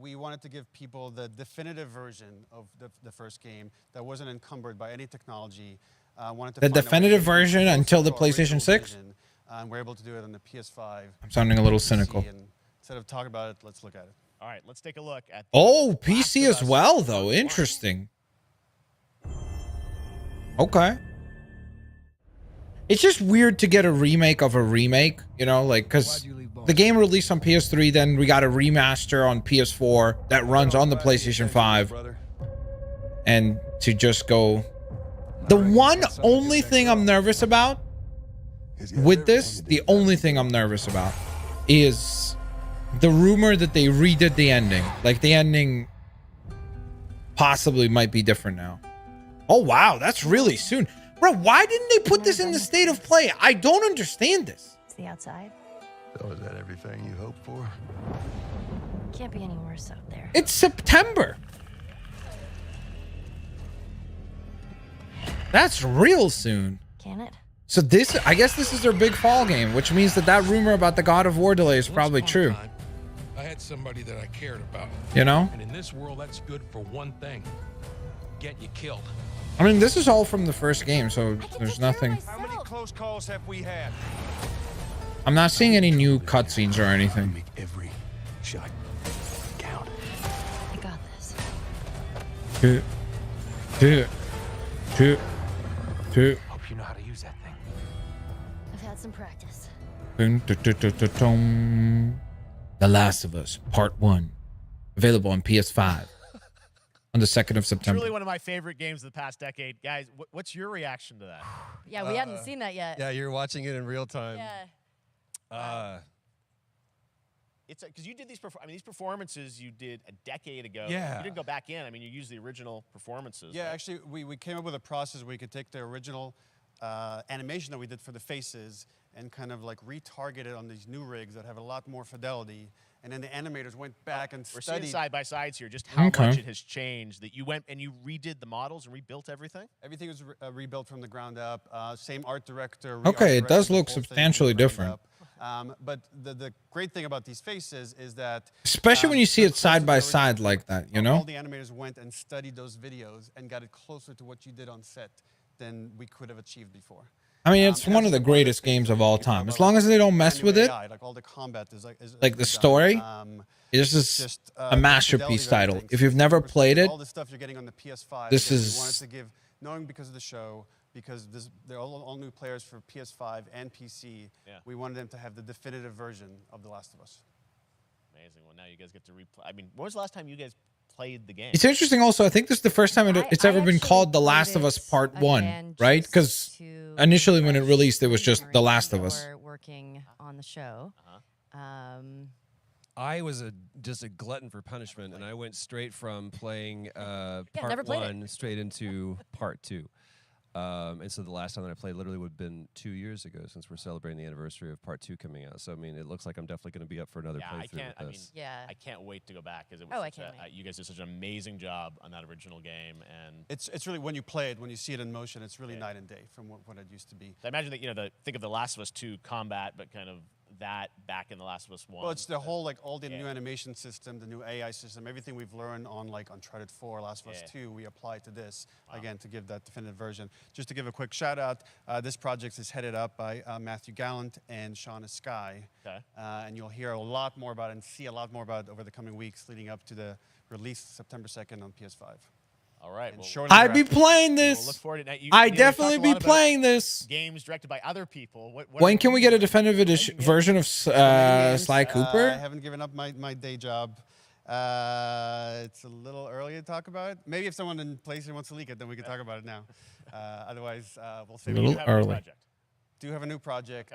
We wanted to give people the definitive version of the first game that wasn't encumbered by any technology. Wanted to The find a way definitive to version close until to the our PlayStation original 6? vision, and we're able to do it on the PS5. I'm sounding a little PC, cynical. and instead of talking about it, let's look at it. All right, let's take a look at. Oh, PC as well, though. Interesting. Okay. It's just weird to get a remake of a remake, you know, like, because the game released on PS3, then we got a remaster on PS4 that runs on the PlayStation 5. And to just go... The one only thing I'm nervous about with this, the only thing I'm nervous about is the rumor that they redid the ending. Like, the ending possibly might be different now. Oh, wow. That's really soon. Bro, why didn't they put this in the state of play? I don't understand this. It's the outside. So is that everything you hoped for? Can't be any worse out there. It's September. That's real soon. Can it? So this, I guess this is their big fall game, which means that rumor about the God of War delay is probably true. I had somebody that I cared about. You know? And in this world, that's good for one thing. Get you killed. I mean, this is all from the first game, so there's nothing. How many close calls have we had? I'm not seeing any new cutscenes or anything. Make every shot count. I got this. Hope you know how to use that thing. I've had some practice. The Last of Us Part 1. Available on PS5 on the 2nd of September. Truly one of my favorite games of the past decade. Guys, what's your reaction to that? Yeah, we hadn't seen that yet. Yeah, you're watching it in real time. Yeah. It's because you did these. These performances you did a decade ago. Yeah. You didn't go back in. I mean, you used the original performances. Yeah, right? actually, we came up with a process where we could take the original animation that we did for the faces and kind of like retarget it on these new rigs that have a lot more fidelity. And then the animators went back and We're studied. seeing side by sides here, just how much it has changed. That you went and you redid the models and rebuilt everything. Everything was rebuilt from the ground up. Same art director. Okay, it does look substantially different. But the great thing about these faces is that, Especially when you see it side by side like that, you know? all the animators went and studied those videos and got it closer to what you did on set than we could have achieved before. I mean, it's one of the greatest games of all time. As long as they don't mess with it, like all the combat is like the story, this is a masterpiece title. If you've never played it, all the stuff you're getting on the PS5. this again, is- we wanted to give, knowing because of the show, because they're all new players for PS5 and PC. Yeah. We wanted them to have the definitive version of The Last of Us. Amazing. Well, now you guys get to replay. I mean, when was the last time you guys played the game? It's interesting also, I think this is the first time it's ever been called The Last of Us Part 1, right? Because initially when it released, it was just The Last of Us. Working on the show. I was just a glutton for punishment, and I went straight from playing never part played 1 straight into part 2. And so the last time that I played literally would have been 2 years ago, since we're celebrating the anniversary of part 2 coming out. So I mean, it looks like I'm definitely going to be up for another playthrough with this. I can't wait to go back because it was. I can't wait. You guys did such an amazing job on that original game, and It's really, when you play it, when you see it in motion, it's really night and day from what it used to be. I imagine that think of The Last of Us 2 combat, but kind of that back in The Last of Us 1. Well, it's the whole, like, all the new animation system, the new AI system, everything we've learned on, like, Uncharted 4, Last of Us 2, we apply to this, again, to give that definitive version. Just to give a quick shout out, this project is headed up by Matthew Gallant and Shauna Skye. Okay. And you'll hear a lot more about it and see a lot more about it over the coming weeks leading up to the release September 2nd on PS5. All right. Well, I'd be playing this. We'll look forward to that. I'd definitely be playing this. Games directed by other people. When can we get a definitive edition version of Sly Cooper? I haven't given up my day job. It's a little early to talk about. Maybe if someone in PlayStation wants to leak it, then we can talk about it now. Otherwise, we'll save A little early. Do have a new project.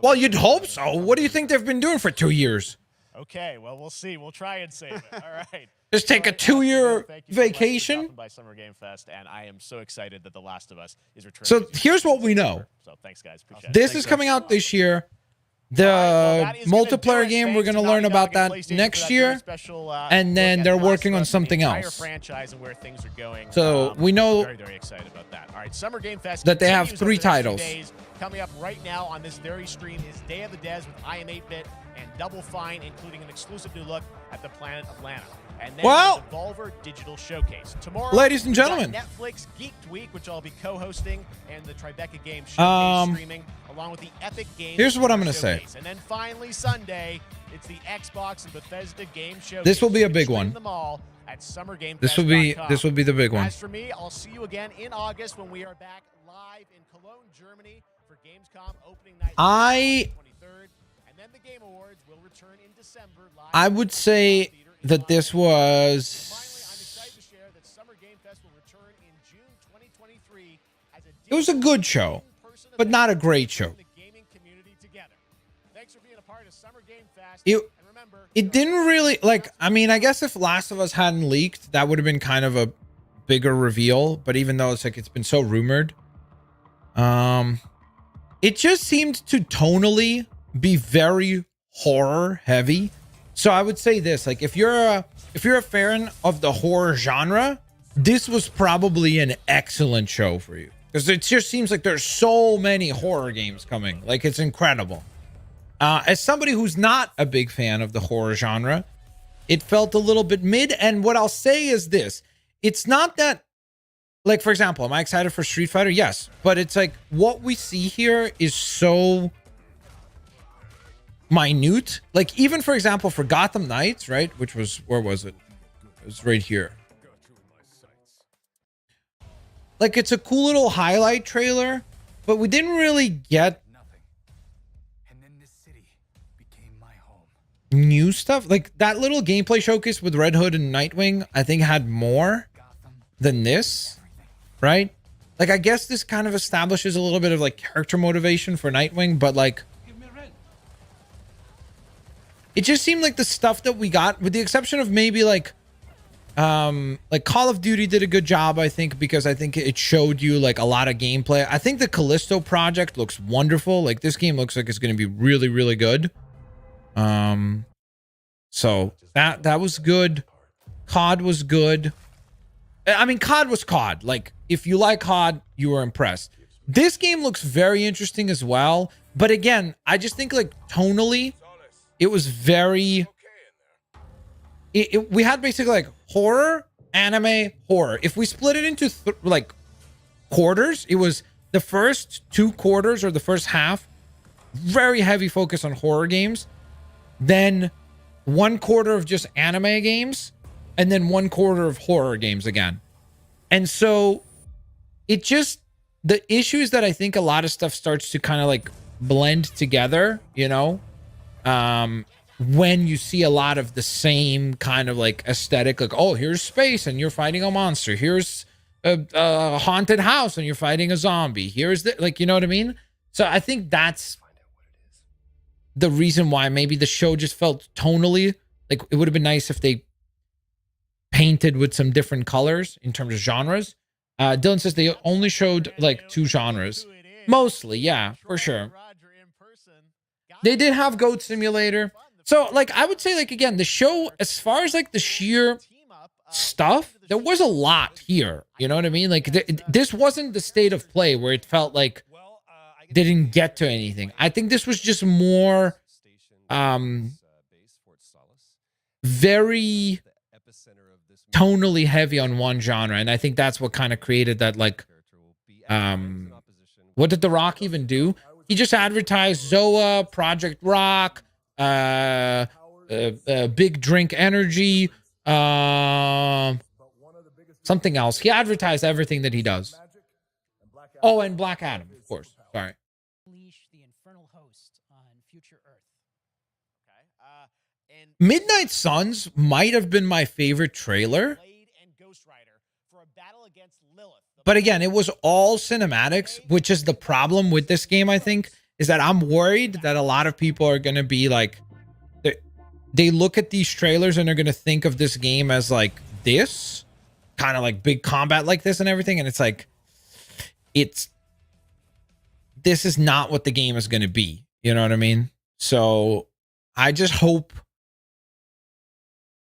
Well, you'd hope so. What do you think they've been doing for 2 years? Okay, well, we'll see. We'll try and save it. All right. Just take a 2-year vacation? By Summer Game Fest, and I am so excited that The Last of Us is returning. So here's what we know. So thanks, guys. Appreciate it. This is coming out this year. The multiplayer game, we're going to learn about that next year. And then they're working on something else. Franchise and where things are going. So we know very, very excited about that. All right, Summer Game Fest that they have continues 3 over the next few titles. days. Coming up right now on this very stream is Day of the Des with I Am 8-Bit and Double Fine, including an exclusive new look at the Planet Atlanta. And then Well, the Devolver Digital Showcase. Tomorrow, ladies and we've got gentlemen. Netflix Geeked Week, which I'll be co-hosting, and the Tribeca Game Showcase streaming, along with the Epic Games. Here's what I'm gonna say. Showcase. And then finally Sunday, it's the Xbox and Bethesda Game Showcase. This will be a big Stream one. them all at summergamefest.com. This will be the big one. As for me, I'll see you again in August when we are back live in Cologne, Germany for Gamescom opening night. I 23rd, and then the Game Awards will return in December live. I would say that this was. It was a good show, but not a great show. It didn't really, like, I mean, I guess if Last of Us hadn't leaked, that would have been kind of a bigger reveal. But even though it's like it's been so rumored, It just seemed to tonally be very horror heavy. So I would say this, like, if you're a fan of the horror genre, this was probably an excellent show for you, because it just seems like there's so many horror games coming. Like, it's incredible. As somebody who's not a big fan of the horror genre, it felt a little bit mid. And what I'll say is this, it's not that, like, for example, am I excited for Street Fighter? Yes. But it's like, what we see here is so minute. Like, even, for example, for Gotham Knights, right? Which was, where was it? It was right here. Like, it's a cool little highlight trailer, but we didn't really get new stuff. Like, that little gameplay showcase with Red Hood and Nightwing, I think, had more than this, right? Like, I guess this kind of establishes a little bit of, like, character motivation for Nightwing, but, like, it just seemed like the stuff that we got, with the exception of maybe, like Call of Duty did a good job, I think, because I think it showed you, like, a lot of gameplay. I think the Callisto project looks wonderful. Like, this game looks like it's going to be really, really good. So that was good. COD was good. I mean, COD was COD. Like, if you like COD, you were impressed. This game looks very interesting as well. But again, I just think, like, tonally, it was very... we had basically, like, horror, anime, horror. If we split it into, like, quarters, it was the first 2 quarters, or the first half, very heavy focus on horror games. Then 1 quarter of just anime games, and then 1 quarter of horror games again. And so it just, the issue is that I think a lot of stuff starts to kind of, like, blend together, you know, when you see a lot of the same kind of, like, aesthetic, like, oh, here's space and you're fighting a monster, here's a haunted house and you're fighting a zombie, here's the, like, you know what I mean? So I think that's the reason why maybe the show just felt tonally like it would have been nice if they painted with some different colors in terms of genres. Dylan says they only showed, like, 2 genres. Mostly, yeah, for sure. They did have Goat Simulator. So, like, I would say, like, again, the show, as far as, like, the sheer stuff, there was a lot here. You know what I mean? Like, this wasn't the state of play where it felt like they didn't get to anything. I think this was just more very tonally heavy on one genre, and I think that's what kind of created that, like, what did The Rock even do? He just advertised Zoa, Project Rock, Big Drink Energy, something else. He advertised everything that he does. Oh, and Black Adam, of course. Sorry. Midnight Suns might have been my favorite trailer. But again, it was all cinematics, which is the problem with this game, I think, is that I'm worried that a lot of people are going to be like, they look at these trailers and they're going to think of this game as, like, this, kind of like big combat like this and everything. And it's like, this is not what the game is going to be. You know what I mean? So I just hope.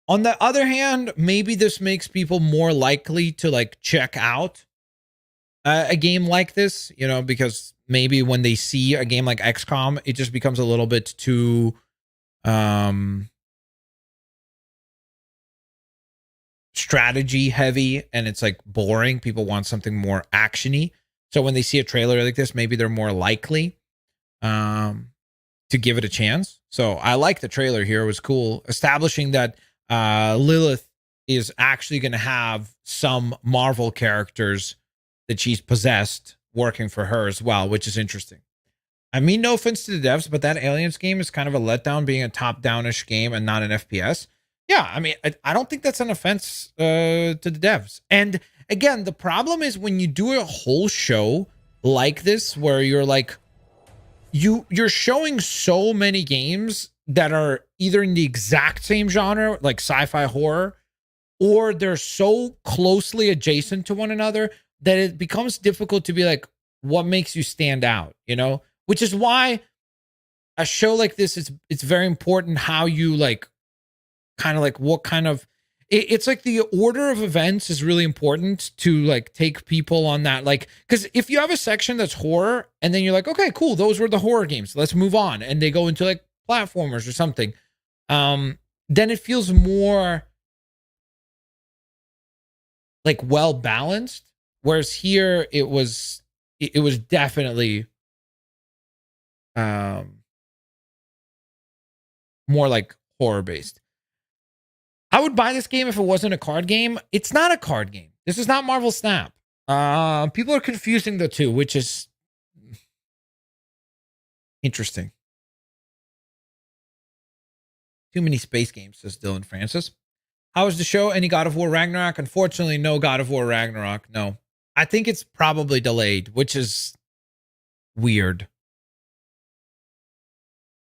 On the other hand, maybe this makes people more likely to, like, check out a game like this, you know, because maybe when they see a game like XCOM, it just becomes a little bit too strategy heavy and it's, like, boring. People want something more actiony. So when they see a trailer like this, maybe they're more likely to give it a chance. So I like the trailer here. It was cool. Establishing that Lilith is actually going to have some Marvel characters that she's possessed working for her as well, which is interesting. I mean, no offense to the devs, but that Aliens game is kind of a letdown, being a top-down-ish game and not an FPS. Yeah, I mean, I don't think that's an offense to the devs. And again, the problem is when you do a whole show like this, where you're like, you're showing so many games that are either in the exact same genre, like sci-fi horror, or they're so closely adjacent to one another that it becomes difficult to be like, what makes you stand out, you know? Which is why a show like this, it's very important how you like, kind of like what kind of, it's like the order of events is really important to like take people on that. Like, because if you have a section that's horror and then you're like, okay, cool, those were the horror games, let's move on. And they go into like platformers or something. Then it feels more like well balanced. Whereas here it was definitely more like horror based. I would buy this game if it wasn't a card game. It's not a card game. This is not Marvel Snap. People are confusing the two, which is interesting. Too many space games, says Dylan Francis. How was the show? Any God of War Ragnarok? Unfortunately, no God of War Ragnarok. No. I think it's probably delayed, which is weird.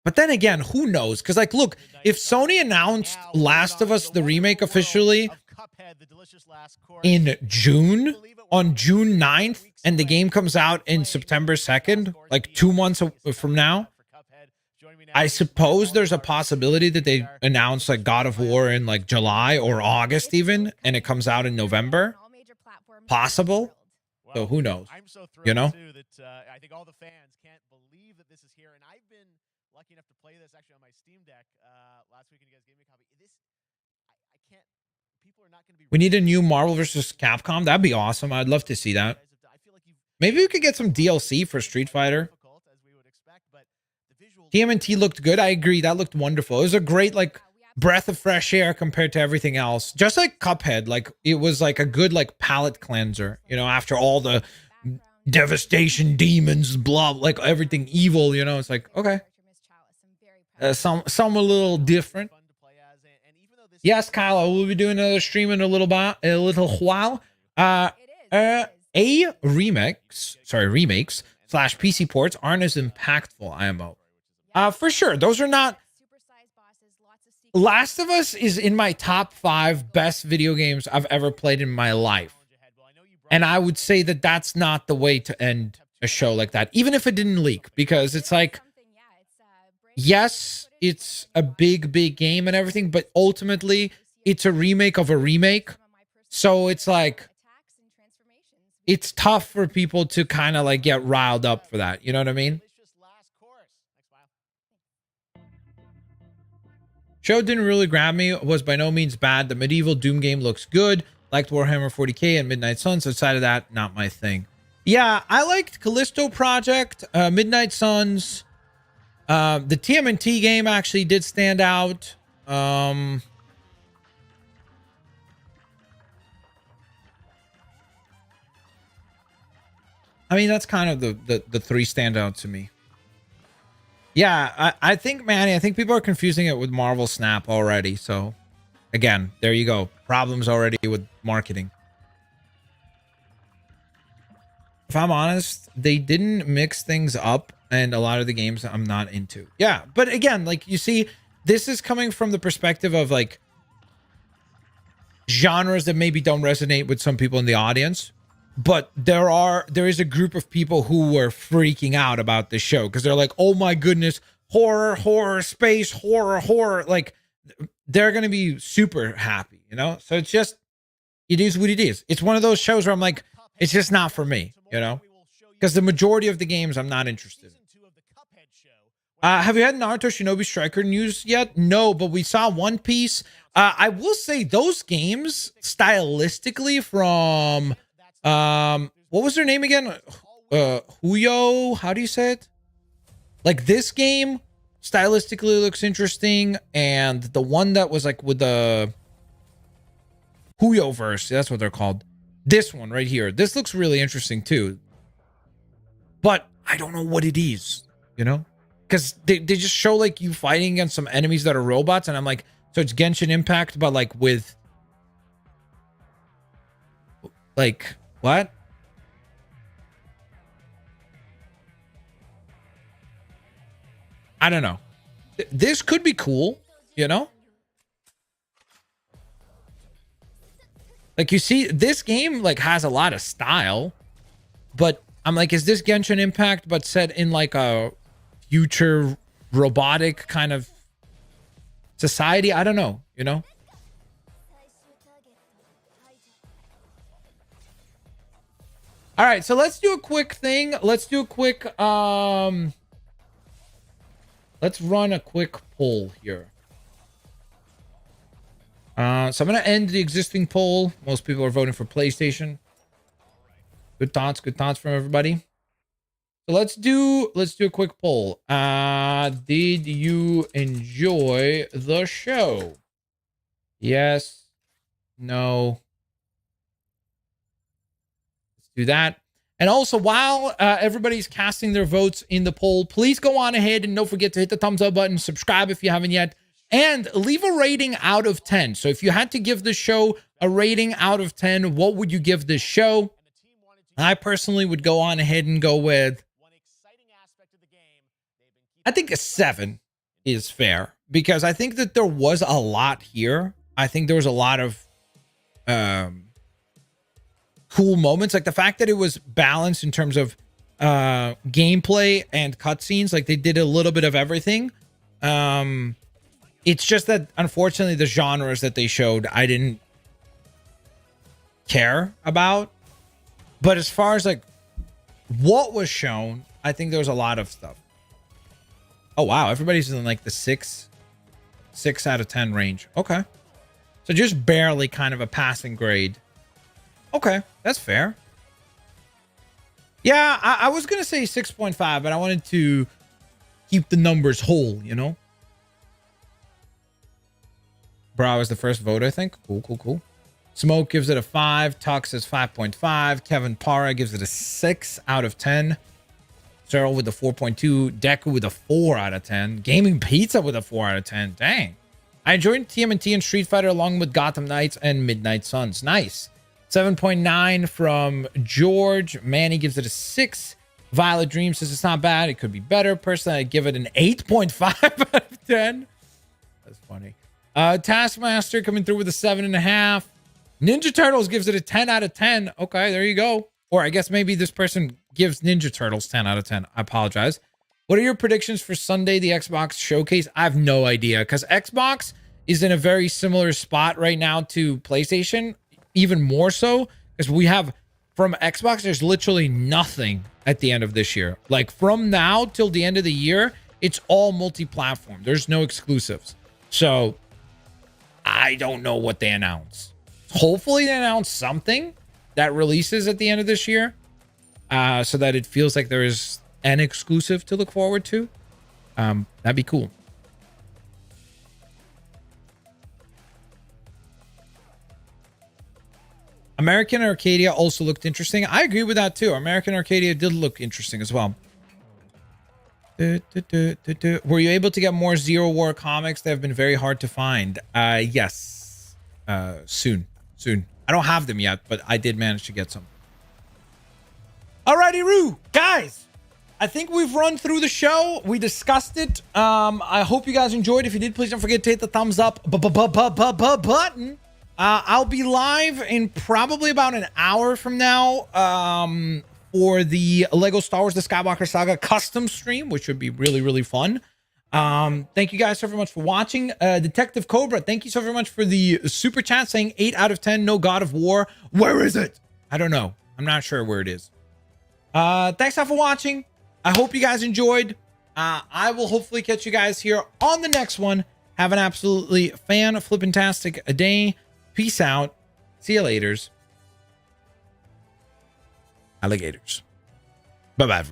But then again, who knows? Because, like, look, if Sony announced Last of Us, the remake, officially in June, on June 9th, and the game comes out in September 2nd, like 2 months from now, I suppose there's a possibility that they announce, like, God of War in, like, July or August even, and it comes out in November. Possible. So who knows? I'm so thrilled, you know? too, that I think all the fans can't believe that this is here. And I've been lucky enough to play this actually on my Steam Deck last week, and you guys gave me a copy. I can't. People are not going to be. We need a new Marvel versus Capcom. That'd be awesome. I'd love to see that. Maybe we could get some DLC for Street Fighter. TMNT looked good. I agree. That looked wonderful. It was a great, like, breath of fresh air compared to everything else. Just like Cuphead. Like, it was like a good, like, palate cleanser, you know, after all the devastation, demons, blah, like everything evil, you know. It's like, okay. Some a little different. Yes, Kyle, I will be doing another stream in a little while. Remakes / PC ports aren't as impactful, IMO. For sure. Those are not. Last of Us is in my top 5 best video games I've ever played in my life. And I would say that that's not the way to end a show like that, even if it didn't leak, because it's like, yes, it's a big game and everything, but ultimately it's a remake of a remake. So it's like, it's tough for people to kind of like get riled up for that. You know what I mean? Show didn't really grab me, was by no means bad. The medieval Doom game looks good. Liked Warhammer 40k and Midnight Suns. Outside of that, not my thing. Yeah, I liked Callisto Project, Midnight Suns. The TMNT game actually did stand out. I mean, that's kind of the 3 stand out to me. Yeah, I think, Manny, I think people are confusing it with Marvel Snap already. So, again, there you go. Problems already with marketing. If I'm honest, they didn't mix things up, and a lot of the games I'm not into. Yeah, but again, like, you see, this is coming from the perspective of, like, genres that maybe don't resonate with some people in the audience. But there is a group of people who were freaking out about this show because they're like, oh my goodness, horror, space, horror. Like, they're going to be super happy, you know? So it's just, it is what it is. It's one of those shows where I'm like, it's just not for me, you know? Because the majority of the games I'm not interested in. Have you had Naruto Shinobi Striker news yet? No, but we saw One Piece. I will say those games stylistically from... what was their name again? Huyo, how do you say it? Like, this game stylistically looks interesting, and the one that was like with the hoyoverse, that's what they're called. This one right here, this looks really interesting too. But I don't know what it is, you know? Because they just show like you fighting against some enemies that are robots, and I'm like, so it's Genshin Impact, but like with like what? I don't know. This could be cool, you know? Like, you see, this game like has a lot of style, but I'm like, is this Genshin Impact, but set in like a future robotic kind of society? I don't know, you know? All right, so let's do a quick thing. Let's do a quick, let's run a quick poll here. So I'm going to end the existing poll. Most people are voting for PlayStation. Good thoughts from everybody. So let's do a quick poll. Did you enjoy the show? Yes. No. Let's do that. And also, while everybody's casting their votes in the poll, please go on ahead and don't forget to hit the thumbs up button, subscribe if you haven't yet, and leave a rating out of 10. So if you had to give the show a rating out of 10, what would you give this show? I personally would go on ahead and go with, I think a 7 is fair, because I think that there was a lot here. I think there was a lot of cool moments, like the fact that it was balanced in terms of gameplay and cutscenes. Like they did a little bit of everything. It's just that unfortunately the genres that they showed I didn't care about. But as far as like what was shown, I think there was a lot of stuff. Oh wow, everybody's in like the 6 out of 10 range. Okay. So just barely kind of a passing grade. Okay, that's fair. Yeah, I was going to say 6.5, but I wanted to keep the numbers whole, you know? Bro was the first vote, I think. Cool. Smoke gives it a 5. Tux says 5.5. Kevin Para gives it a 6 out of 10. Cyril with a 4.2. Deku with a 4 out of 10. Gaming Pizza with a 4 out of 10. Dang. I enjoyed TMNT and Street Fighter along with Gotham Knights and Midnight Suns. Nice. 7.9 from George. Manny gives it a 6. Violet Dream says it's not bad. It could be better. Personally, I'd give it an 8.5 out of 10. That's funny. Taskmaster coming through with a 7.5. Ninja Turtles gives it a 10 out of 10. Okay, there you go. Or I guess maybe this person gives Ninja Turtles 10 out of 10. I apologize. What are your predictions for Sunday, the Xbox showcase? I have no idea, because Xbox is in a very similar spot right now to PlayStation, even more so, because we have, from Xbox, there's literally nothing at the end of this year. Like from now till the end of the year, it's all multi-platform. There's no exclusives. So I don't know what they announce. Hopefully they announce something that releases at the end of this year, so that it feels like there is an exclusive to look forward to. That'd be cool. American Arcadia also looked interesting. I agree with that too. American Arcadia did look interesting as well. Were you able to get more Zero War comics? They have been very hard to find. Yes. Soon. I don't have them yet, but I did manage to get some. Alrighty, Roo. Guys, I think we've run through the show. We discussed it. I hope you guys enjoyed. If you did, please don't forget to hit the thumbs up button. I'll be live in probably about an hour from now for the Lego Star Wars The Skywalker Saga custom stream, which would be really, really fun. Thank you guys so very much for watching. Detective Cobra, thank you so very much for the super chat saying 8 out of 10, no God of War. Where is it? I don't know. I'm not sure where it is. Thanks all for watching. I hope you guys enjoyed. I will hopefully catch you guys here on the next one. Have an absolutely fan-flippin-tastic day. Peace out. See you laters. Alligators. Bye-bye, everybody.